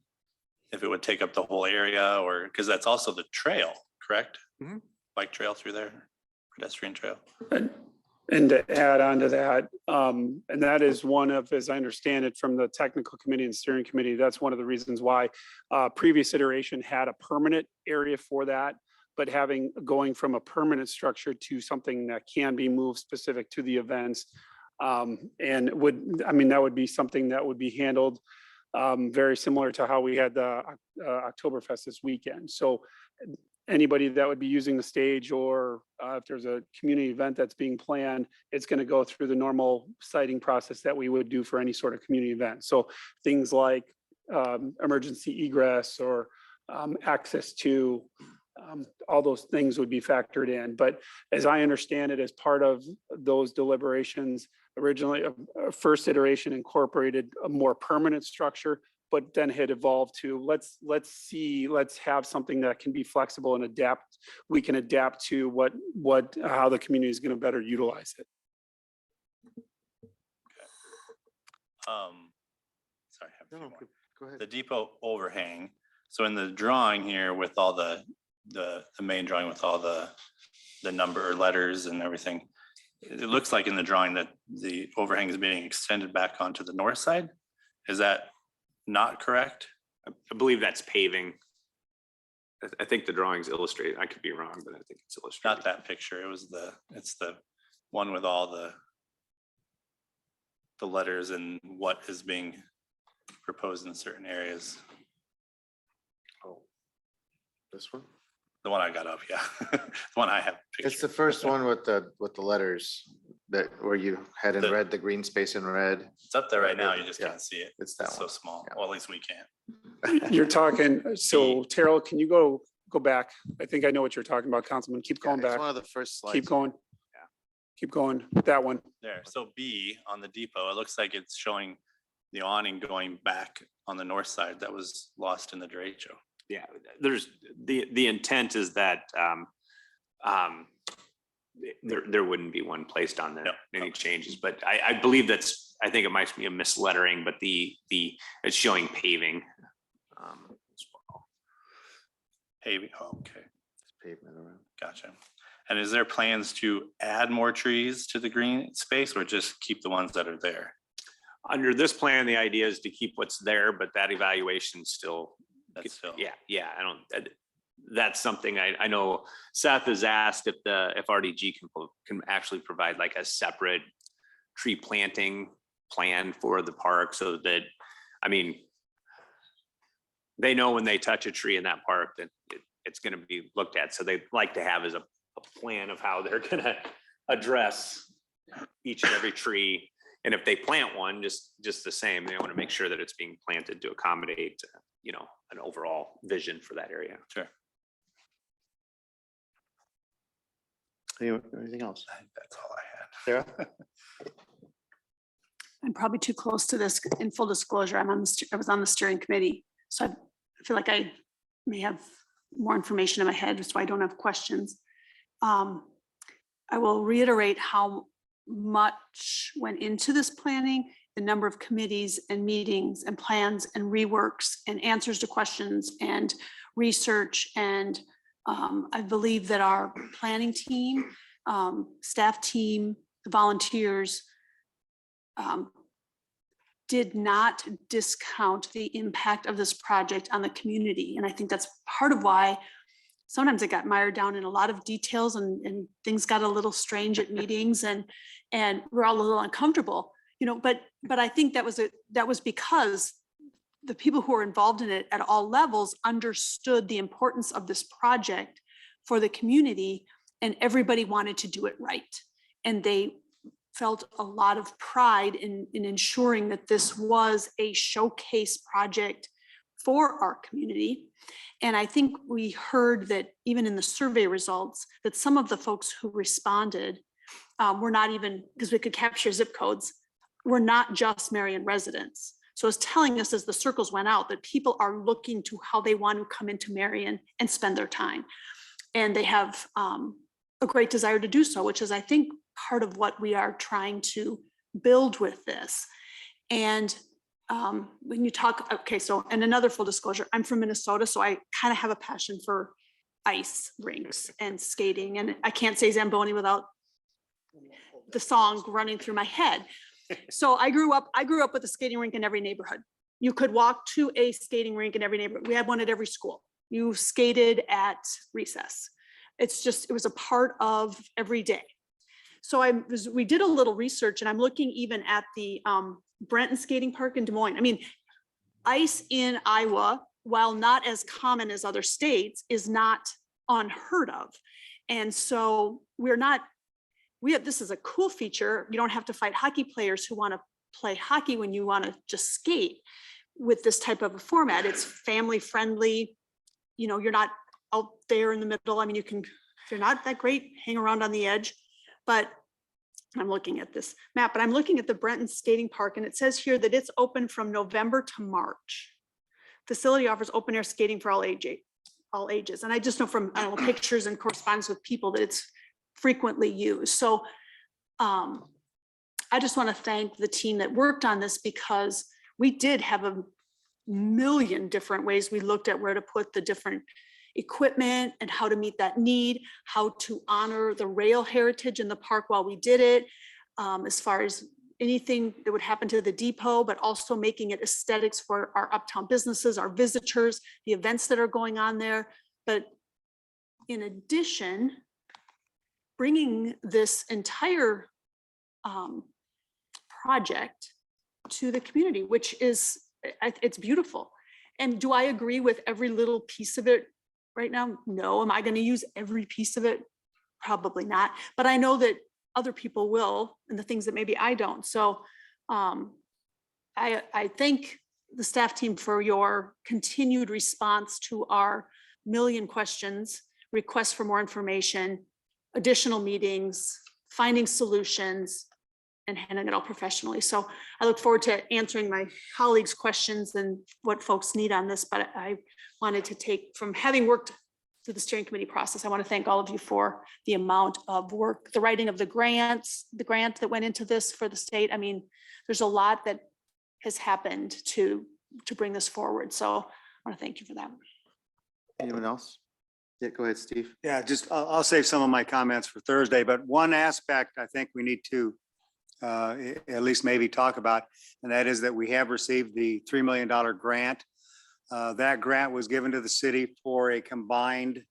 Speaker 11: If it would take up the whole area or, because that's also the trail, correct?
Speaker 4: Mhm.
Speaker 11: Bike trail through there, pedestrian trail.
Speaker 7: And to add on to that, and that is one of, as I understand it, from the technical committee and steering committee, that's one of the reasons why previous iteration had a permanent area for that. But going from a permanent structure to something that can be moved specific to the events. And that would be something that would be handled very similar to how we had the Oktoberfest this weekend. So anybody that would be using the stage, or if there's a community event that's being planned, it's going to go through the normal siting process that we would do for any sort of community event. So things like emergency egress or access to all those things would be factored in. But as I understand it, as part of those deliberations, originally a first iteration incorporated a more permanent structure, but then had evolved to let's have something that can be flexible and adapt. We can adapt to how the community is going to better utilize it.
Speaker 11: Sorry, I have a few
Speaker 1: No,
Speaker 11: more.
Speaker 1: go ahead.
Speaker 11: The depot overhang. So in the drawing here with all the main drawing with all the number or letters and everything, it looks like in the drawing that the overhang is being extended back onto the north side. Is that not correct?
Speaker 4: I believe that's paving. I think the drawings illustrate, I could be wrong, but I think it's illustrated.
Speaker 11: Not that picture. It's the one with all the letters and what is being proposed in certain areas.
Speaker 1: Oh, this one?
Speaker 11: The one I got up, yeah. The one I have.
Speaker 1: It's the first one with the letters that where you had in
Speaker 11: The-
Speaker 1: red, the green space in red.
Speaker 11: It's up there right now. You just
Speaker 1: Yeah,
Speaker 11: can't see it.
Speaker 1: It's that
Speaker 11: It's so
Speaker 1: one.
Speaker 11: small.
Speaker 1: Yeah.
Speaker 11: Well, at least we can't.
Speaker 7: You're talking, so Terrell, can you go back? I think I know what you're talking about, Councilman. Keep
Speaker 1: Yeah,
Speaker 7: going
Speaker 1: it's
Speaker 7: back.
Speaker 1: one of the first slides.
Speaker 7: Keep going.
Speaker 4: Yeah.
Speaker 7: Keep going. That one.
Speaker 11: There. So B on the depot, it looks like it's showing the awning going back on the north side that was lost in the derecho.
Speaker 4: Yeah, there's, the intent is that there wouldn't be one placed on there,
Speaker 11: No.
Speaker 4: any changes, but I believe I think it might be a mislettering, but it's showing paving. As well.
Speaker 11: Paving, oh, okay,
Speaker 1: It's pavement around.
Speaker 11: gotcha. And is there plans to add more trees to the green space or just keep the ones that are there?
Speaker 4: Under this plan, the idea is to keep what's there, but that evaluation still.
Speaker 11: That's still.
Speaker 4: Yeah, that's something I know Seth has asked if RDG can actually provide like a separate tree planting plan for the park so that, I mean, they know when they touch a tree in that park that it's going to be looked at. So they'd like to have as a plan of how they're going to address each and every tree. And if they plant one, just the same, they want to make sure that it's being planted to accommodate, an overall vision for that area.
Speaker 11: Sure.
Speaker 1: Anything else?
Speaker 11: I think that's all I had.
Speaker 1: Sarah?
Speaker 12: I'm probably too close to this. In full disclosure, I was on the steering committee. So I feel like I may have more information in my head, so I don't have questions. I will reiterate how much went into this planning, the number of committees and meetings and plans and reworks and answers to questions and research. And I believe that our planning team, staff team, the volunteers did not discount the impact of this project on the community. And I think that's part of why sometimes it got mired down in a lot of details and things got a little strange at meetings and we're all a little uncomfortable, but I think that was because the people who were involved in it at all levels understood the importance of this project for the community, and everybody wanted to do it right. And they felt a lot of pride in ensuring that this was a showcase project for our community. And I think we heard that even in the survey results, that some of the folks who responded were not even, because we could capture zip codes, were not just Marion residents. So it's telling us as the circles went out that people are looking to how they want to come into Marion and spend their time. And they have a great desire to do so, which is, I think, part of what we are trying to build with this. And when you talk, okay, so, and another full disclosure, I'm from Minnesota, so I kind of have a passion for ice rinks and skating. And I can't say Zamboni without the song running through my head. So I grew up with a skating rink in every neighborhood. You could walk to a skating rink in every neighborhood. We had one at every school. You skated at recess. It was a part of every day. So we did a little research, and I'm looking even at the Brenton Skating Park in Des Moines. I mean, ice in Iowa, while not as common as other states, is not unheard of. And so this is a cool feature. You don't have to fight hockey players who want to play hockey when you want to just skate with this type of a format. It's family friendly. You know, you're not out there in the middle. I mean, if you're not that great, hang around on the edge. But I'm looking at this map, but I'm looking at the Brenton Skating Park, and it says here that it's open from November to March. Facility offers open air skating for all ages. And I just know from, I don't know, pictures and correspondence with people that it's frequently used. So I just want to thank the team that worked on this, because we did have a million different ways we looked at where to put the different equipment and how to meet that need, how to honor the rail heritage in the park while we did it, as far as anything that would happen to the depot, but also making it aesthetics for our uptown businesses, our visitors, the events that are going on there. But in addition, bringing this entire project to the community, which is, it's beautiful. And do I agree with every little piece of it right now? No. Am I going to use every piece of it? Probably not. But I know that other people will, and the things that maybe I don't. So I thank the staff team for your continued response to our million questions, requests for more information, additional meetings, finding solutions, and handling it all professionally. So I look forward to answering my colleagues' questions and what folks need on this. But I wanted to take, from having worked through the steering committee process, I want to thank all of you for the amount of work, the writing of the grant that went into this for the state. I mean, there's a lot that has happened to bring this forward. So I want to thank you for that.
Speaker 1: Anyone else? Yeah, go ahead, Steve.
Speaker 6: Yeah, just, I'll save some of my comments for Thursday, but one aspect I think we need to at least maybe talk about, and that is that we have received the $3 million grant. That grant was given to the city for a combined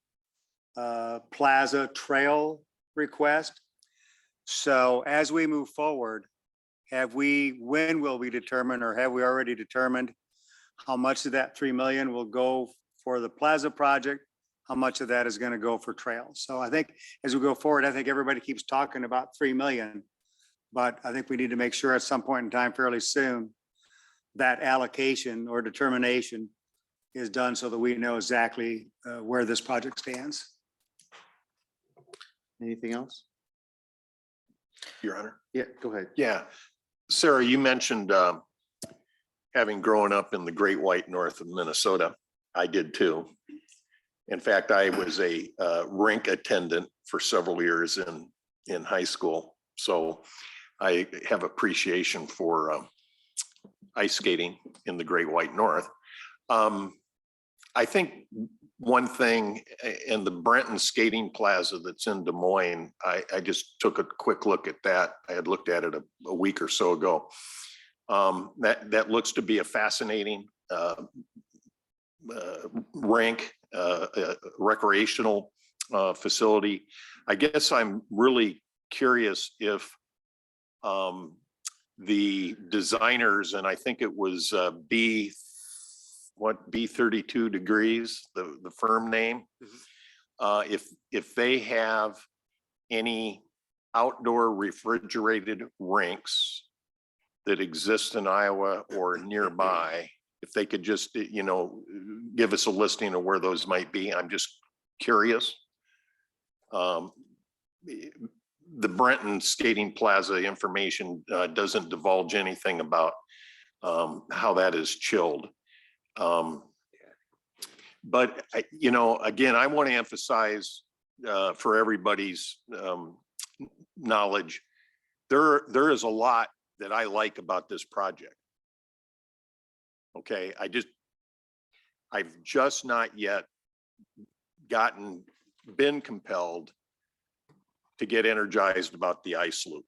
Speaker 6: plaza trail request. So as we move forward, when will we determine, or have we already determined how much of that 3 million will go for the plaza project? How much of that is going to go for trails? So I think as we go forward, I think everybody keeps talking about 3 million, but I think we need to make sure at some point in time fairly soon that allocation or determination is done so that we know exactly where this project stands.
Speaker 1: Anything else?
Speaker 3: Your Honor.
Speaker 1: Yeah, go ahead.
Speaker 3: Yeah. Sarah, you mentioned having grown up in the Great White North of Minnesota. I did too. In fact, I was a rink attendant for several years in high school. So I have appreciation for ice skating in the Great White North. I think one thing, in the Brenton Skating Plaza that's in Des Moines, I just took a quick look at that. I had looked at it a week or so ago. That looks to be a fascinating rink, recreational facility. I guess I'm really curious if the designers, and I think it was B32 Degrees, the firm name, if they have any outdoor refrigerated rinks that exist in Iowa or nearby, if they could just, give us a listing of where those might be. I'm just curious. The Brenton Skating Plaza information doesn't divulge anything about how that is chilled. But you know, again, I want to emphasize for everybody's knowledge, there is a lot that I like about this project. Okay, I've just not yet been compelled to get energized about the ice loop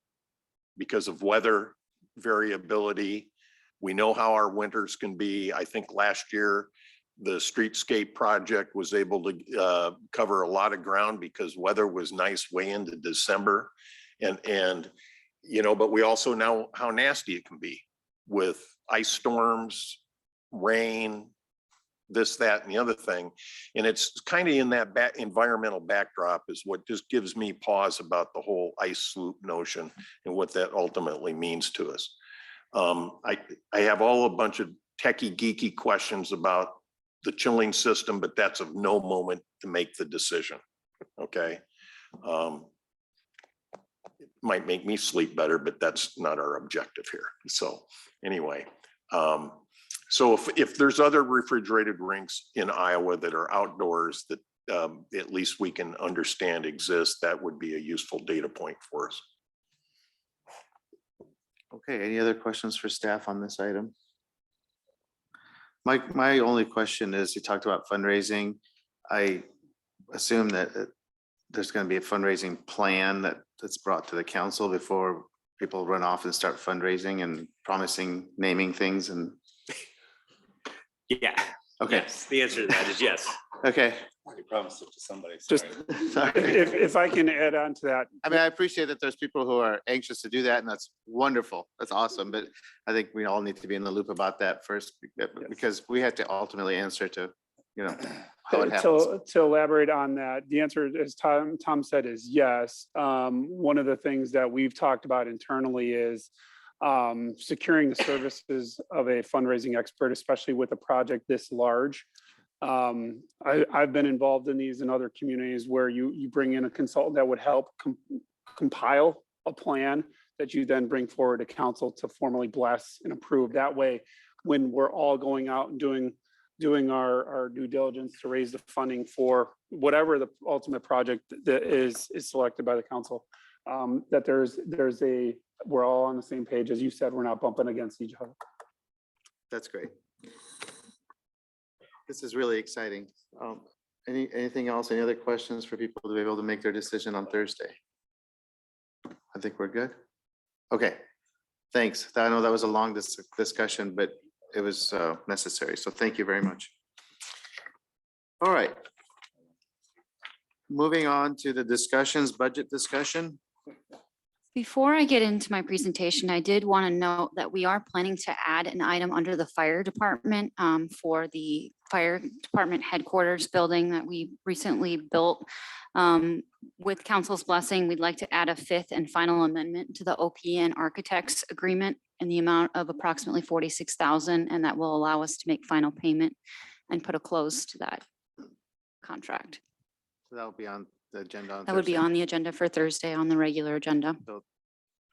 Speaker 3: because of weather variability. We know how our winters can be. I think last year, the streetscape project was able to cover a lot of ground because weather was nice way into December. And you know, but we also know how nasty it can be with ice storms, rain, this, that, and the other thing. And it's kind of in that environmental backdrop is what just gives me pause about the whole ice loop notion and what that ultimately means to us. I have a bunch of techie geeky questions about the chilling system, but that's of no moment to make the decision. Okay. It might make me sleep better, but that's not our objective here. So anyway, so if there's other refrigerated rinks in Iowa that are outdoors that at least we can understand exist, that would be a useful data point for us.
Speaker 1: Okay, any other questions for staff on this item? My only question is, you talked about fundraising. I assume that there's going to be a fundraising plan that's brought to the council before people run off and start fundraising and promising, naming things and.
Speaker 4: Yeah.
Speaker 1: Okay.
Speaker 4: Yes, the answer to that is yes.
Speaker 1: Okay.
Speaker 11: You promised it to somebody.
Speaker 7: Just
Speaker 11: Sorry.
Speaker 1: Sorry.
Speaker 7: if I can add on to that,
Speaker 1: I mean, I appreciate that there's people who are anxious to do that, and that's wonderful. That's awesome. But I think we all need to be in the loop about that first, because we have to ultimately answer to, you know, how it happens.
Speaker 7: to elaborate on that, the answer, as Tom said, is yes. One of the things that we've talked about internally is securing the services of a fundraising expert, especially with a project this large. I've been involved in these in other communities where you bring in a consultant that would help compile a plan that you then bring forward to council to formally bless and approve. That way, when we're all going out and doing our due diligence to raise the funding for whatever the ultimate project that is selected by the council, that we're all on the same page. As you said, we're not bumping against each other.
Speaker 1: That's great. This is really exciting. Anything else? Any other questions for people to be able to make their decision on Thursday? I think we're good. Okay, thanks. I know that was a long discussion, but it was necessary. So thank you very much. All right. Moving on to the discussions, budget discussion.
Speaker 9: Before I get into my presentation, I did want to note that we are planning to add an item under the fire department for the fire department headquarters building that we recently built. With council's blessing, we'd like to add a fifth and final amendment to the OPN architects agreement in the amount of approximately $46,000, and that will allow us to make final payment and put a close to that contract.
Speaker 1: So that'll be on the agenda. On
Speaker 9: That would be
Speaker 1: Thursday.
Speaker 9: on the agenda for Thursday on the regular agenda.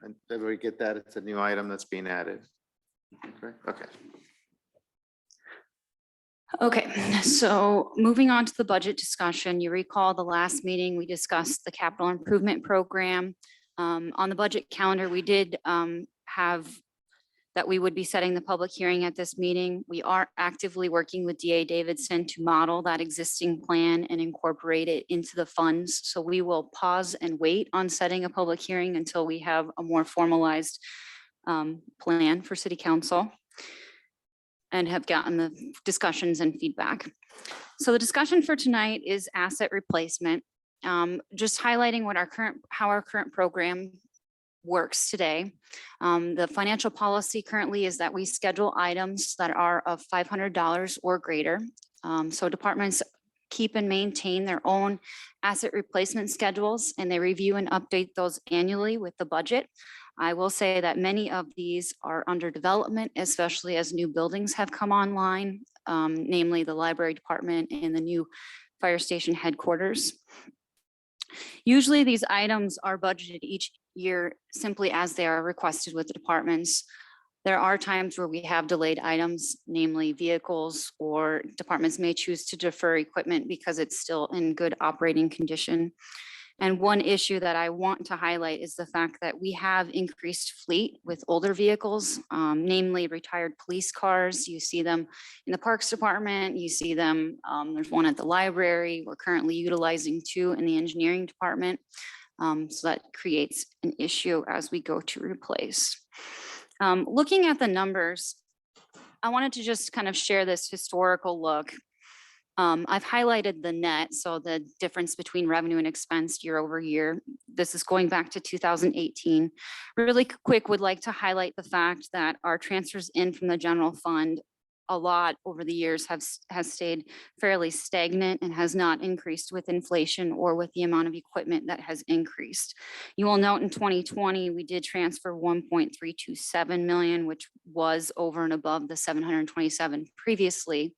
Speaker 1: And everybody get that? It's a new item that's being added. Correct? Okay.
Speaker 9: Okay, so moving on to the budget discussion, you recall the last meeting, we discussed the capital improvement program. On the budget calendar, we did have that we would be setting the public hearing at this meeting. We are actively working with DA Davidson to model that existing plan and incorporate it into the funds. So we will pause and wait on setting a public hearing until we have a more formalized plan for city council and have gotten the discussions and feedback. So the discussion for tonight is asset replacement. Just highlighting how our current program works today. The financial policy currently is that we schedule items that are of $500 or greater. So departments keep and maintain their own asset replacement schedules, and they review and update those annually with the budget. I will say that many of these are under development, especially as new buildings have come online, namely the library department and the new fire station headquarters. Usually these items are budgeted each year simply as they are requested with the departments. There are times where we have delayed items, namely vehicles, or departments may choose to defer equipment because it's still in good operating condition. And one issue that I want to highlight is the fact that we have increased fleet with older vehicles, namely retired police cars. You see them in the Parks Department, you see them, there's one at the library. We're currently utilizing 2 in the engineering department. So that creates an issue as we go to replace. Looking at the numbers, I wanted to just kind of share this historical look. I've highlighted the net, so the difference between revenue and expense year over year. This is going back to 2018. Really quick, would like to highlight the fact that our transfers in from the general fund a lot over the years has stayed fairly stagnant and has not increased with inflation or with the amount of equipment that has increased. You will note in 2020, we did transfer 1.327 million, which was over and above the 727 previously.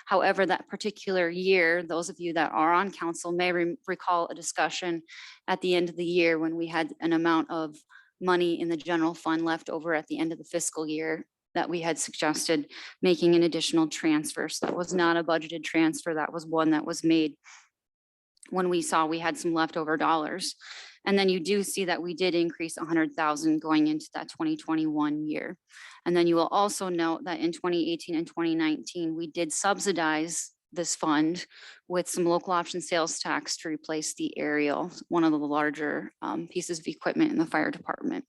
Speaker 9: However, that particular year, those of you that are on council may recall a discussion at the end of the year when we had an amount of money in the general fund left over at the end of the fiscal year that we had suggested making an additional transfer. So that was not a budgeted transfer. That was one that was made when we saw we had some leftover dollars. And then you do see that we did increase 100,000 going into that 2021 year. And then you will also note that in 2018 and 2019, we did subsidize this fund with some local option sales tax to replace the aerial, one of the larger pieces of equipment in the fire department.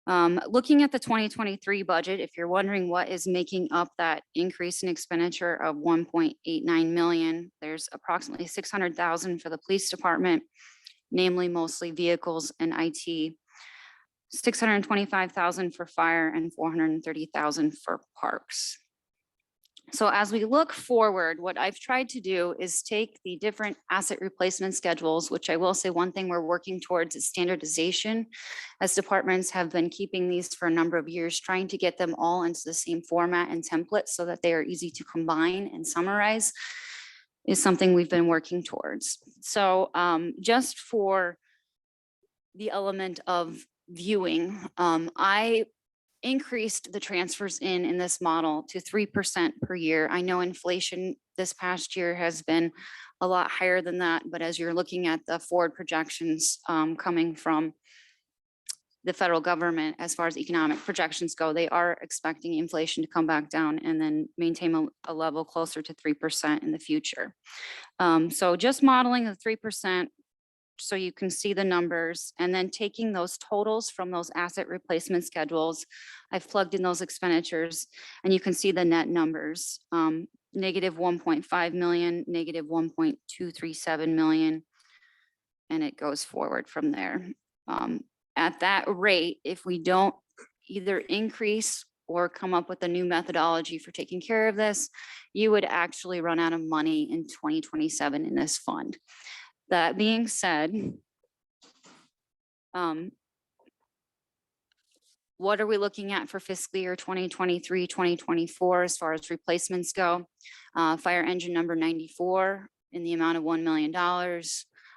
Speaker 9: Looking at the 2023 budget, if you're wondering what is making up that increase in expenditure of 1.89 million, there's approximately 600,000 for the police department, namely mostly vehicles and IT, 625,000 for fire, and 430,000 for parks. So as we look forward, what I've tried to do is take the different asset replacement schedules, which I will say one thing we're working towards is standardization, as departments have been keeping these for a number of years, trying to get them all into the same format and template so that they are easy to combine and summarize, is something we've been working towards. So just for the element of viewing, I increased the transfers in this model to 3% per year. I know inflation this past year has been a lot higher than that, but as you're looking at the forward projections coming from the federal government, as far as economic projections go, they are expecting inflation to come back down and then maintain a level closer to 3% in the future. So just modeling the 3%, so you can see the numbers, and then taking those totals from those asset replacement schedules. I've plugged in those expenditures and you can see the net numbers, negative 1.5 million, negative 1.237 million, and it goes forward from there. At that rate, if we don't either increase or come up with a new methodology for taking care of this, you would actually run out of money in 2027 in this fund. That being said, what are we looking at for fiscal year 2023, 2024 as far as replacements go? Fire engine number 94 in the amount of $1 million.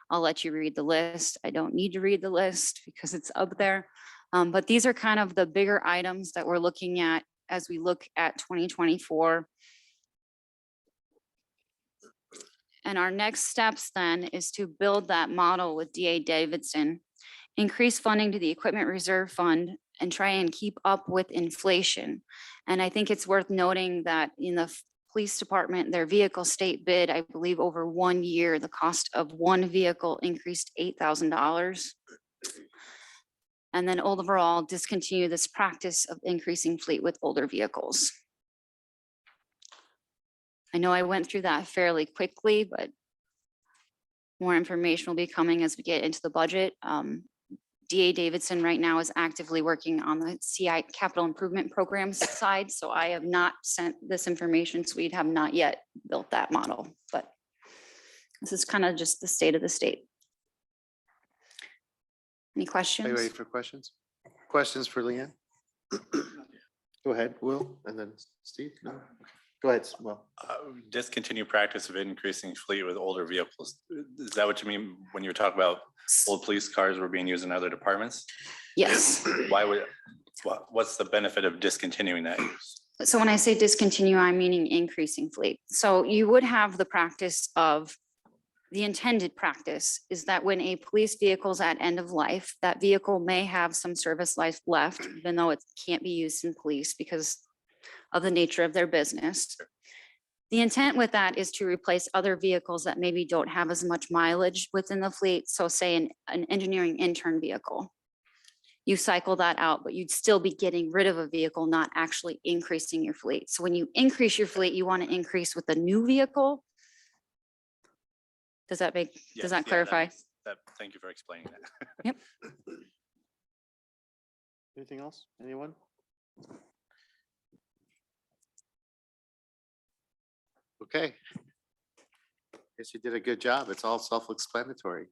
Speaker 9: I'll let you read the list. I don't need to read the list because it's up there. But these are kind of the bigger items that we're looking at as we look at 2024. And our next steps then is to build that model with DA Davidson, increase funding to the equipment reserve fund, and try and keep up with inflation. And I think it's worth noting that in the police department, their vehicle state bid, I believe over 1 year, the cost of one vehicle increased $8,000. And then overall discontinue this practice of increasing fleet with older vehicles. I know I went through that fairly quickly, but more information will be coming as we get into the budget. DA Davidson right now is actively working on the CI capital improvement programs side. So I have not sent this information, so we have not yet built that model, but this is kind of just the state of the state. Any
Speaker 1: Are you
Speaker 9: questions?
Speaker 1: ready for questions? Questions for Leanne? Go ahead, Will, and then Steve. No? Go ahead, Will.
Speaker 11: Discontinue practice of increasing fleet with older vehicles. Is that what you mean when you talk about old police cars were being used in other departments?
Speaker 9: Yes.
Speaker 11: Why would, What's the benefit of discontinuing that use?
Speaker 9: So when I say discontinue, I'm meaning increasing fleet. So you would have the practice of, the intended practice is that when a police vehicle is at end of life, that vehicle may have some service life left, even though it can't be used in police because of the nature of their business. The intent with that is to replace other vehicles that maybe don't have as much mileage within the fleet. So say an engineering intern vehicle. You cycle that out, but you'd still be getting rid of a vehicle, not actually increasing your fleet. So when you increase your fleet, you want to increase with a new vehicle. Does that make,
Speaker 11: Yes,
Speaker 9: does
Speaker 11: yeah,
Speaker 9: that clarify?
Speaker 11: Thank you for explaining that.
Speaker 9: Yep.
Speaker 1: Anything else? Anyone? Okay. Guess you did a good job. It's all self-explanatory.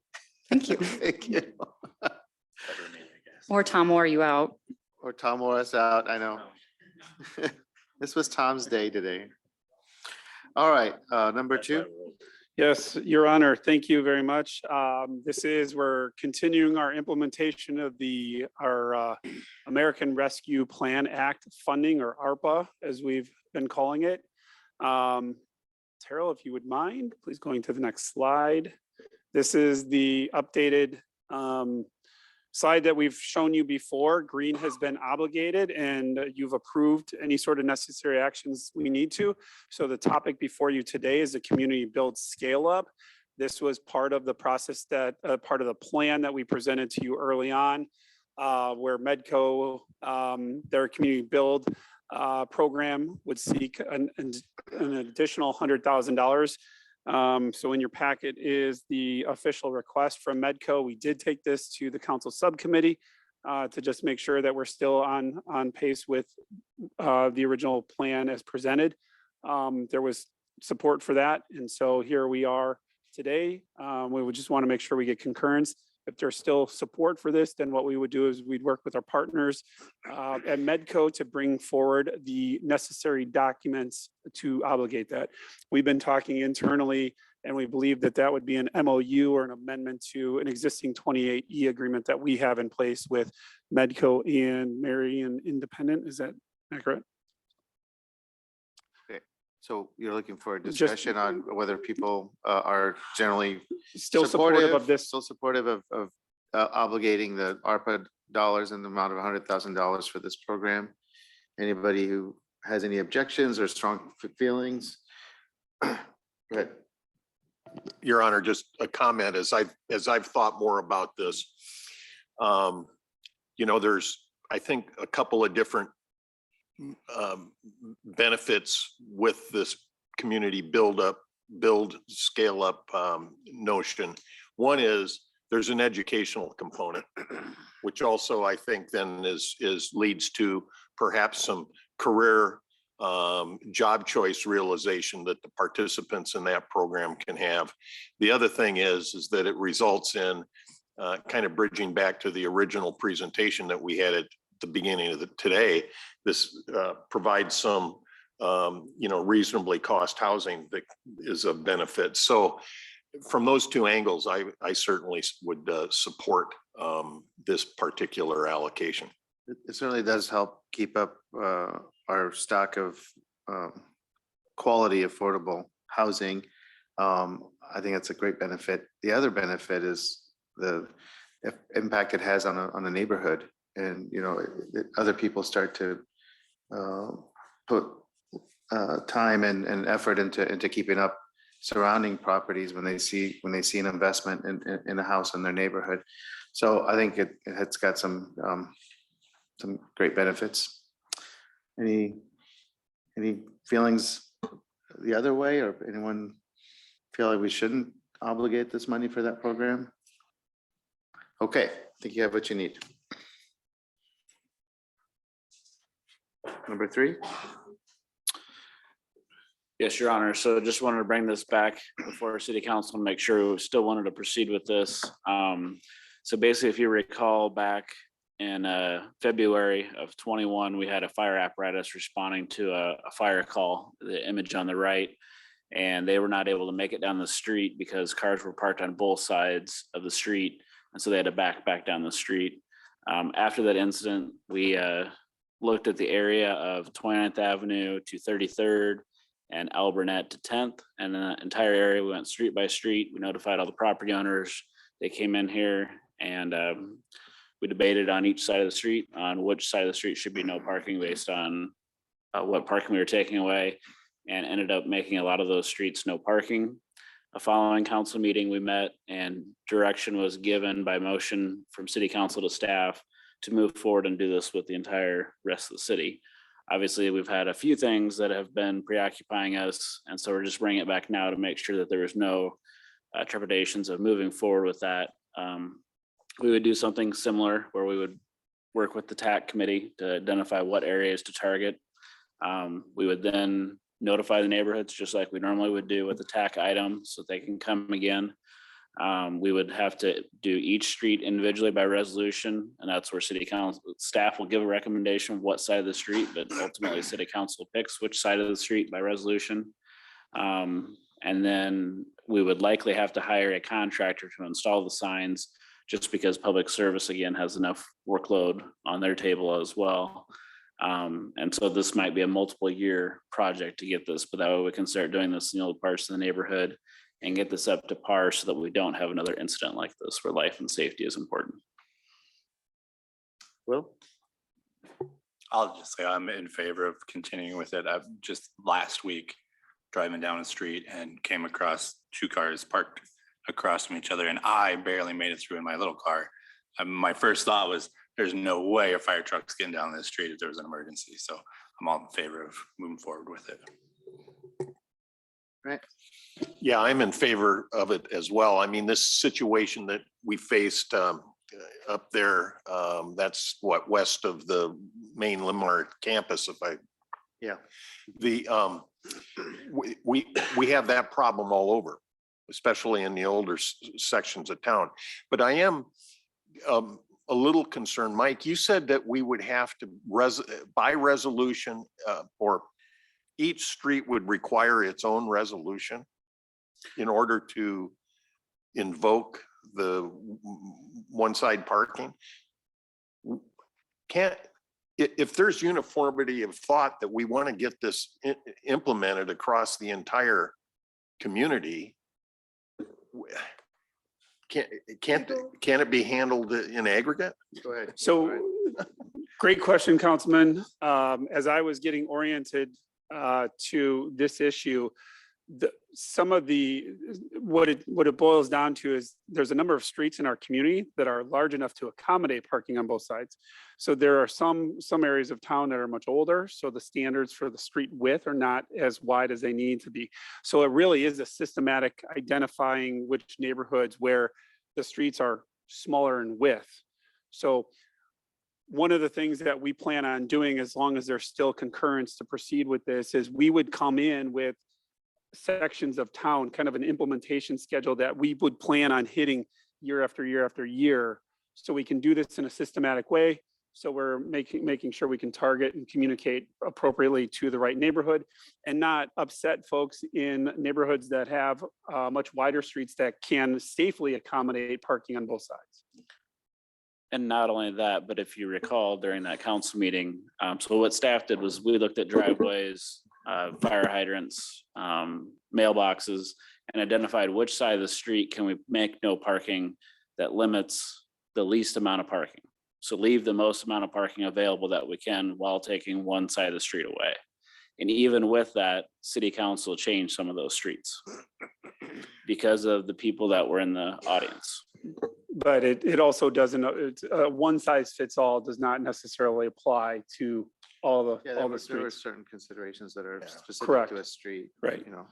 Speaker 9: Thank you.
Speaker 1: Thank you.
Speaker 11: Better me, I guess.
Speaker 9: Or Tom, or you out?
Speaker 1: Or Tom Morris out, I know. This was Tom's day today. All right, number
Speaker 3: That's why
Speaker 1: two.
Speaker 3: we're-
Speaker 7: Yes, Your Honor, thank you very much. We're continuing our implementation of our American Rescue Plan Act funding, or ARPA, as we've been calling it. Terrell, if you would mind, please going to the next slide. This is the updated slide that we've shown you before. Green has been obligated and you've approved any sort of necessary actions we need to. So the topic before you today is the community build scale up. This was part of the process that, part of the plan that we presented to you early on, where Medco, their community build program would seek an additional $100,000. So in your packet is the official request from Medco. We did take this to the council subcommittee to just make sure that we're still on pace with the original plan as presented. There was support for that. And so here we are today. We would just want to make sure we get concurrence. If there's still support for this, then what we would do is we'd work with our partners at Medco to bring forward the necessary documents to obligate that. We've been talking internally, and we believe that that would be an MOU or an amendment to an existing 28E agreement that we have in place with Medco and Marion Independent. Is that accurate?
Speaker 1: So you're looking for a
Speaker 7: Just-
Speaker 1: discussion on whether people are generally
Speaker 7: Still supportive of this.
Speaker 1: Still supportive of obligating the ARPA dollars in the amount of $100,000 for this program. Anybody who has any objections or strong feelings? Go ahead.
Speaker 3: Your Honor, just a comment as I've thought more about this. There's, I think, a couple of different benefits with this community build, scale up notion. One is there's an educational component, which also I think then leads to perhaps some career job choice realization that the participants in that program can have. The other thing is that it results in kind of bridging back to the original presentation that we had at the beginning of today. This provides some reasonably cost housing that is a benefit. So from those two angles, I certainly would support this particular allocation.
Speaker 1: It certainly does help keep up our stock of quality, affordable housing. I think that's a great benefit. The other benefit is the impact it has on the neighborhood. And, other people start to put time and effort into keeping up surrounding properties when they see an investment in a house in their neighborhood. So I think it's got some great benefits. Any feelings the other way, or anyone feel like we shouldn't obligate this money for that program? Okay, I think you have what you need. Number 3.
Speaker 13: Yes, Your Honor. So just wanted to bring this back before our city council and make sure we still wanted to proceed with this. So basically, if you recall back in February of 21, we had a fire apparatus responding to a fire call, the image on the right, and they were not able to make it down the street because cars were parked on both sides of the street. And so they had to back down the street. After that incident, we looked at the area of 29th Avenue to 33rd and Alburnett to 10th, and the entire area. We went street by street. We notified all the property owners. They came in here and we debated on each side of the street on which side of the street should be no parking based on what parking we were taking away, and ended up making a lot of those streets no parking. A following council meeting, we met and direction was given by motion from city council to staff to move forward and do this with the entire rest of the city. Obviously, we've had a few things that have been preoccupying us, and so we're just bringing it back now to make sure that there is no trepidations of moving forward with that. We would do something similar where we would work with the TAC committee to identify what areas to target. We would then notify the neighborhoods just like we normally would do with the TAC item so they can come again. We would have to do each street individually by resolution, and that's where city council staff will give a recommendation of what side of the street, but ultimately city council picks which side of the street by resolution. And then we would likely have to hire a contractor to install the signs, just because public service again has enough workload on their table as well. And so this might be a multiple year project to get this, but that way we can start doing this in the old parts of the neighborhood and get this up to par so that we don't have another incident like this where life and safety is important.
Speaker 4: Will?
Speaker 11: I'll just say I'm in favor of continuing with it. I've just last week driving down the street and came across two cars parked across from each other, and I barely made it through in my little car. My first thought was, there's no way a fire truck's getting down this street if there was an emergency. So I'm all in favor of moving forward with it.
Speaker 1: Right.
Speaker 3: Yeah, I'm in favor of it as well. I mean, this situation that we faced up there, that's what, west of the main Limar campus, if I,
Speaker 1: Yeah.
Speaker 3: the, we have that problem all over, especially in the older sections of town. But I am a little concerned. Mike, you said that we would have to by resolution, or each street would require its own resolution in order to invoke the one-side parking. If there's uniformity of thought that we want to get this implemented across the entire community, can't it be handled in aggregate? Go ahead.
Speaker 7: So, great question, Councilman. As I was getting oriented to this issue, what it boils down to is there's a number of streets in our community that are large enough to accommodate parking on both sides. So there are some areas of town that are much older, so the standards for the street width are not as wide as they need to be. So it really is a systematic identifying which neighborhoods where the streets are smaller in width. So one of the things that we plan on doing, as long as there's still concurrence to proceed with this, is we would come in with sections of town, kind of an implementation schedule that we would plan on hitting year after year after year. So we can do this in a systematic way. So we're making sure we can target and communicate appropriately to the right neighborhood and not upset folks in neighborhoods that have much wider streets that can safely accommodate parking on both sides.
Speaker 13: And not only that, but if you recall during that council meeting, so what staff did was we looked at driveways, fire hydrants, mailboxes, and identified which side of the street can we make no parking that limits the least amount of parking. So leave the most amount of parking available that we can while taking one side of the street away. And even with that, city council changed some of those streets because of the people that were in the audience.
Speaker 7: But it also doesn't, one size fits all does not necessarily apply to all the
Speaker 1: There were
Speaker 7: streets.
Speaker 1: certain considerations that are specific
Speaker 7: Correct.
Speaker 1: to a street.
Speaker 7: Right.
Speaker 1: You know.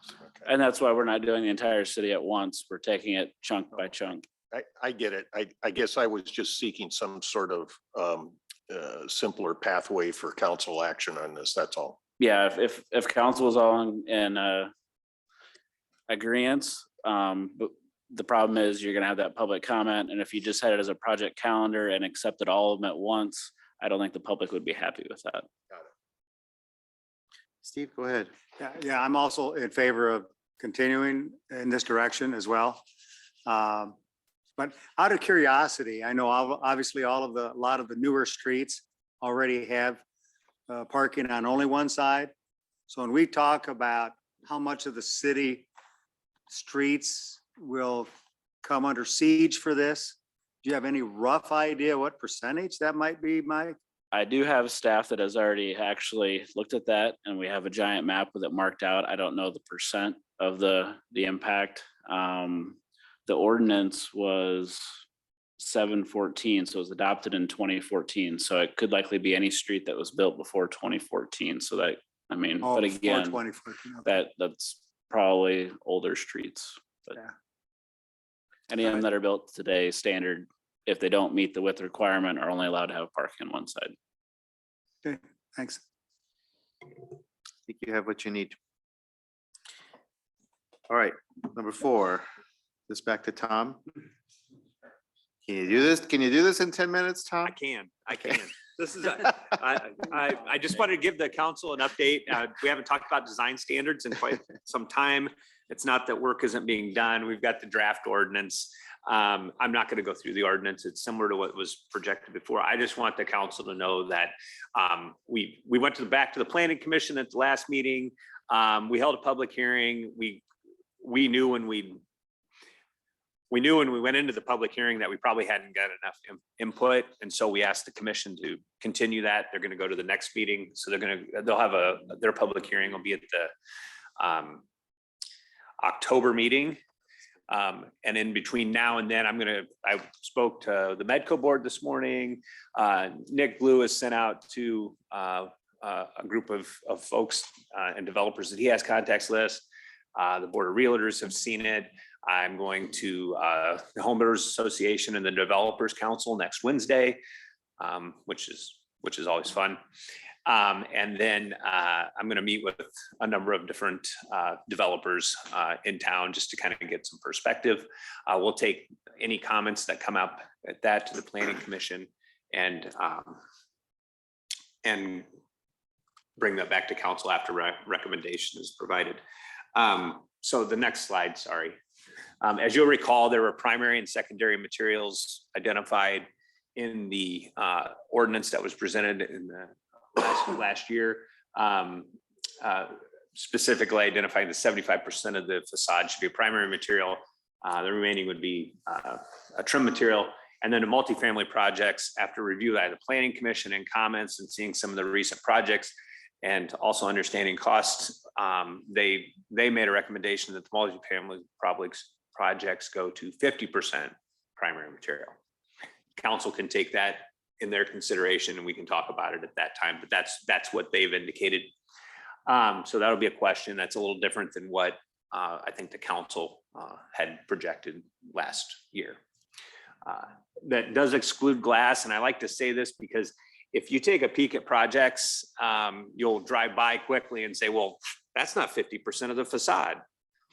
Speaker 13: And that's why we're not doing the entire city at once. We're taking it chunk by chunk.
Speaker 3: I get it. I guess I was just seeking some sort of simpler pathway for council action on this. That's all.
Speaker 13: Yeah, if council is all in agreement, but the problem is you're gonna have that public comment, and if you just had it as a project calendar and accepted all of them at once, I don't think the public would be happy with that.
Speaker 1: Steve, go ahead.
Speaker 6: Yeah, I'm also in favor of continuing in this direction as well. But out of curiosity, I know obviously a lot of the newer streets already have parking on only one side. So when we talk about how much of the city streets will come under siege for this, do you have any rough idea what percentage that might be, Mike?
Speaker 13: I do have staff that has already actually looked at that, and we have a giant map with it marked out. I don't know the percent of the impact. The ordinance was 714, so it was adopted in 2014. So it could likely be any street that was built before 2014. So that, I mean,
Speaker 6: Oh,
Speaker 13: but
Speaker 6: before
Speaker 13: again,
Speaker 6: 2014, okay.
Speaker 13: that's probably older streets. But
Speaker 6: Yeah.
Speaker 13: any of them that are built today, standard, if they don't meet the width requirement, are only allowed to have parking on one side.
Speaker 6: Okay, thanks.
Speaker 1: I think you have what you need. All right, number 4, this back to Tom. Can you do this? Can you do this in 10 minutes, Tom?
Speaker 4: I can. This is, I just wanted to give the council an update. We haven't talked about design standards in quite some time. It's not that work isn't being done. We've got the draft ordinance. I'm not going to go through the ordinance. It's similar to what was projected before. I just want the council to know that we went back to the planning commission at the last meeting. We held a public hearing. We knew when we went into the public hearing that we probably hadn't got enough input. And so we asked the commission to continue that. They're going to go to the next meeting. So they'll have their public hearing will be at the October meeting. And in between now and then, I spoke to the Medco board this morning. Nick Blue has sent out to a group of folks and developers that he has contacts list. The Board of Realtors have seen it. I'm going to the Home Builders Association and the Developers Council next Wednesday, which is always fun. And then I'm going to meet with a number of different developers in town just to kind of get some perspective. We'll take any comments that come up at that to the Planning Commission and bring that back to council after recommendation is provided. So the next slide, sorry. As you'll recall, there were primary and secondary materials identified in the ordinance that was presented in the last year, specifically identifying the 75% of the facade should be a primary material. The remaining would be a trim material. And then the multifamily projects, after review by the Planning Commission and comments and seeing some of the recent projects and also understanding costs, they made a recommendation that the multifamily projects go to 50% primary material. Council can take that in their consideration and we can talk about it at that time, but that's what they've indicated. So that'll be a question that's a little different than what I think the council had projected last year. That does exclude glass, and I like to say this because if you take a peek at projects, you'll drive by quickly and say, well, that's not 50% of the facade.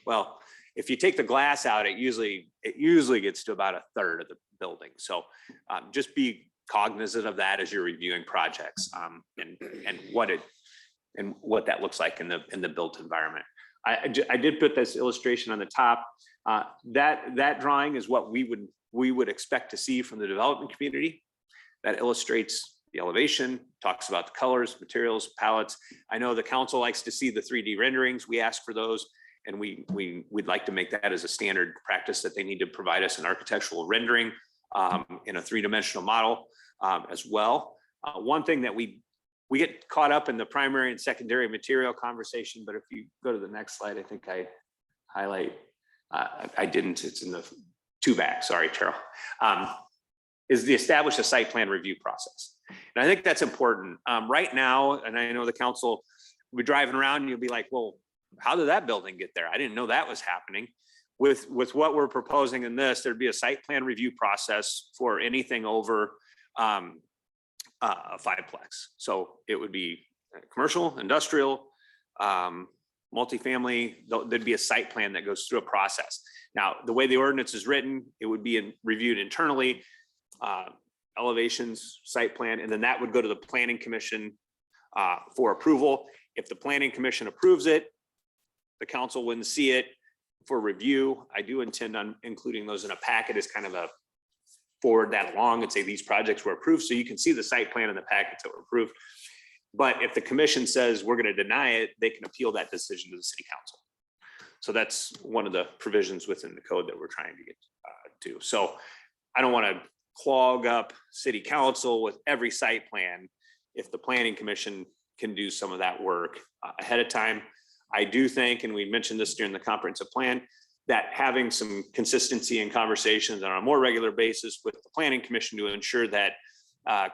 Speaker 4: Well, if you take the glass out, it usually gets to about a third of the building. So just be cognizant of that as you're reviewing projects and what that looks like in the built environment. I did put this illustration on the top. That drawing is what we would expect to see from the development community. That illustrates the elevation, talks about the colors, materials, palettes. I know the council likes to see the 3D renderings. We ask for those, and we'd like to make that as a standard practice that they need to provide us an architectural rendering in a 3-dimensional model as well. One thing that we get caught up in the primary and secondary material conversation, but if you go to the next slide, I think I highlight, I didn't, it's in the 2 back, sorry, Terrell, is the establish a site plan review process. And I think that's important. Right now, and I know the council will be driving around and you'll be like, well, how did that building get there? I didn't know that was happening. With what we're proposing in this, there'd be a site plan review process for anything over a 5-plex. So it would be commercial, industrial, multifamily. There'd be a site plan that goes through a process. Now, the way the ordinance is written, it would be reviewed internally, elevations, site plan, and then that would go to the Planning Commission for approval. If the Planning Commission approves it, the council wouldn't see it. for review. I do intend on including those in a packet as kind of a forward that along and say these projects were approved. So you can see the site plan and the packets that were approved. But if the commission says we're going to deny it, they can appeal that decision to the city council. So that's one of the provisions within the code that we're trying to get to. So I don't want to clog up city council with every site plan. If the planning commission can do some of that work ahead of time, I do think, and we mentioned this during the comprehensive plan, that having some consistency in conversations on a more regular basis with the planning commission to ensure that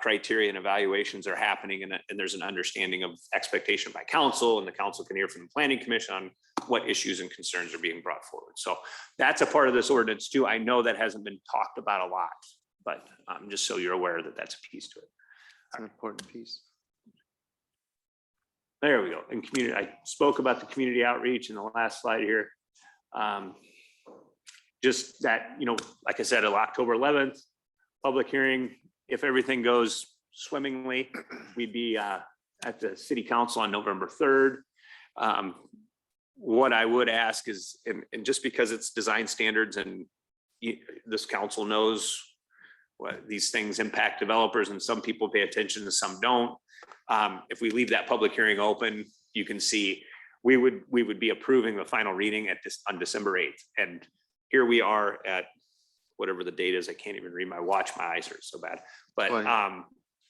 Speaker 4: criteria and evaluations are happening and there's an understanding of expectation by council, and the council can hear from the planning commission on what issues and concerns are being brought forward. So that's a part of this ordinance too. I know that hasn't been talked about a lot, but just so you're aware that that's a piece to it.
Speaker 1: It's an important piece.
Speaker 4: There we go. And community, I spoke about the community outreach in the last slide here. Just that, like I said, October 11th, public hearing. If everything goes swimmingly, we'd be at the city council on November 3rd. What I would ask is, and just because it's design standards and this council knows what these things impact developers, and some people pay attention and some don't. If we leave that public hearing open, you can see we would be approving the final reading on December 8th. And here we are at whatever the date is. I can't even read my watch. My eyes are so bad. But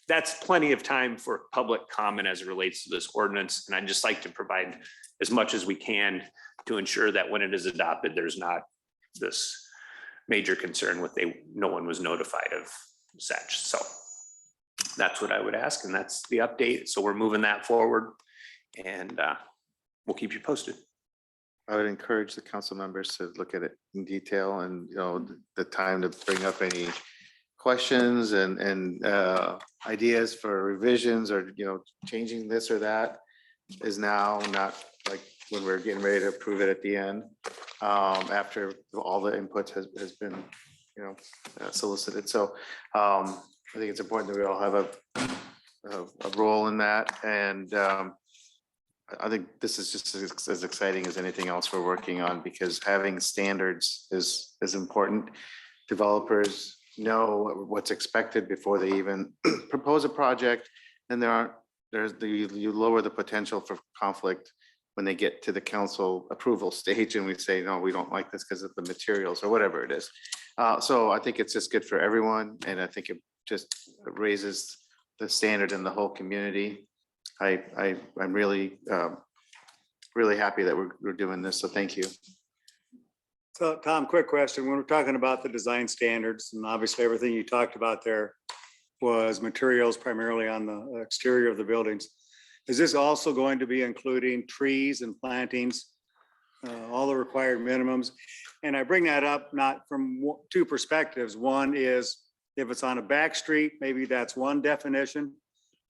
Speaker 4: that's plenty of time for public comment as it relates to this ordinance. And I'd just like to provide as much as we can to ensure that when it is adopted, there's not this major concern with no one was notified of such. So that's what I would ask. And that's the update. So we're moving that forward, and we'll keep you posted.
Speaker 1: I would encourage the council members to look at it in detail, and the time to bring up any questions and ideas for revisions or changing this or that is now, not like when we're getting ready to approve it at the end, after all the input has been solicited. So I think it's important that we all have a role in that, and I think this is just as exciting as anything else we're working on, because having standards is important. Developers know what's expected before they even propose a project, and you lower the potential for conflict when they get to the council approval stage and we say, no, we don't like this because of the materials or whatever it is. So I think it's just good for everyone, and I think it just raises the standard in the whole community. I'm really happy that we're doing this, so thank you.
Speaker 6: So Tom, quick question. When we're talking about the design standards, and obviously everything you talked about there was materials primarily on the exterior of the buildings, is this also going to be including trees and plantings, all the required minimums? And I bring that up not from two perspectives. One is if it's on a back street, maybe that's one definition.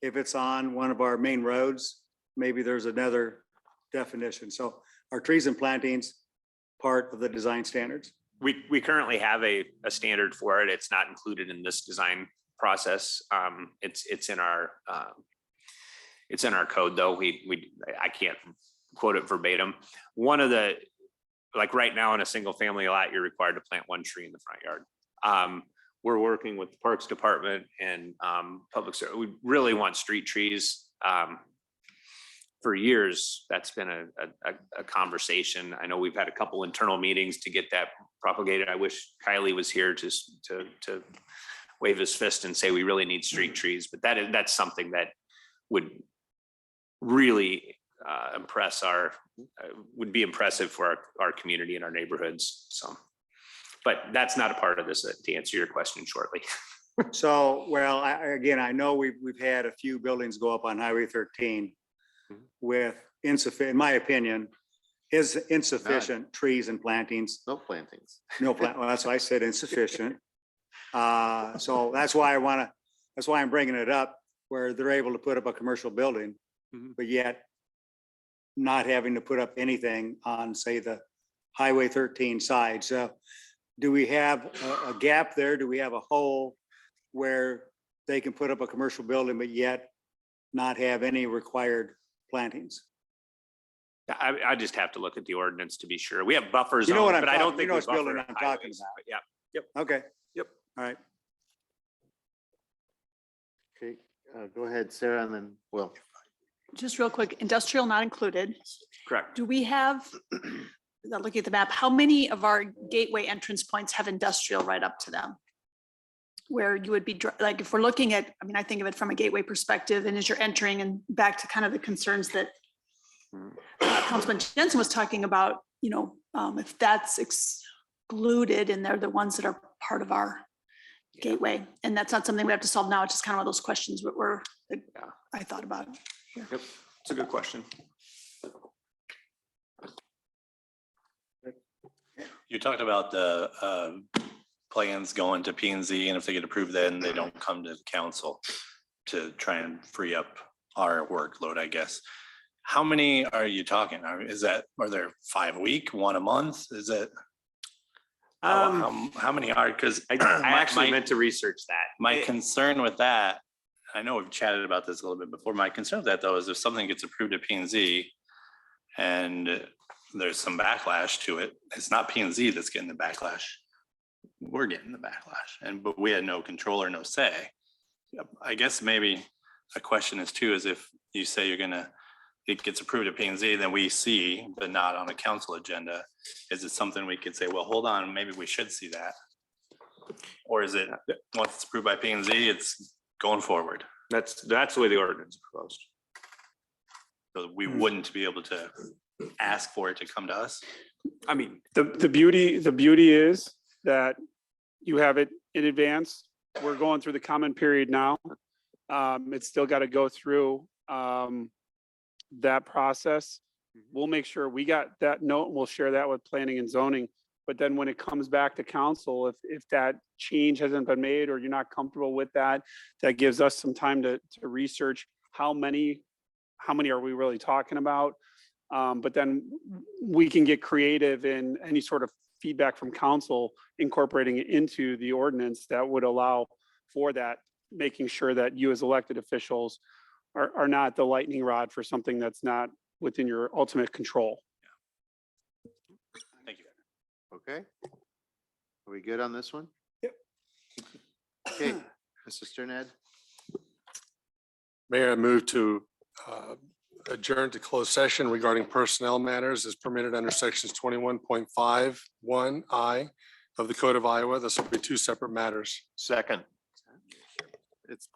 Speaker 6: If it's on one of our main roads, maybe there's another definition. So are trees and plantings part of the design standards?
Speaker 4: We currently have a standard for it. It's not included in this design process. It's in our code though. I can't quote it verbatim. One of the, like right now in a single family lot, you're required to plant one tree in the front yard. We're working with the Parks Department and public service. We really want street trees. For years, that's been a conversation. I know we've had a couple internal meetings to get that propagated. I wish Kylie was here to wave his fist and say we really need street trees, but that's something that would really would be impressive for our community and our neighborhoods. So, but that's not a part of this, to answer your question shortly.
Speaker 6: So, well, I know we've had a few buildings go up on Highway 13 with insufficient, in my opinion, is insufficient trees and plantings.
Speaker 1: No plantings.
Speaker 6: No plant, well, that's why I said insufficient. So that's why I'm bringing it up, where they're able to put up a commercial building, but yet not having to put up anything on, say, the Highway 13 side. So do we have a gap there? Do we have a hole where they can put up a commercial building, but yet not have any required plantings?
Speaker 4: I just have to look at the ordinance to be sure. We have buffer
Speaker 6: You know what
Speaker 4: zones,
Speaker 6: I'm
Speaker 4: but I don't
Speaker 6: talking- you
Speaker 4: think
Speaker 6: know
Speaker 4: we
Speaker 6: which building
Speaker 4: buffer
Speaker 6: I'm talking
Speaker 4: highways,
Speaker 6: about.
Speaker 4: but yeah.
Speaker 6: Okay.
Speaker 4: Yep.
Speaker 6: All right.
Speaker 1: Okay, go ahead, Sarah, and then Will.
Speaker 12: Just real quick, industrial not included.
Speaker 4: Correct.
Speaker 12: Do we have, without looking at the map, how many of our gateway entrance points have industrial right up to them? Where you would be, like, if we're looking at, I mean, I think of it from a gateway perspective, and as you're entering and back to kind of the concerns that Councilman Jensen was talking about, you know, if that's excluded and they're the ones that are part of our gateway, and that's not something we have to solve now, it's just kind of one of those questions that I thought about.
Speaker 4: Yep. It's a good question.
Speaker 11: You talked about the plans going to P and Z, and if they get approved, then they don't come to council to try and free up our workload, I guess. How many are you talking? Are there 5 a week, 1 a month? Is it? How many are, because
Speaker 4: I actually meant to research that.
Speaker 11: my concern with that, I know we've chatted about this a little bit before. My concern with that though is if something gets approved at P and Z and there's some backlash to it, it's not P and Z that's getting the backlash. We're getting the backlash, but we had no control or no say. I guess maybe a question is too, is if you say it gets approved at P and Z, then we see, but not on the council agenda. Is it something we could say, well, hold on, maybe we should see that? Or is it, once it's approved by P and Z, it's going forward?
Speaker 4: That's the way the ordinance is proposed.
Speaker 11: So we wouldn't be able to ask for it to come to us?
Speaker 4: I mean,
Speaker 7: The beauty is that you have it in advance. We're going through the comment period now. It's still got to go through that process. We'll make sure we got that note. We'll share that with planning and zoning. But then when it comes back to council, if that change hasn't been made or you're not comfortable with that, that gives us some time to research how many are we really talking about? But then we can get creative in any sort of feedback from council, incorporating it into the ordinance that would allow for that, making sure that you as elected officials are not the lightning rod for something that's not within your ultimate control.
Speaker 11: Thank you.
Speaker 1: Okay. Are we good on this one?
Speaker 7: Yep.
Speaker 1: Okay, Mr. Sternad.
Speaker 8: Mayor, I move to adjourn to closed session regarding personnel matters as permitted under sections 21.51I of the Code of Iowa. This will be 2 separate matters.
Speaker 3: Second.
Speaker 1: It's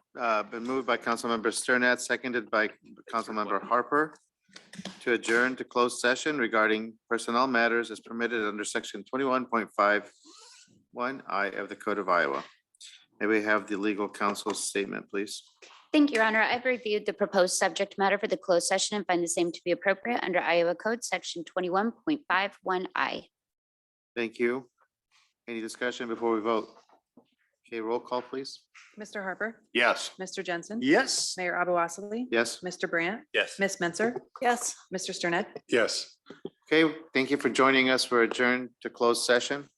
Speaker 1: been moved by Councilmember Sternad, seconded by Councilmember Harper to adjourn to closed session regarding personnel matters as permitted under section 21.51I of the Code of Iowa. May we have the legal counsel's statement, please?
Speaker 9: Thank you, Your Honor. I've reviewed the proposed subject matter for the closed session and find the same to be appropriate under Iowa Code Section 21.51I.
Speaker 1: Thank you. Any discussion before we vote? Okay, roll call, please.
Speaker 14: Mr. Harper,
Speaker 3: Yes.
Speaker 14: Mr. Jensen.
Speaker 6: Yes.
Speaker 14: Mayor Abu Wassily.
Speaker 1: Yes.
Speaker 14: Mr. Brandt,
Speaker 11: Yes.
Speaker 14: Ms. Menzer,
Speaker 12: Yes.
Speaker 14: Mr. Sterned.
Speaker 8: Yes.
Speaker 1: Okay, thank you for joining us. We're adjourned to closed session.